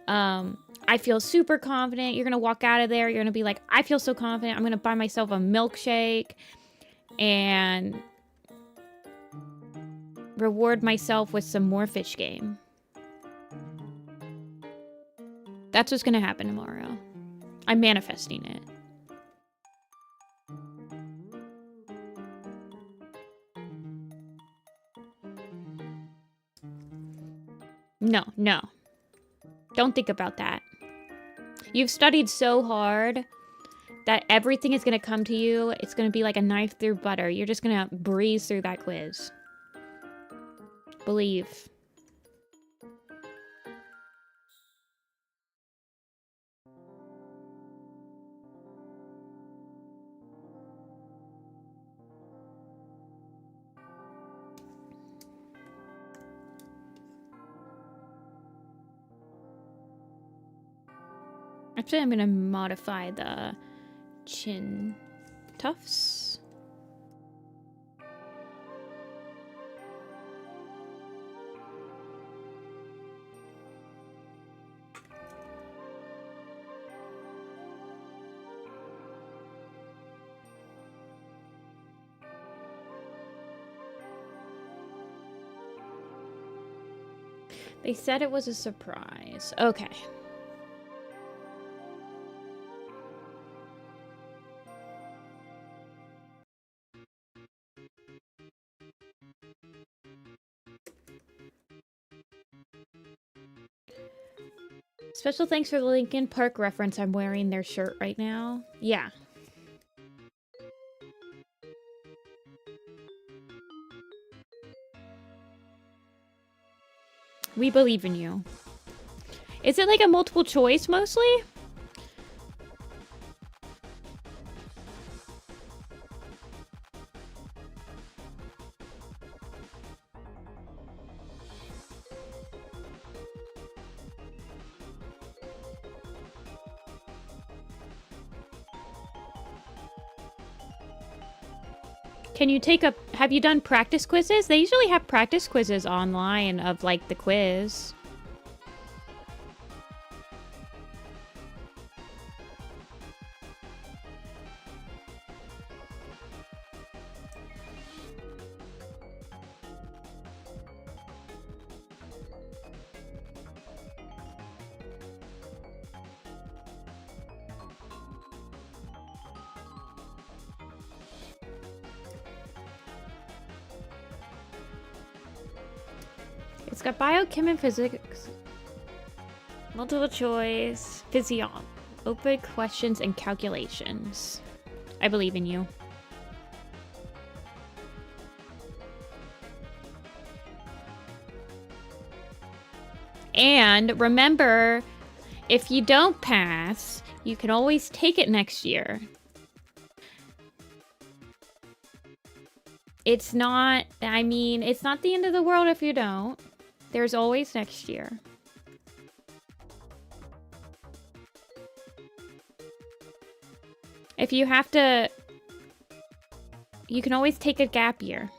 I feel super confident. You're going to walk out of there. You're going to be like, I feel so confident. I'm going to buy myself a milkshake and reward myself with some more fish game. That's what's going to happen tomorrow. I'm manifesting it. No, no. Don't think about that. You've studied so hard that everything is going to come to you. It's going to be like a knife through butter. You're just going to breeze through that quiz. Believe. Actually, I'm going to modify the chin tufts. They said it was a surprise. Okay. Special thanks for the Linkin Park reference. I'm wearing their shirt right now. Yeah. We believe in you. Is it like a multiple choice mostly? Can you take a... Have you done practice quizzes? They usually have practice quizzes online of, like, the quiz. It's got biochem and physics, multiple choice, physiology, open questions, and calculations. I believe in you. And remember, if you don't pass, you can always take it next year. It's not, I mean, it's not the end of the world if you don't. There's always next year. If you have to, you can always take a gap year.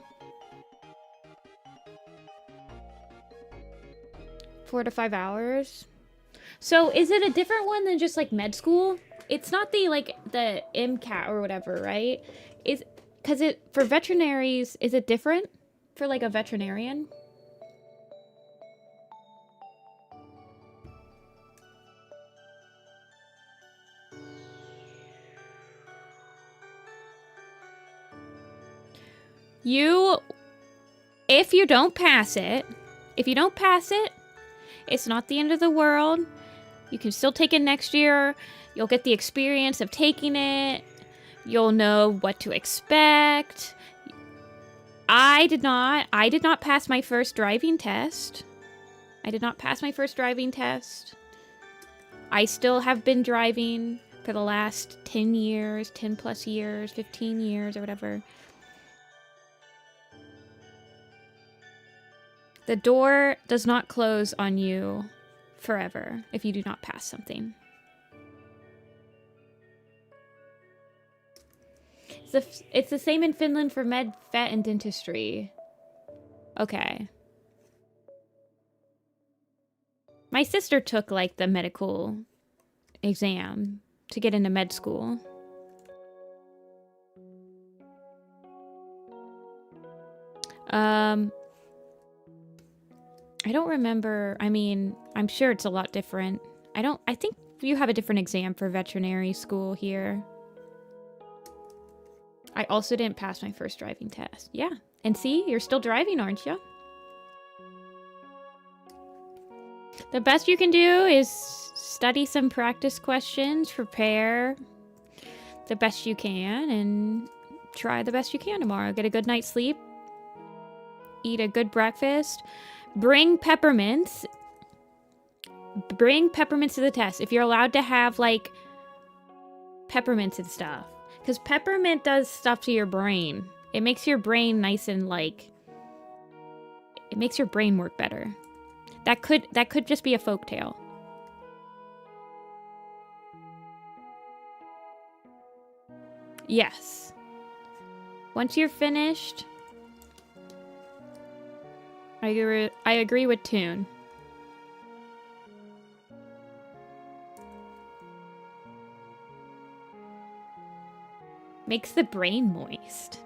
4 to 5 hours. So is it a different one than just like med school? It's not the like the MCAT or whatever, right? Is because it for veterinaries, is it different for like a veterinarian? If you don't pass it, it's not the end of the world. You can still take it next year. You'll get the experience of taking it. You'll know what to expect. I did not pass my first driving test. I still have been driving for the last 10 years, 10 plus years, 15 years or whatever. The door does not close on you forever if you do not pass something. It's the same in Finland for med, vet, and dentistry. Okay. My sister took, like, the medical exam to get into med school. I don't remember. I mean, I'm sure it's a lot different. I think you have a different exam for veterinary school here. I also didn't pass my first driving test. Yeah. And see, you're still driving, aren't you? The best you can do is study some practice questions, prepare the best you can, and try the best you can tomorrow. Get a good night's sleep. Eat a good breakfast. Bring peppermints. Bring peppermints to the test. If you're allowed to have, like, peppermints and stuff. Because peppermint does stuff to your brain. It makes your brain nice and, like... It makes your brain work better. That could just be a folktale. Yes. Once you're finished... I agree with Toon. Makes the brain moist.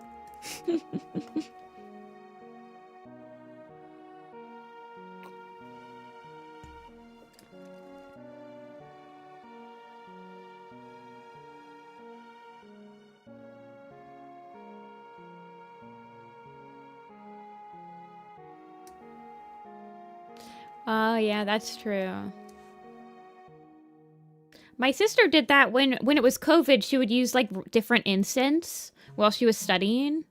Oh, yeah, that's true. My sister did that when it was COVID. She would use, like, different incense while she was studying.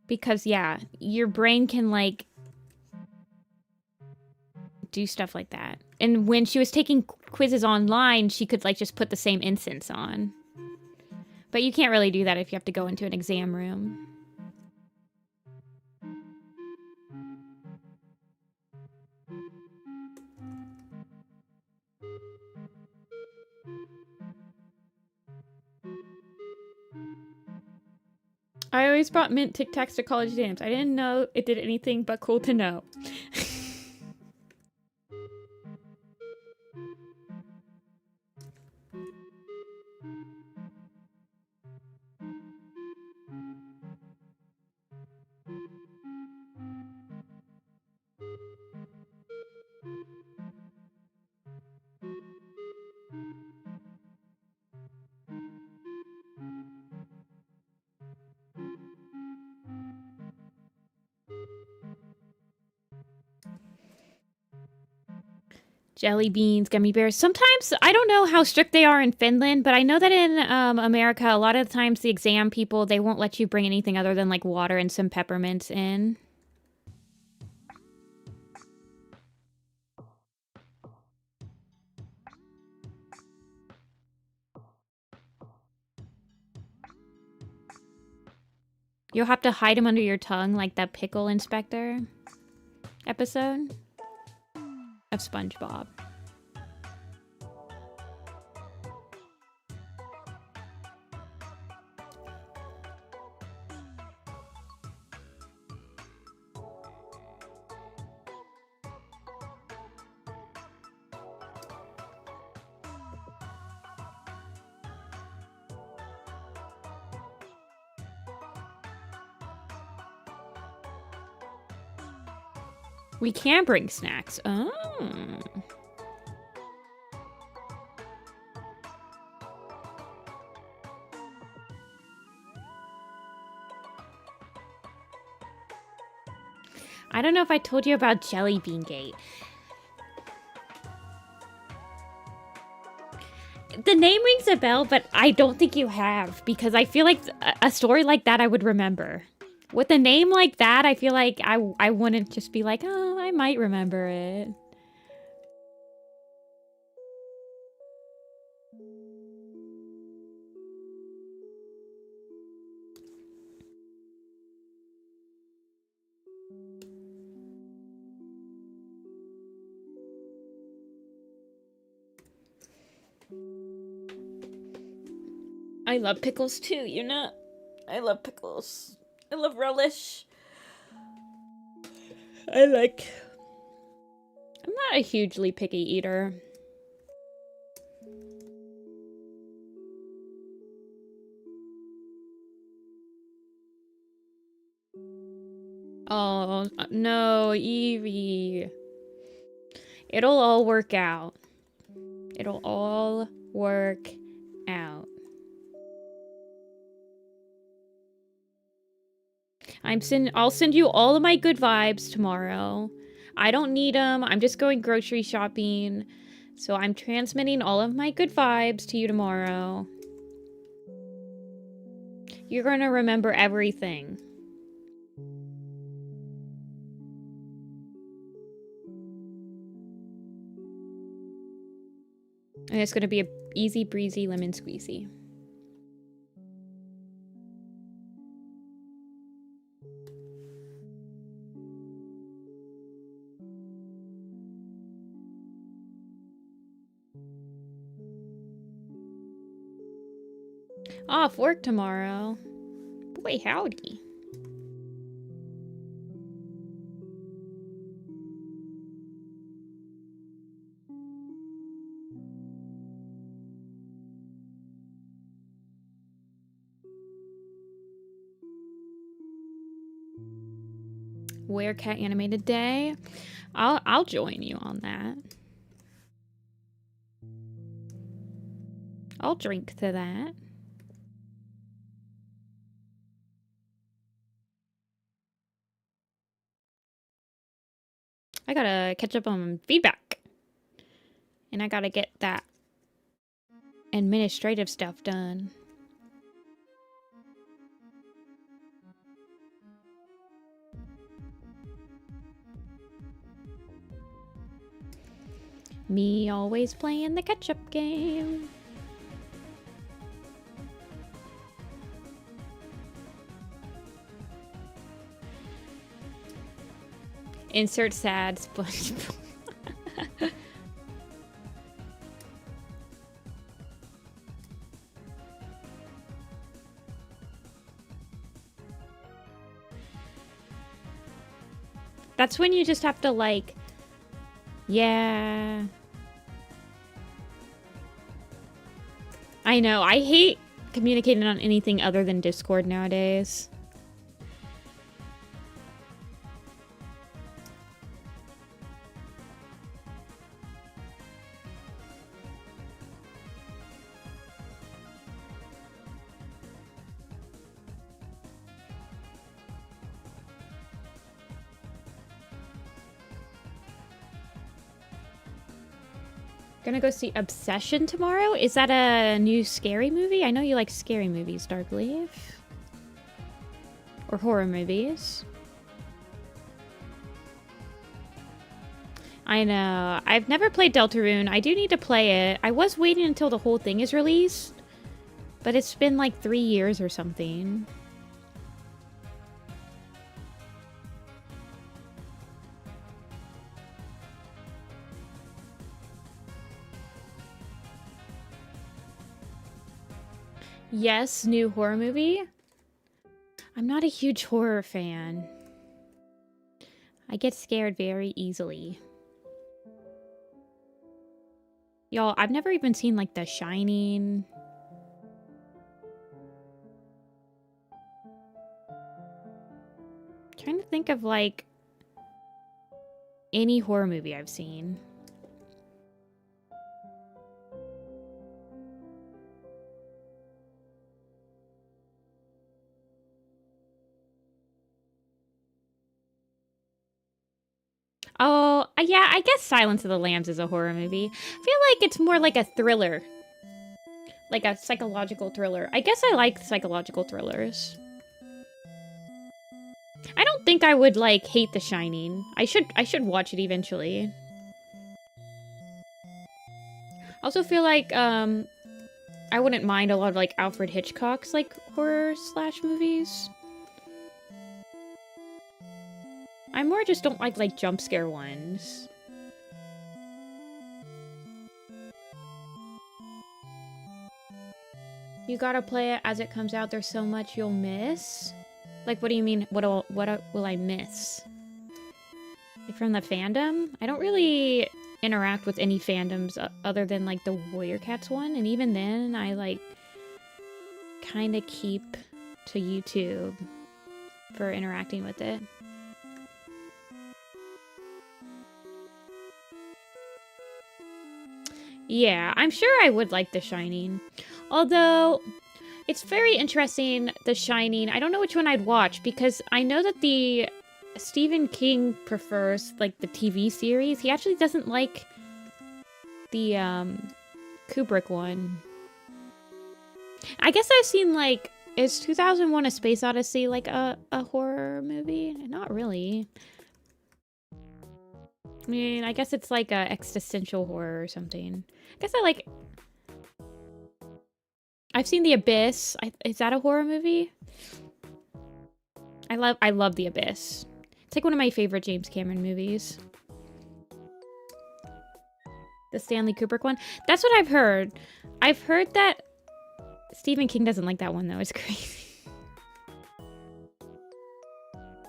Because, yeah, your brain can, like, do stuff like that. And when she was taking quizzes online, she could, like, just put the same incense on. But you can't really do that if you have to go into an exam room. I always brought mint Tic Tacs to college exams. I didn't know it did anything but cool to know. Jelly beans, gummy bears. Sometimes, I don't know how strict they are in Finland, but I know that in America, a lot of the times the exam people, they won't let you bring anything other than, like, water and some peppermints in. You'll have to hide them under your tongue, like that pickle inspector episode of SpongeBob. We can bring snacks. Oh. I don't know if I told you about Jelly Bean Gate. The name rings a bell, but I don't think you have, because I feel like a story like that I would remember. With a name like that, I feel like I wouldn't just be like, oh, I might remember it. I love pickles too, you know? I love pickles. I love relish. I'm not a hugely picky eater. Oh, no, Evie. It'll all work out. It'll all work out. I'll send you all of my good vibes tomorrow. I don't need them. I'm just going grocery shopping. So I'm transmitting all of my good vibes to you tomorrow. You're going to remember everything. And it's going to be a easy breezy lemon squeezy. Off work tomorrow. Boy, howdy. Werecat animated day. I'll join you on that. I'll drink to that. I gotta catch up on feedback. And I gotta get that administrative stuff done. Me always playing the catch-up game. Insert sad SpongeBob. That's when you just have to, like, yeah. I know. I hate communicating on anything other than Discord nowadays. Gonna go see Obsession tomorrow? Is that a new scary movie? I know you like scary movies, Darkleaf. Or horror movies. I know. I've never played Deltarune. I do need to play it. I was waiting until the whole thing is released. But it's been like 3 years or something. Yes, new horror movie. I'm not a huge horror fan. I get scared very easily. Y'all, I've never even seen like The Shining. Trying to think of like any horror movie I've seen. Oh, yeah, I guess Silence of the Lambs is a horror movie. I feel like it's more like a thriller. Like a psychological thriller. I guess I like psychological thrillers. I don't think I would, like, hate The Shining. I should watch it eventually. I also feel like, I wouldn't mind a lot of, like, Alfred Hitchcock's, like, horror/slash movies. I more just don't like jump scare ones. You gotta play it as it comes out. There's so much you'll miss. Like, what do you mean? What will I miss? Like, from the fandom? I don't really interact with any fandoms other than, like, the Warrior Cats one. And even then, I, like, kind of keep to YouTube for interacting with it. Yeah, I'm sure I would like The Shining. Although, it's very interesting, The Shining. I don't know which one I'd watch, because I know that the Stephen King prefers, like, the TV series. He actually doesn't like the, Kubrick one. I guess I've seen, like, is 2001 A Space Odyssey, like, a horror movie? Not really. I mean, I guess it's like a existential horror or something. I guess I've seen The Abyss. Is that a horror movie? I love The Abyss. It's like one of my favorite James Cameron movies. The Stanley Kubrick one. That's what I've heard. I've heard that Stephen King doesn't like that one, though. It's crazy.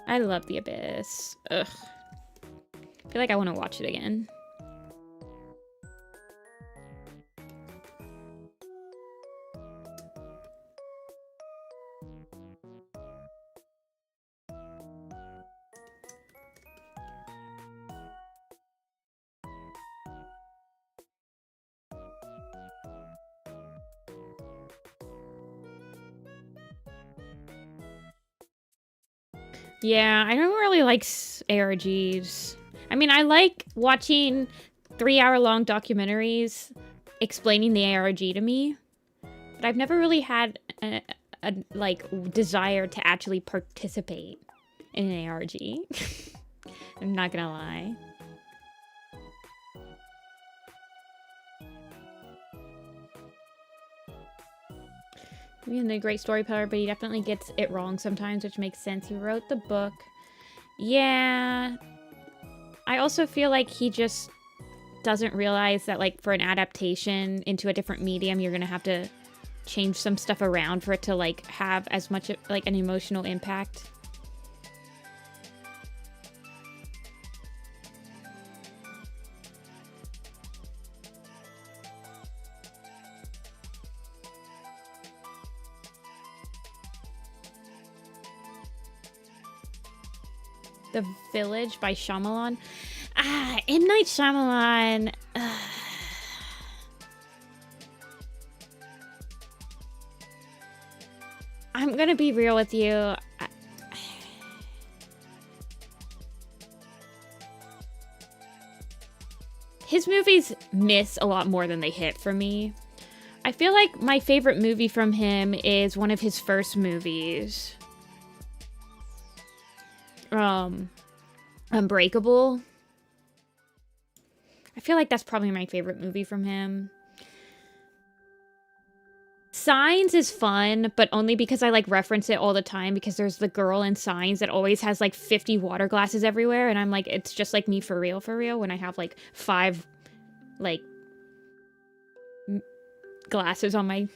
I love The Abyss. Ugh. I feel like I want to watch it again. Yeah, I don't really like ARGs. I mean, I like watching 3-hour-long documentaries explaining the ARG to me, but I've never really had a like desire to actually participate in an ARG. I'm not gonna lie. He's a great storyteller, but he definitely gets it wrong sometimes, which makes sense. He wrote the book. Yeah. I also feel like he just doesn't realize that, like, for an adaptation into a different medium, you're gonna have to change some stuff around for it to, like, have as much, like, an emotional impact. The Village by Shyamalan. M. Night Shyamalan. I'm gonna be real with you. His movies miss a lot more than they hit for me. I feel like my favorite movie from him is one of his first movies. Unbreakable. I feel like that's probably my favorite movie from him. Signs is fun, but only because I, like, reference it all the time, because there's the girl in Signs that always has, like, 50 water glasses everywhere, and I'm like, it's just like me for real, when I have, like, 5, like, glasses on my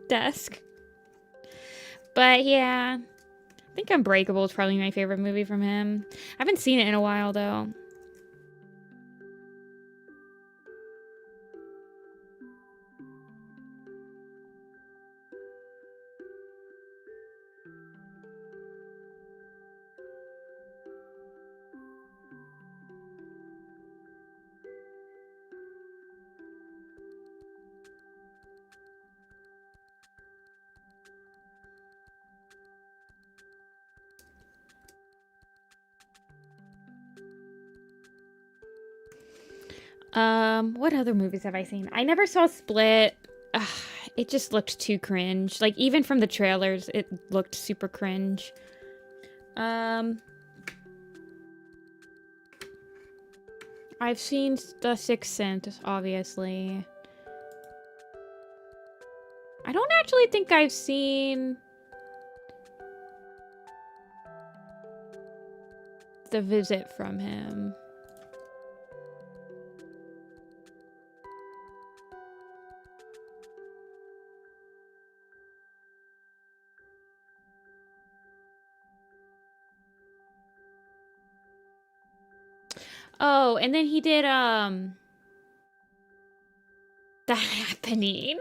desk. But, yeah. I think Unbreakable is probably my favorite movie from him. I haven't seen it in a while, though. What other movies have I seen? I never saw Split. Ugh, it just looked too cringe. Like, even from the trailers, it looked super cringe. I've seen The Sixth Sense, obviously. I don't actually think I've seen The Visit from him. Oh, and then he did The Happening.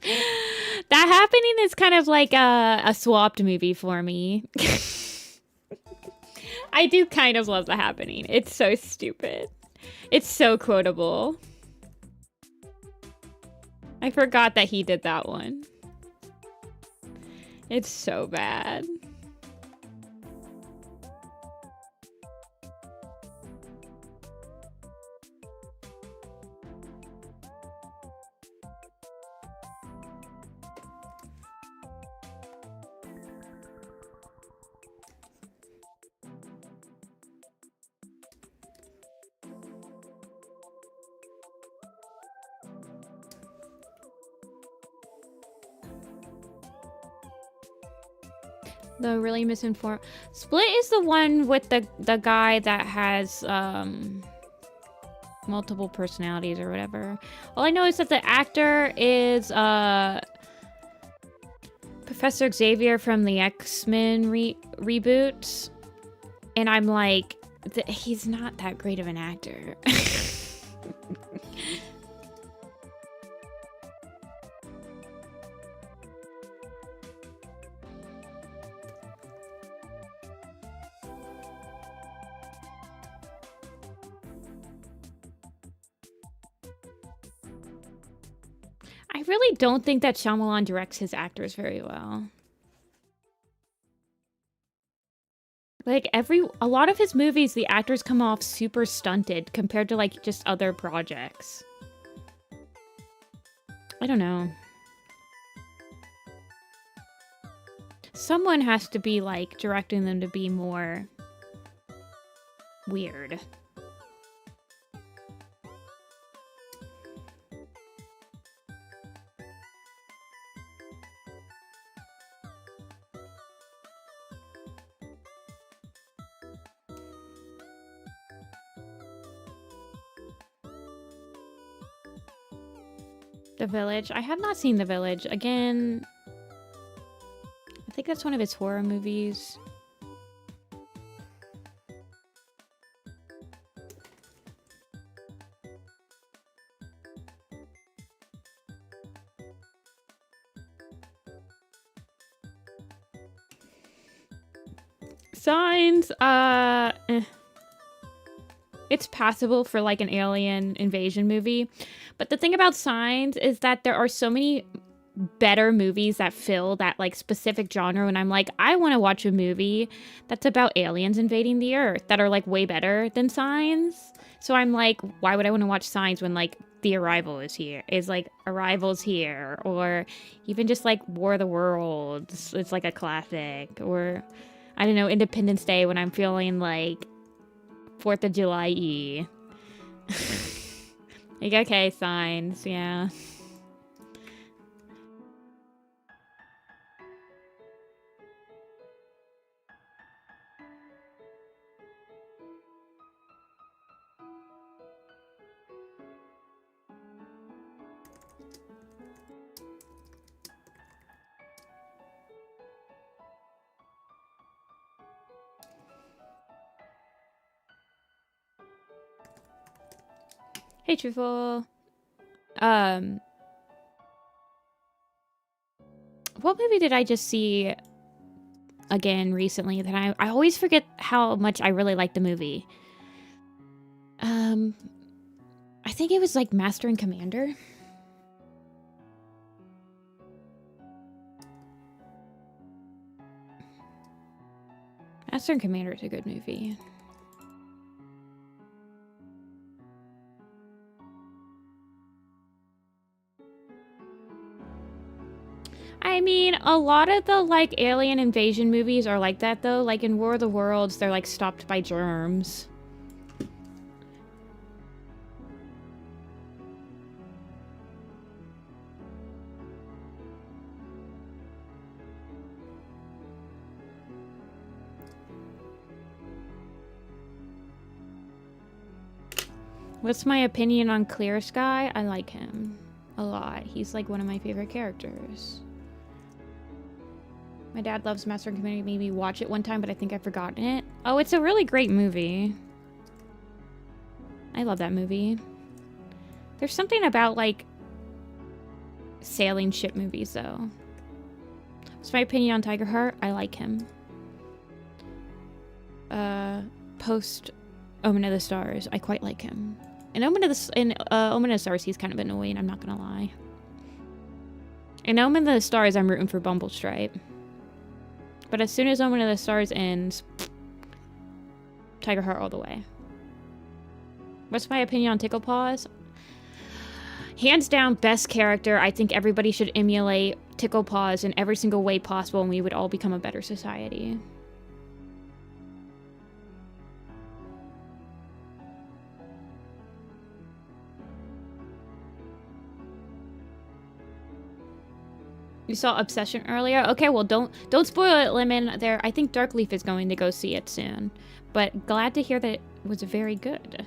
The Happening is kind of like a swapped movie for me. I do kind of love The Happening. It's so stupid. It's so quotable. I forgot that he did that one. It's so bad. The really misinformed Split is the one with the guy that has multiple personalities or whatever. All I know is that the actor is Professor Xavier from the X-Men reboot, and I'm like, he's not that great of an actor. I really don't think that Shyamalan directs his actors very well. Like, a lot of his movies, the actors come off super stunted compared to, like, just other projects. I don't know. Someone has to be, like, directing them to be more weird. The Village. I have not seen The Village. Again, I think that's one of his horror movies. Signs, it's passable for like an alien invasion movie. But the thing about Signs is that there are so many better movies that fill that like specific genre, and I'm like, I want to watch a movie that's about aliens invading the Earth that are like way better than Signs. So I'm like, why would I want to watch Signs when like The Arrival is here? Is like Arrival's here, or even just like War of the Worlds. It's like a classic, or I don't know, Independence Day when I'm feeling like 4th of July-y. Like, okay, Signs, yeah. Hey, Truthful. What movie did I just see again recently that I always forget how much I really like the movie? I think it was like Master and Commander. Master and Commander is a good movie. I mean, a lot of the, like, alien invasion movies are like that, though. Like, in War of the Worlds, they're, like, stopped by germs. What's my opinion on Clear Sky? I like him a lot. He's, like, one of my favorite characters. My dad loves Master and Commander. Made me watch it one time, but I think I've forgotten it. Oh, it's a really great movie. I love that movie. There's something about, like, sailing ship movies, though. What's my opinion on Tiger Heart? I like him. Post Omen of the Stars, I quite like him. In Omen of the Stars, he's kind of annoying, I'm not gonna lie. In Omen of the Stars, I'm rooting for Bumblestripe. But as soon as Omen of the Stars ends, Tiger Heart all the way. What's my opinion on Tickle Paws? Hands down, best character. I think everybody should emulate Tickle Paws in every single way possible, and we would all become a better society. You saw Obsession earlier? Okay, well, don't spoil it, Lemon. There, I think Darkleaf is going to go see it soon. But glad to hear that it was very good.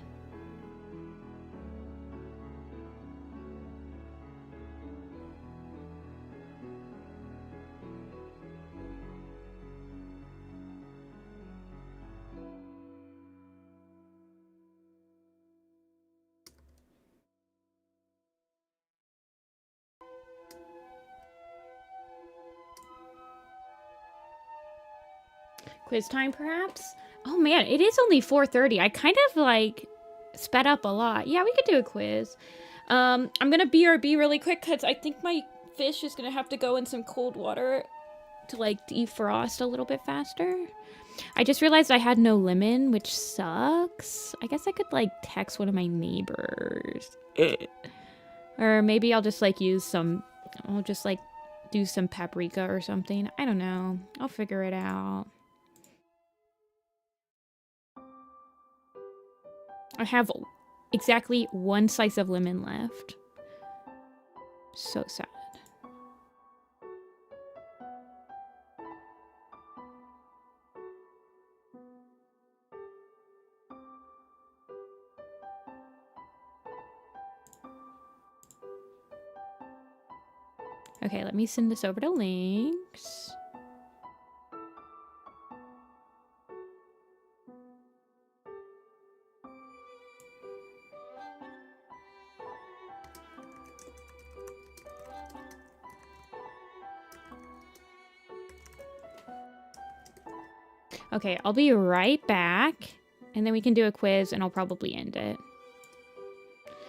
Quiz time, perhaps? Oh man, it is only 4:30. I kind of like sped up a lot. Yeah, we could do a quiz. I'm gonna BRB really quick because I think my fish is gonna have to go in some cold water to like defrost a little bit faster. I just realized I had no lemon, which sucks. I guess I could like text one of my neighbors. Or maybe I'll just like use some, I'll just like do some paprika or something. I don't know. I'll figure it out. I have exactly one slice of lemon left. So sad. Okay, let me send this over to links. Okay, I'll be right back, and then we can do a quiz, and I'll probably end it.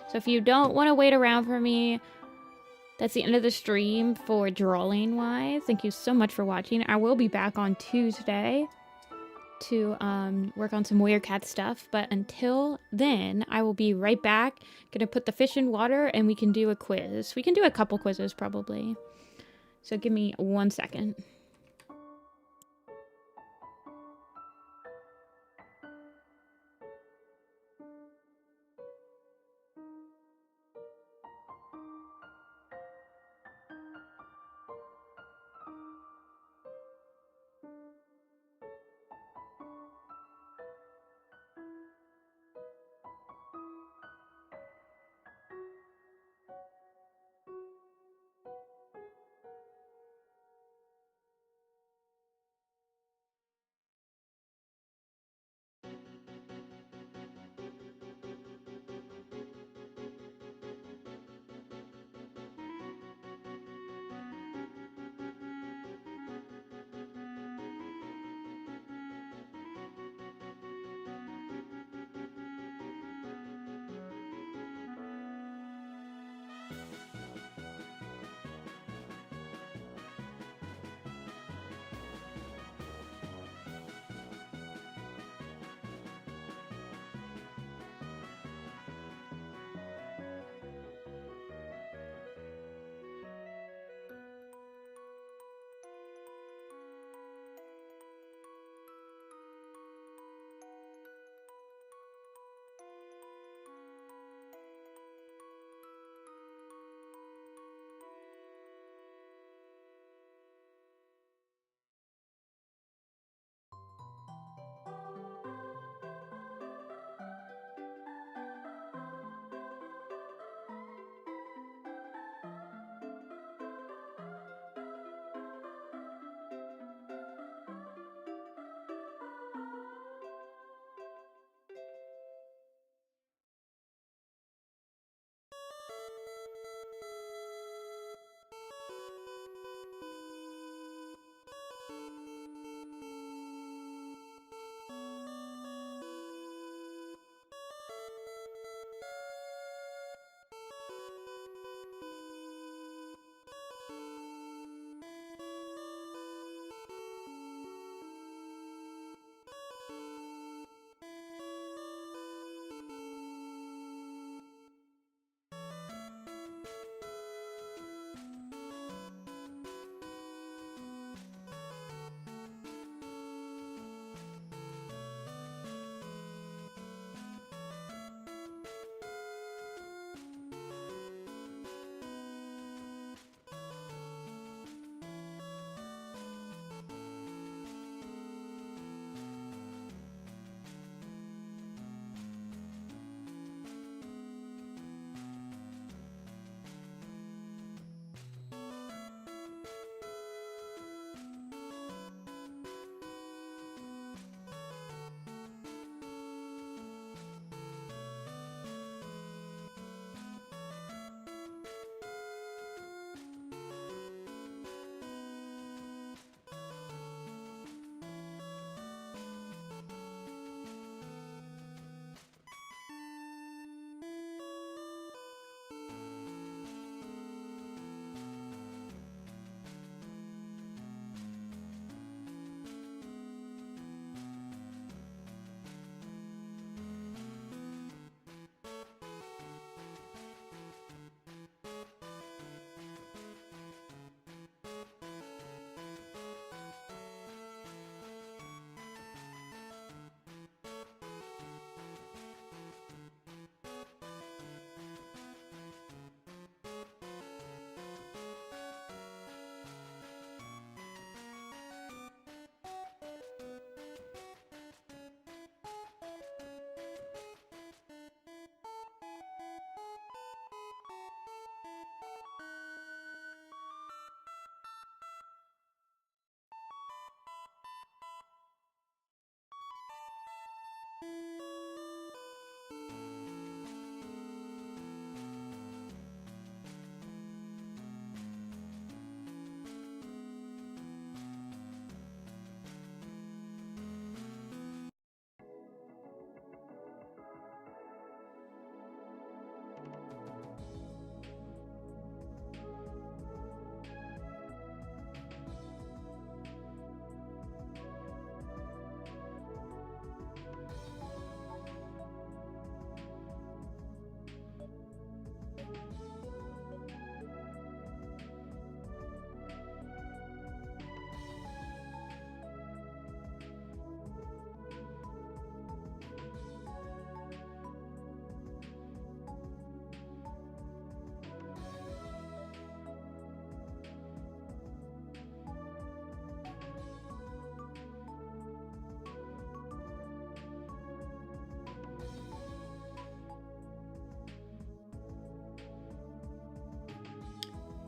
So if you don't want to wait around for me, that's the end of the stream for drawing-wise. Thank you so much for watching. I will be back on Tuesday to work on some Warrior Cat stuff, but until then, I will be right back. Gonna put the fish in water, and we can do a quiz. We can do a couple quizzes, probably. So give me 1 second.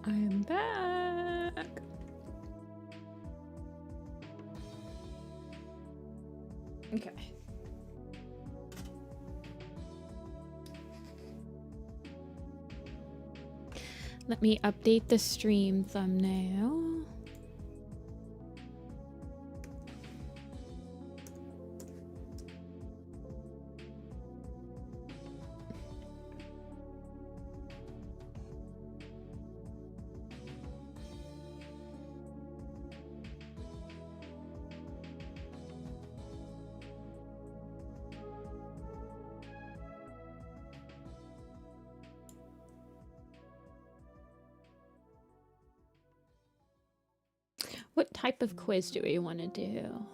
I'm back. Okay. Let me update the stream thumbnail. What type of quiz do we want to do?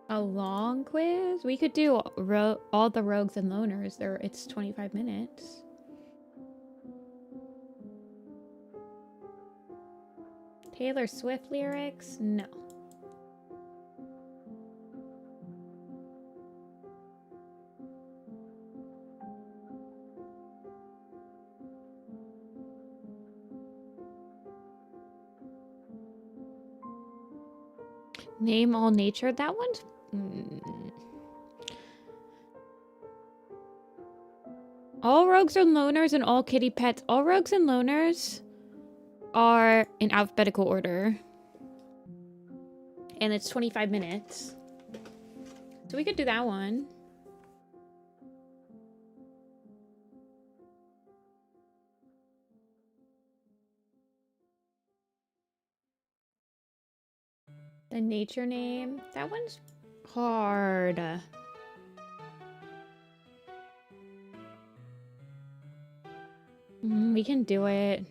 A long quiz? We could do all the rogues and loners. It's 25 minutes. Taylor Swift lyrics? No. Name all nature? That one's... All rogues and loners and all kitty pets. All rogues and loners are in alphabetical order. And it's 25 minutes. So we could do that one. The nature name. That one's hard. We can do it.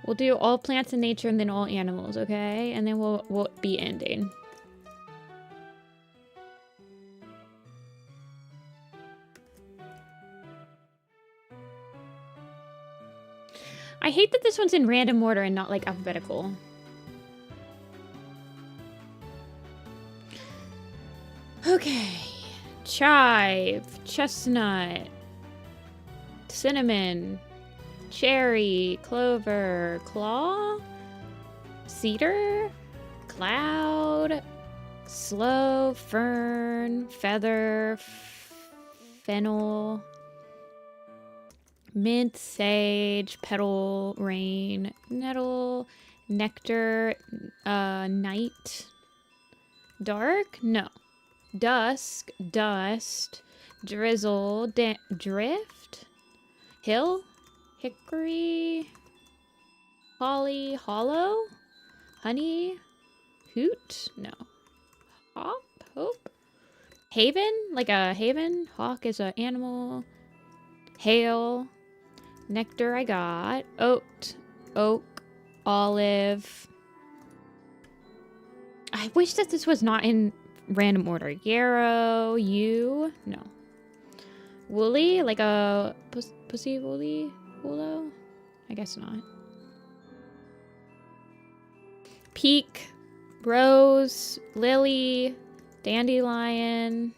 We'll do all plants in nature and then all animals, okay? And then we'll be ending. I hate that this one's in random order and not like alphabetical. Okay. Chive, chestnut, cinnamon, cherry, clover, claw, cedar, cloud, sloe, fern, feather, fennel, mint, sage, petal, rain, nettle, nectar, night, dark, no, dusk, dust, drizzle, drift, hill, hickory, holly, hollow, honey, hoot, no, hop, hope, haven, like a haven, hawk is an animal, hail, nectar I got, oat, oak, olive. I wish that this was not in random order. Yarrow, you, no. Woolly, like a pussy woolly, willow? I guess not. Peak, rose, lily, dandelion,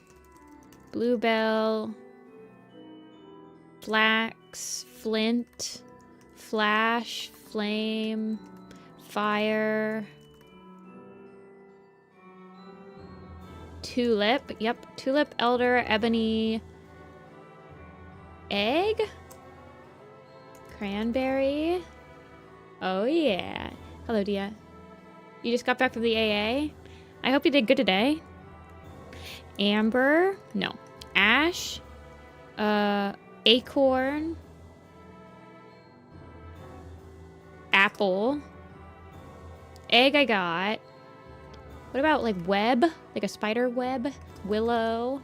bluebell, flax, flint, flash, flame, fire, tulip, yep, tulip, elder, ebony, egg, cranberry, oh yeah. Hello, Dia. You just got back from the AA? I hope you did good today. Amber, no. Ash, acorn, apple, egg I got. What about like web? Like a spider web? Willow,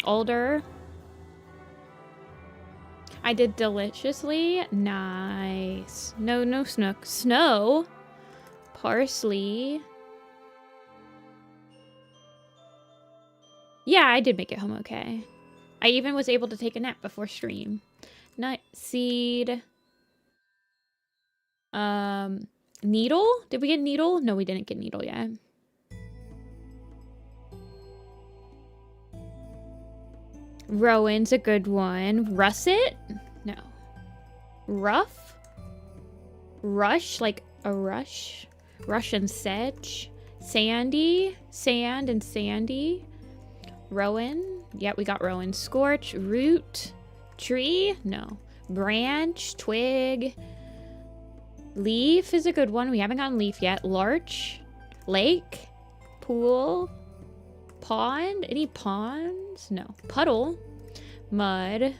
alder. I did deliciously. Nice. No snook. Snow. Parsley. Yeah, I did make it home okay. I even was able to take a nap before stream. Nut seed. Needle? Did we get needle? No, we didn't get needle yet. Rowan's a good one. Russet? No. Rough? Rush? Like a rush? Russian sedge? Sandy? Sand and sandy? Rowan? Yeah, we got Rowan. Scorch? Root? Tree? No. Branch? Twig? Leaf is a good one. We haven't gotten leaf yet. Larch? Lake? Pool? Pond? Any ponds? No. Puddle? Mud?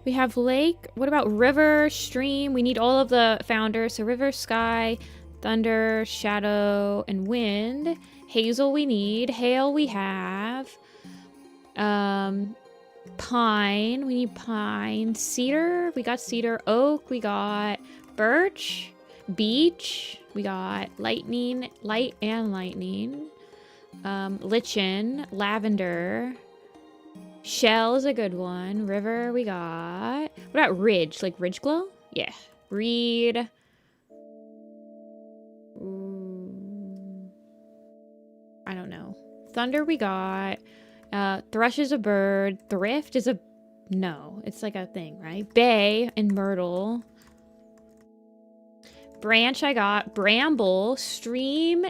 We have lake. What about river, stream? We need all of the founders. So river, sky, thunder, shadow, and wind. Hazel we need. Hail we have. Pine. We need pine. Cedar. We got cedar. Oak. We got birch. Beech. We got lightning. Light and lightning. Lichen. Lavender. Shell is a good one. River we got. What about ridge? Like ridge glow? Yeah. Reed. I don't know. Thunder we got. Thrush is a bird. Thrift is a... No, it's like a thing, right? Bay and myrtle. Branch I got. Bramble. Stream.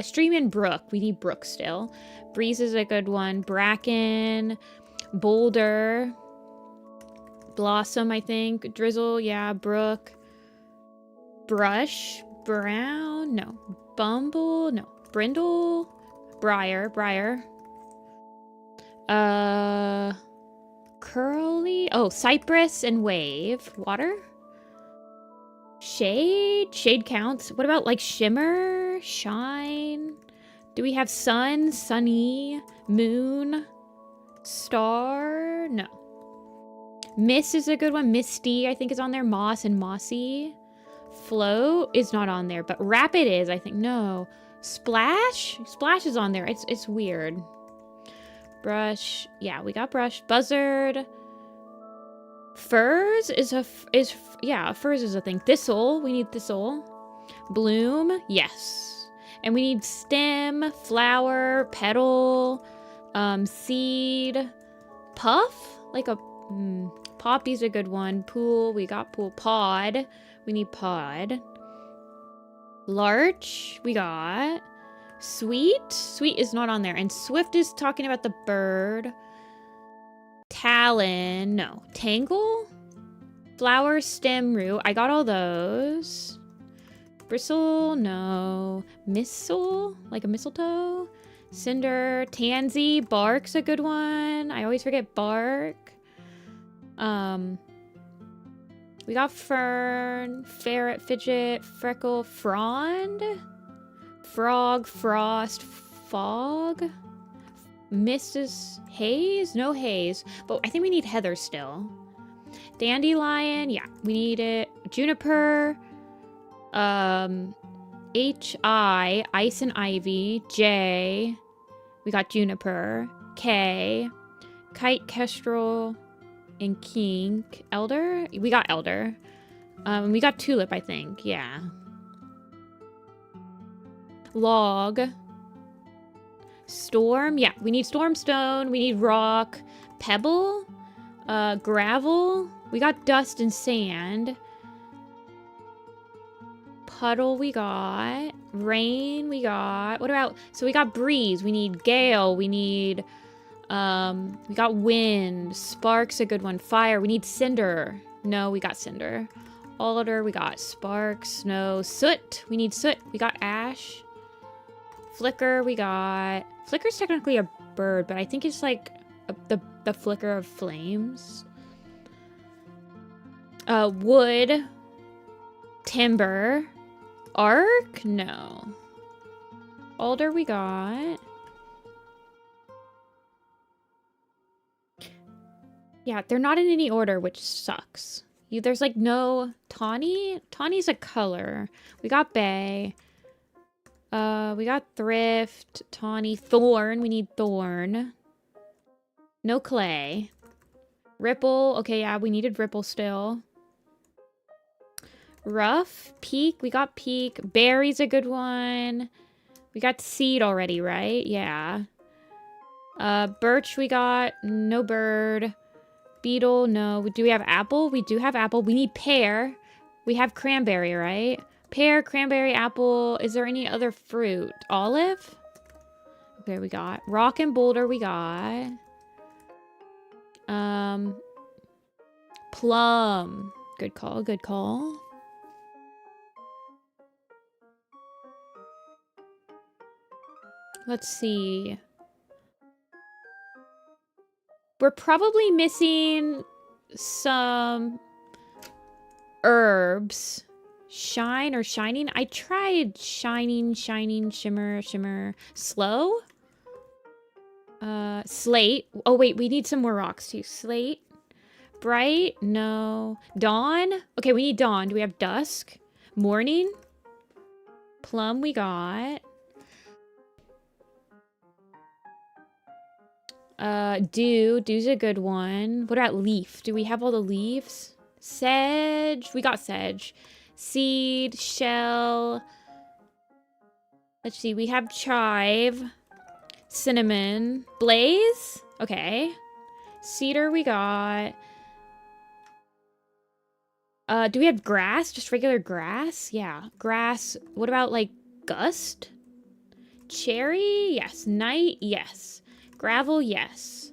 Stream and brook. We need brook still. Breeze is a good one. Bracken. Boulder. Blossom, I think. Drizzle, yeah. Brook. Brush. Brown. No. Bumble. No. Brindle. Briar. Briar. Curly. Oh, cypress and wave. Water. Shade. Shade counts. What about like shimmer? Shine. Do we have sun? Sunny. Moon. Star. No. Miss is a good one. Misty, I think, is on there. Moss and mossy. Float is not on there, but rapid is, I think. No. Splash? Splash is on there. It's weird. Brush. Yeah, we got brush. Buzzard. Furs yeah, furs is a thing. Thistle. We need thistle. Bloom. Yes. And we need stem, flower, petal, seed, puff. Like a poppy's a good one. Pool. We got pool. Pod. We need pod. Larch. We got. Sweet. Sweet is not on there. And swift is talking about the bird. Talon. No. Tangle. Flower, stem, root. I got all those. Bristle. No. Missile. Like a mistletoe. Cinder. Tansy. Bark's a good one. I always forget bark. We got fern. Ferret. Fidget. Freckle. Frond. Frog, frost, fog. Mist is haze? No haze. But I think we need heather still. Dandelion, yeah, we need it. Juniper. H-I, ice and ivy. J, we got juniper. K, kite, kestrel, and kink. Elder? We got elder. We got tulip, I think, yeah. Log. Storm. Yeah, we need stormstone. We need rock. Pebble. Gravel. We got dust and sand. Puddle we got. Rain we got. What about... So we got breeze. We need gale. We need... we got wind. Spark's a good one. Fire. We need cinder. No, we got cinder. Alder. We got spark. Snow. Soot. We need soot. We got ash. Flicker, we got... Flicker's technically a bird, but I think it's like the flicker of flames. Wood. Timber. Arc? No. Alder we got. Yeah, they're not in any order, which sucks. There's like no... Tawny? Tawny's a color. We got bay. We got thrift, tawny, thorn. We need thorn. No clay. Ripple. Okay, yeah, we needed Ripple still. Rough. Peak. We got Peak. Berry's a good one. We got Seed already, right? Yeah. Birch we got. No bird. Beetle, no. Do we have apple? We do have apple. We need pear. We have cranberry, right? Pear, cranberry, apple. Is there any other fruit? Olive? Okay, we got rock and boulder. We got plum. Good call. Good call. Let's see. We're probably missing some herbs. Shine or shining? I tried shining, shimmer, slow. Slate. Oh wait, we need some more rocks too. Slate. Bright? No. Dawn? Okay, we need dawn. Do we have dusk? Morning? Plum we got. Dew's a good one. What about leaf? Do we have all the leaves? Sedge. We got sedge. Seed, shell. Let's see. We have chive. Cinnamon. Blaze. Okay. Cedar we got. Do we have grass? Just regular grass? Yeah. Grass. What about like gust? Cherry? Yes. Night? Yes. Gravel? Yes.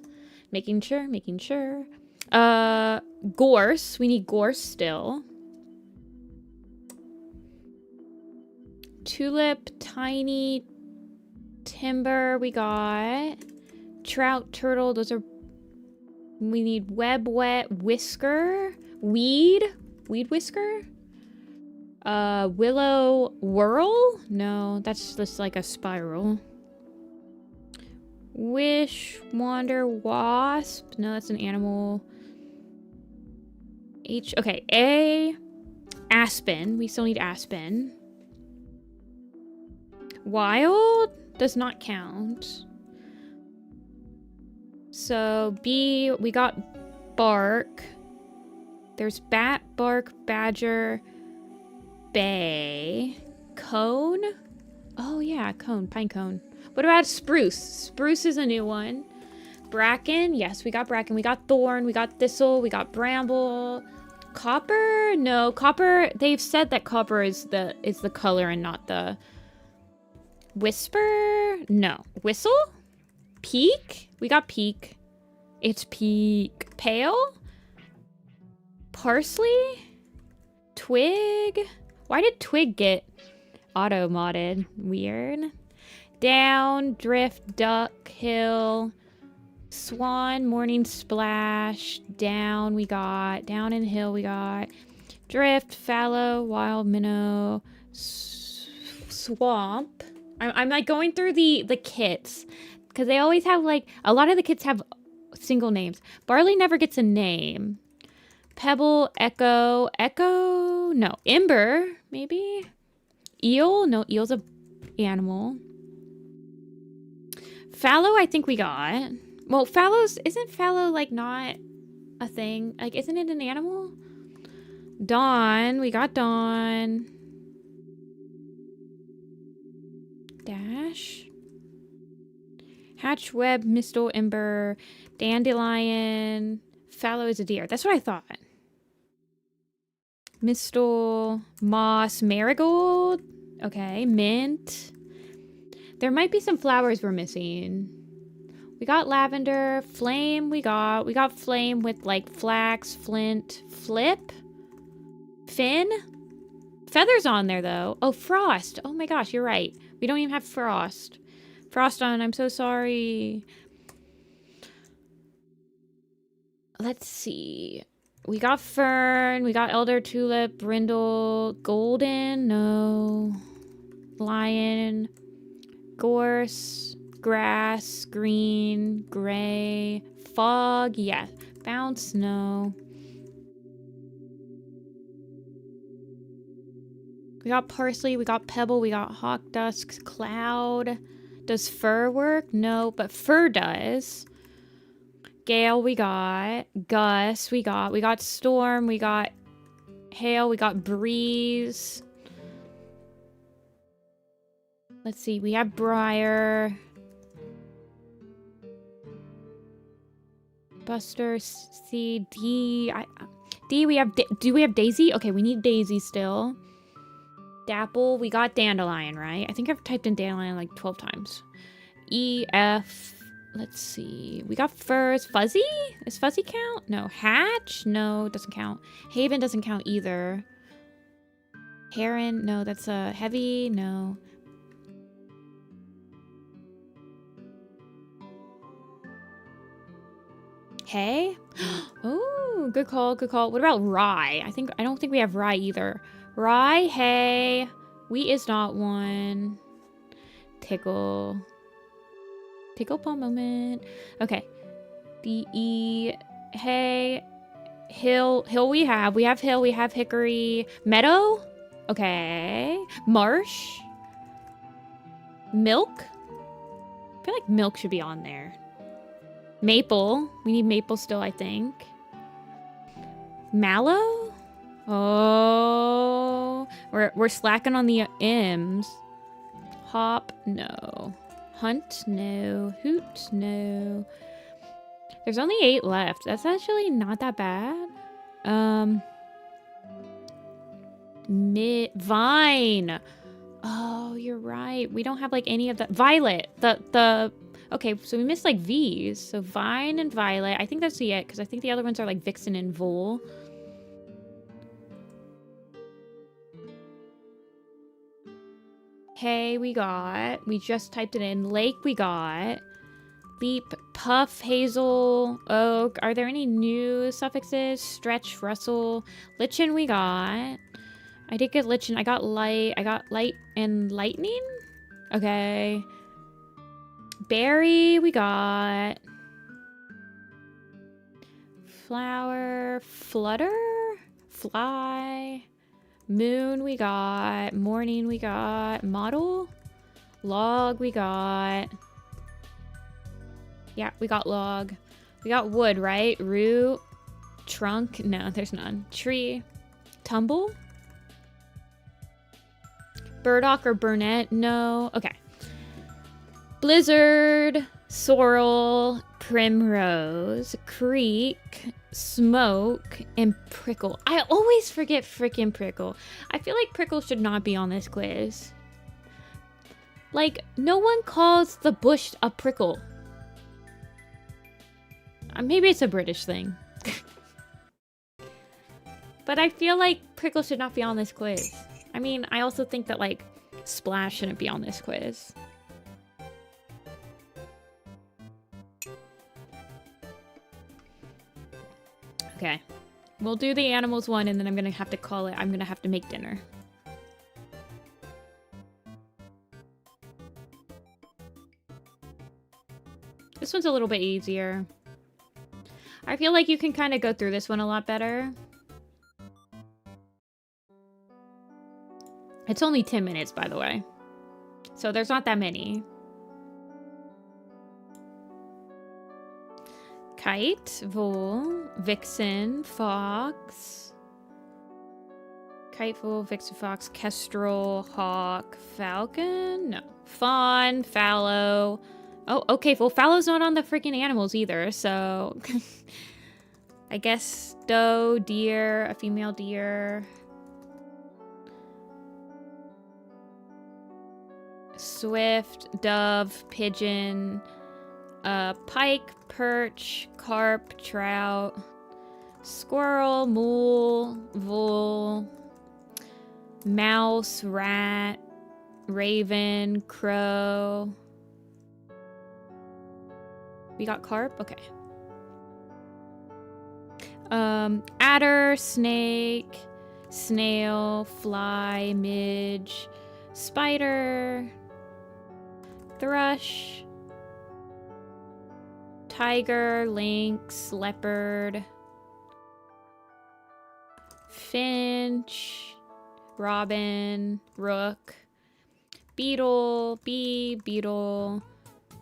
Making sure. Gorse. We need gorse still. Tulip, tiny, timber we got. Trout, turtle, those are... We need web, wet, whisker. Weed whisker. Willow, whirl? No, that's just like a spiral. Wish, wander, wasp. No, that's an animal. Okay, A. Aspen. We still need aspen. Wild does not count. So B, we got bark. There's bat, bark, badger, bay. Cone? Oh yeah, cone, pine cone. What about spruce? Spruce is a new one. Bracken? Yes, we got bracken. We got thorn. We got thistle. We got bramble. Copper? No, copper. They've said that copper is the color and not the... Whisper? No. Whistle? Peak? We got peak. It's peak. Pale? Parsley? Twig? Why did twig get auto-modded? Weird. Down, drift, duck, hill, swan, morning splash. Down we got. Down and hill we got. Drift, fallow, wild minnow, swamp. I'm like going through the kits because they always have like a lot of the kits have single names. Barley never gets a name. Pebble, echo, no, ember, maybe. Eel, no, eel's a animal. Fallow, I think we got. Well, isn't fallow like not a thing? Like, isn't it an animal? Dawn, we got dawn. Dash. Hatch, web, mistle, ember, dandelion. Fallow is a deer. That's what I thought. Mistle, moss, marigold. Okay, mint. There might be some flowers we're missing. We got lavender, flame we got flame with like flax, flint, flip, fin. Feathers on there though. Oh, frost. Oh my gosh, you're right. We don't even have frost. Frost on, I'm so sorry. Let's see. We got fern, we got elder, tulip, brindle, golden, no. Lion, gorse, grass, green, gray, fog, yes. Bounce, no. We got parsley, we got pebble, we got hawk dusk, cloud. Does fur work? No, but fur does. Gale we got. Gus we got. We got storm. We got hail. We got breeze. Let's see. We have Briar. Buster, C, D. D, we have... Do we have Daisy? Okay, we need Daisy still. Dapple. We got Dandelion, right? I think I've typed in Dandelion like 12 times. E, F. Let's see. We got Furs. Fuzzy? Does Fuzzy count? No. Hatch? No, doesn't count. Haven doesn't count either. Heron? No, that's Heavy. No. Hay? Oh, good call, good call. What about Rye? I don't think we have Rye either. Rye, Hay. Wheat is not one. Tickle. Tickle Paw moment. Okay. D-E. Hay. Hill. Hill we have. We have Hill. We have Hickory. Meadow? Okay. Marsh. Milk? I feel like milk should be on there. Maple. We need maple still, I think. Mallow? Oh. We're slacking on the M's. Hop? No. Hunt? No. Hoot? No. There's only 8 left. That's actually not that bad. Vine. Oh, you're right. We don't have like any of the Violet. Okay, so we missed like V's. So Vine and Violet. I think that's it, because I think the other ones are like Vixen and Vole. Hay we got. We just typed it in. Lake we got. Leap, Puff, Hazel, Oak. Are there any new suffixes? Stretch, Rustle. Lichen we got. I did get Lichen. I got Light. I got Light and Lightning? Okay. Berry we got. Flower, Flutter, Fly. Moon we got. Morning we got. Model. Log we got. Yeah, we got log. We got wood, right? Root. Trunk. No, there's none. Tree. Tumble. Burdock or Burnett? No. Okay. Blizzard, Sorrel, Primrose, Creek, Smoke, and Prickle. I always forget frickin' Prickle. I feel like Prickle should not be on this quiz. Like, no one calls the bush a prickle. Maybe it's a British thing. But I feel like Prickle should not be on this quiz. I mean, I also think that, like, Splash shouldn't be on this quiz. Okay. We'll do the animals one, and then I'm gonna have to call it. I'm gonna have to make dinner. This one's a little bit easier. I feel like you can kind of go through this one a lot better. It's only 10 minutes, by the way. So there's not that many. Kite, Vole, Vixen, Fox. Kite, Vole, Vixen, Fox, Kestrel, Hawk, Falcon? No. Fawn, Fallow. Oh, okay, well, Fallow's not on the freaking animals either, so... I guess doe, deer, a female deer. Swift, dove, pigeon, pike, perch, carp, trout, squirrel, mole, vole, mouse, rat, raven, crow. We got carp? Okay. Adder, snake, snail, fly, midge, spider, thrush, tiger, lynx, leopard, finch, robin, rook, beetle, bee, beetle,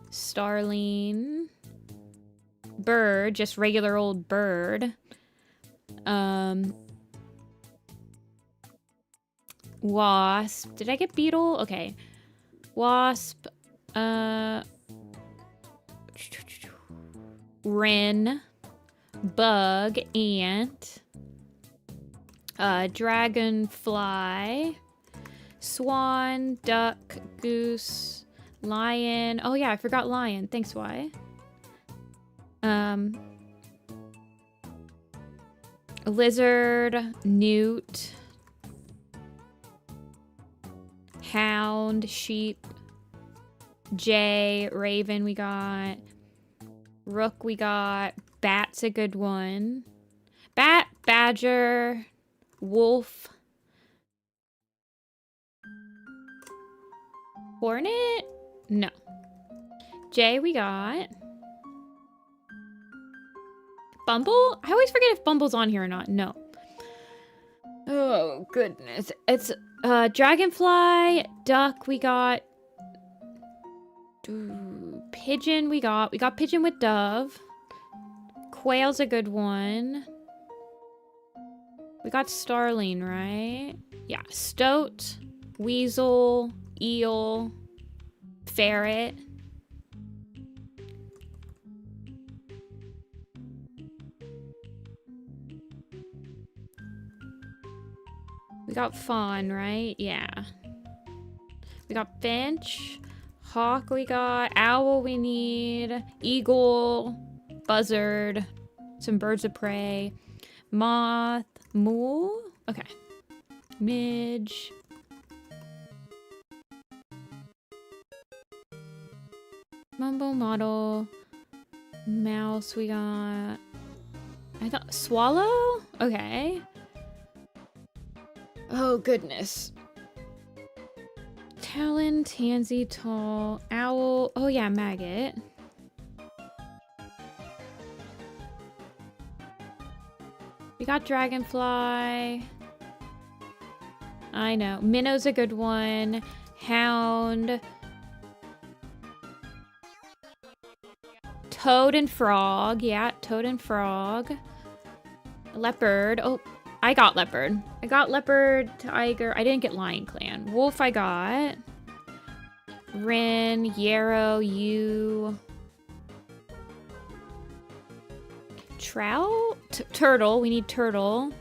starling, bird, just regular old bird. Wasp. Did I get beetle? Okay. Wasp. Wren. Bug. Ant. Dragonfly. Swan. Duck. Goose. Lion. Oh yeah, I forgot lion. Thanks, Y. Lizard. Newt. Hound. Sheep. Jay. Raven we got. Rook we got. Bat's a good one. Bat. Badger. Wolf. Hornet? No. Jay we got. Bumble? I always forget if Bumble's on here or not. No. Oh, goodness. It's dragonfly, duck we got. Pigeon we got. We got pigeon with dove. Quail's a good one. We got starling, right? Yeah. Stoat, weasel, eel, ferret. We got fawn, right? Yeah. We got finch, hawk we got, owl we need, eagle, buzzard, some birds of prey, moth, mole, okay, midge, mumbo model, mouse we got, I thought, swallow? Okay. Oh, goodness. Talon, tansy, tall, owl. Oh, yeah, maggot. We got dragonfly. I know. Minnow's a good one. Hound. Toad and frog. Yeah, toad and frog. Leopard. Oh. I got leopard. I got leopard, tiger. I didn't get lion clan. Wolf I got. Wren, yarrow, ewe. Trout? Turtle. We need turtle.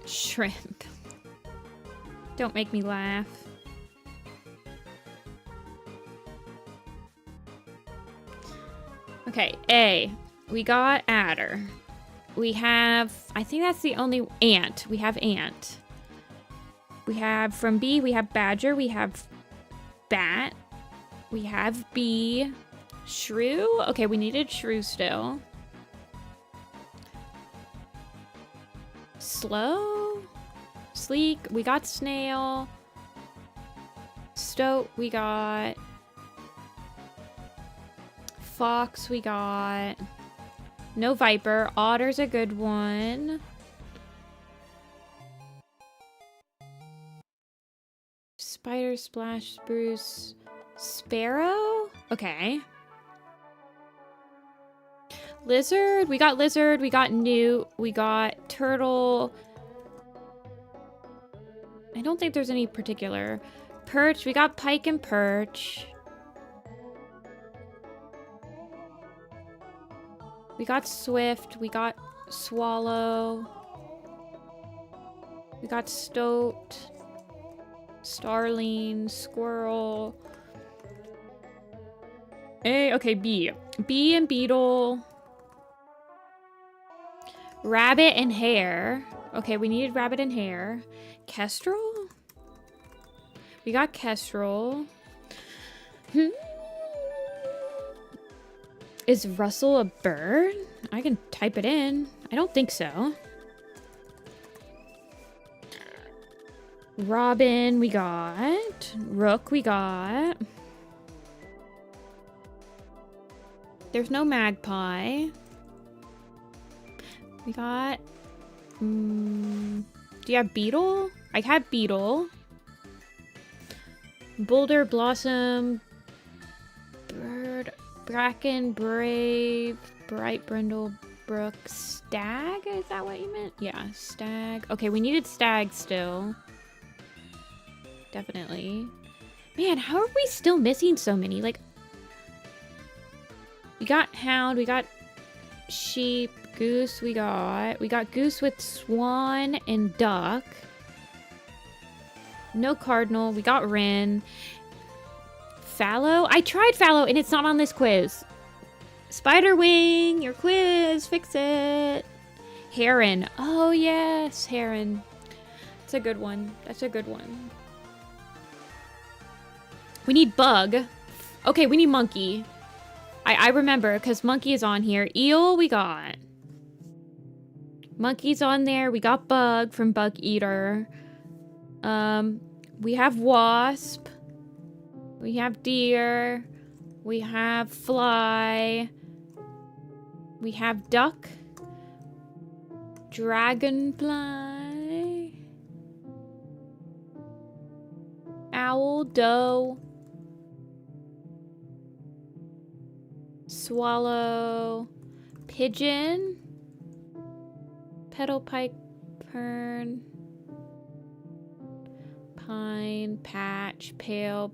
Shrimp. Don't make me laugh. Okay, A. We got adder. We have, I think that's the only, ant. We have ant. We have, from B, we have badger. We have bat. We have bee. Shrew? Okay, we needed shrew still. Slow? Sleek. We got snail. Stoat we got. Fox we got. No viper. Otter's a good one. Spider, splash, spruce, sparrow? Okay. Lizard? We got lizard. We got newt. We got turtle. I don't think there's any particular. Perch. We got pike and perch. We got swift, we got swallow, we got stoat, starling, squirrel. A, okay, B. Bee and beetle. Rabbit and hare. Okay, we needed rabbit and hare. Kestrel? We got kestrel. Is Russell a bird? I can type it in. I don't think so. Robin, we got. Rook, we got. There's no magpie. We got. Do you have beetle? I have beetle. Boulder, Blossom, Bird, Bracken, Brave, Bright Brindle, Brook, Stag? Is that what you meant? Yeah, Stag. Okay, we needed Stag still. Definitely. Man, how are we still missing so many? Like, we got Hound, we got Sheep, Goose we got Goose with Swan and Duck. No Cardinal, we got Wren. Fallow? I tried Fallow and it's not on this quiz. Spiderwing, your quiz, fix it. Heron. Oh yes, Heron. That's a good one. That's a good one. We need Bug. Okay, we need Monkey. I remember because Monkey is on here. Eel, we got. Monkey's on there. We got Bug from Bug Eater. We have Wasp. We have Deer. We have Fly. We have Duck. Dragonfly. Owl, Doe. Swallow. Pigeon. Petal Pike, Pern. Pine, Patch, Pale,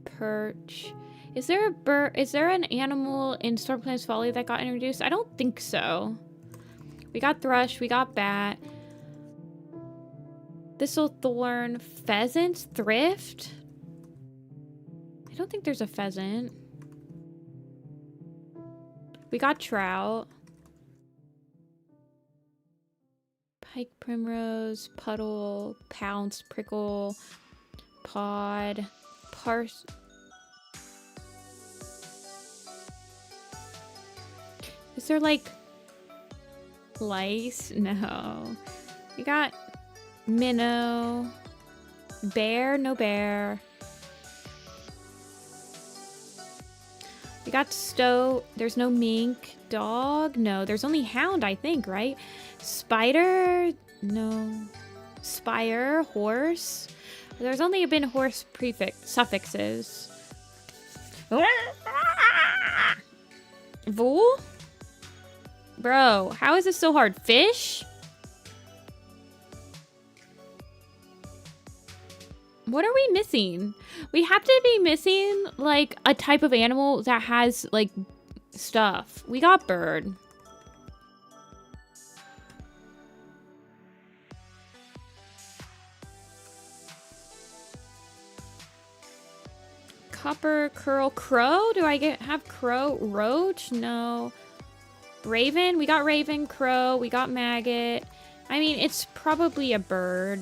Perch. Is there a bird? Is there an animal in Stormclans Folly that got introduced? I don't think so. We got Thrush, we got Bat. Thistlethorn, Pheasant, Thrift. I don't think there's a pheasant. We got Trout. Pike, Primrose, Puddle, Pounce, Prickle, Pod, Parse. Is there like lice? No. We got Minnow. Bear? No bear. We got Stoat. There's no mink. Dog? No. There's only Hound, I think, right? Spider? No. Spire? Horse? There's only been horse suffixes. Vole? Bro, how is this so hard? Fish? What are we missing? We have to be missing, like, a type of animal that has, like, stuff. We got bird. Copper, curl, crow? Do I have crow? Roach? No. Raven? We got raven, crow, we got maggot. I mean, it's probably a bird.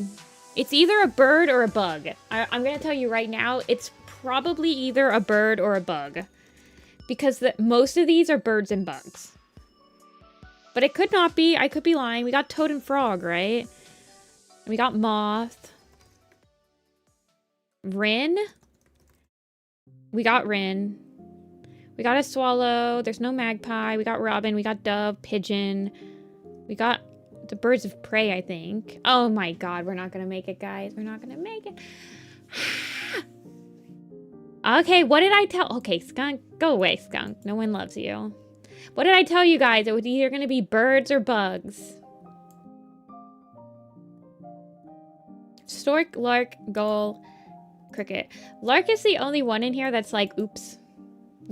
It's either a bird or a bug. I'm gonna tell you right now, it's probably either a bird or a bug. Because most of these are birds and bugs. But it could not be. I could be lying. We got toad and frog, right? We got moth. Wren? We got wren. We got a swallow. There's no magpie. We got robin. We got dove, pigeon. We got the birds of prey, I think. Oh my god, we're not gonna make it, guys. We're not gonna make it. Okay, what did I tell? Okay, skunk. Go away, skunk. No one loves you. What did I tell you guys? It was either gonna be birds or bugs. Stork, lark, gull, cricket. Lark is the only one in here that's like, oops.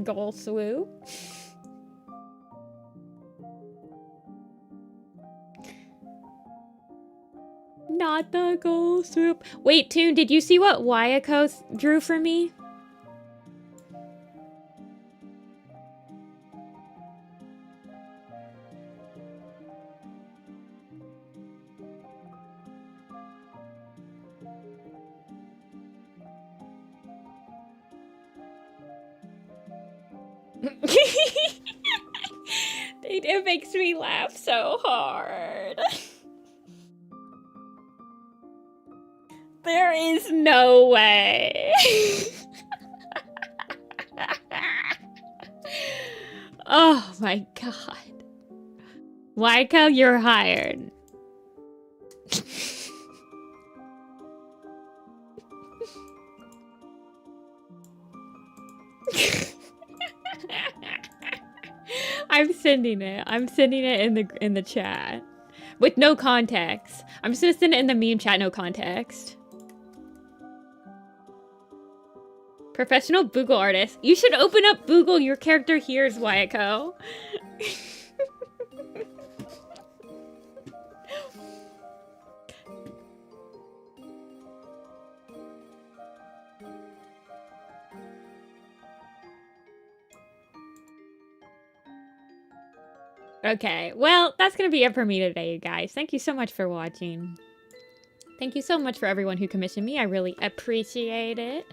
Gull, swoo. Not the gull swoop. Wait, Toon, did you see what Wayako drew for me? It makes me laugh so hard. There is no way. Oh my god. Waiko, you're hired. I'm sending it. I'm sending it in the chat. With no context. I'm just gonna send it in the meme chat, no context. Professional Boogle artist. You should open up Boogle. Your character hears Wayako. Okay, well, that's gonna be it for me today, you guys. Thank you so much for watching. Thank you so much for everyone who commissioned me. I really appreciate it.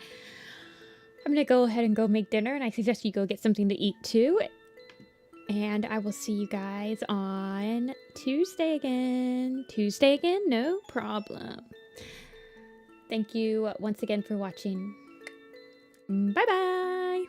I'm gonna go ahead and go make dinner, and I suggest you go get something to eat too. And I will see you guys on Tuesday again. Tuesday again? No problem. Thank you once again for watching. Bye-bye!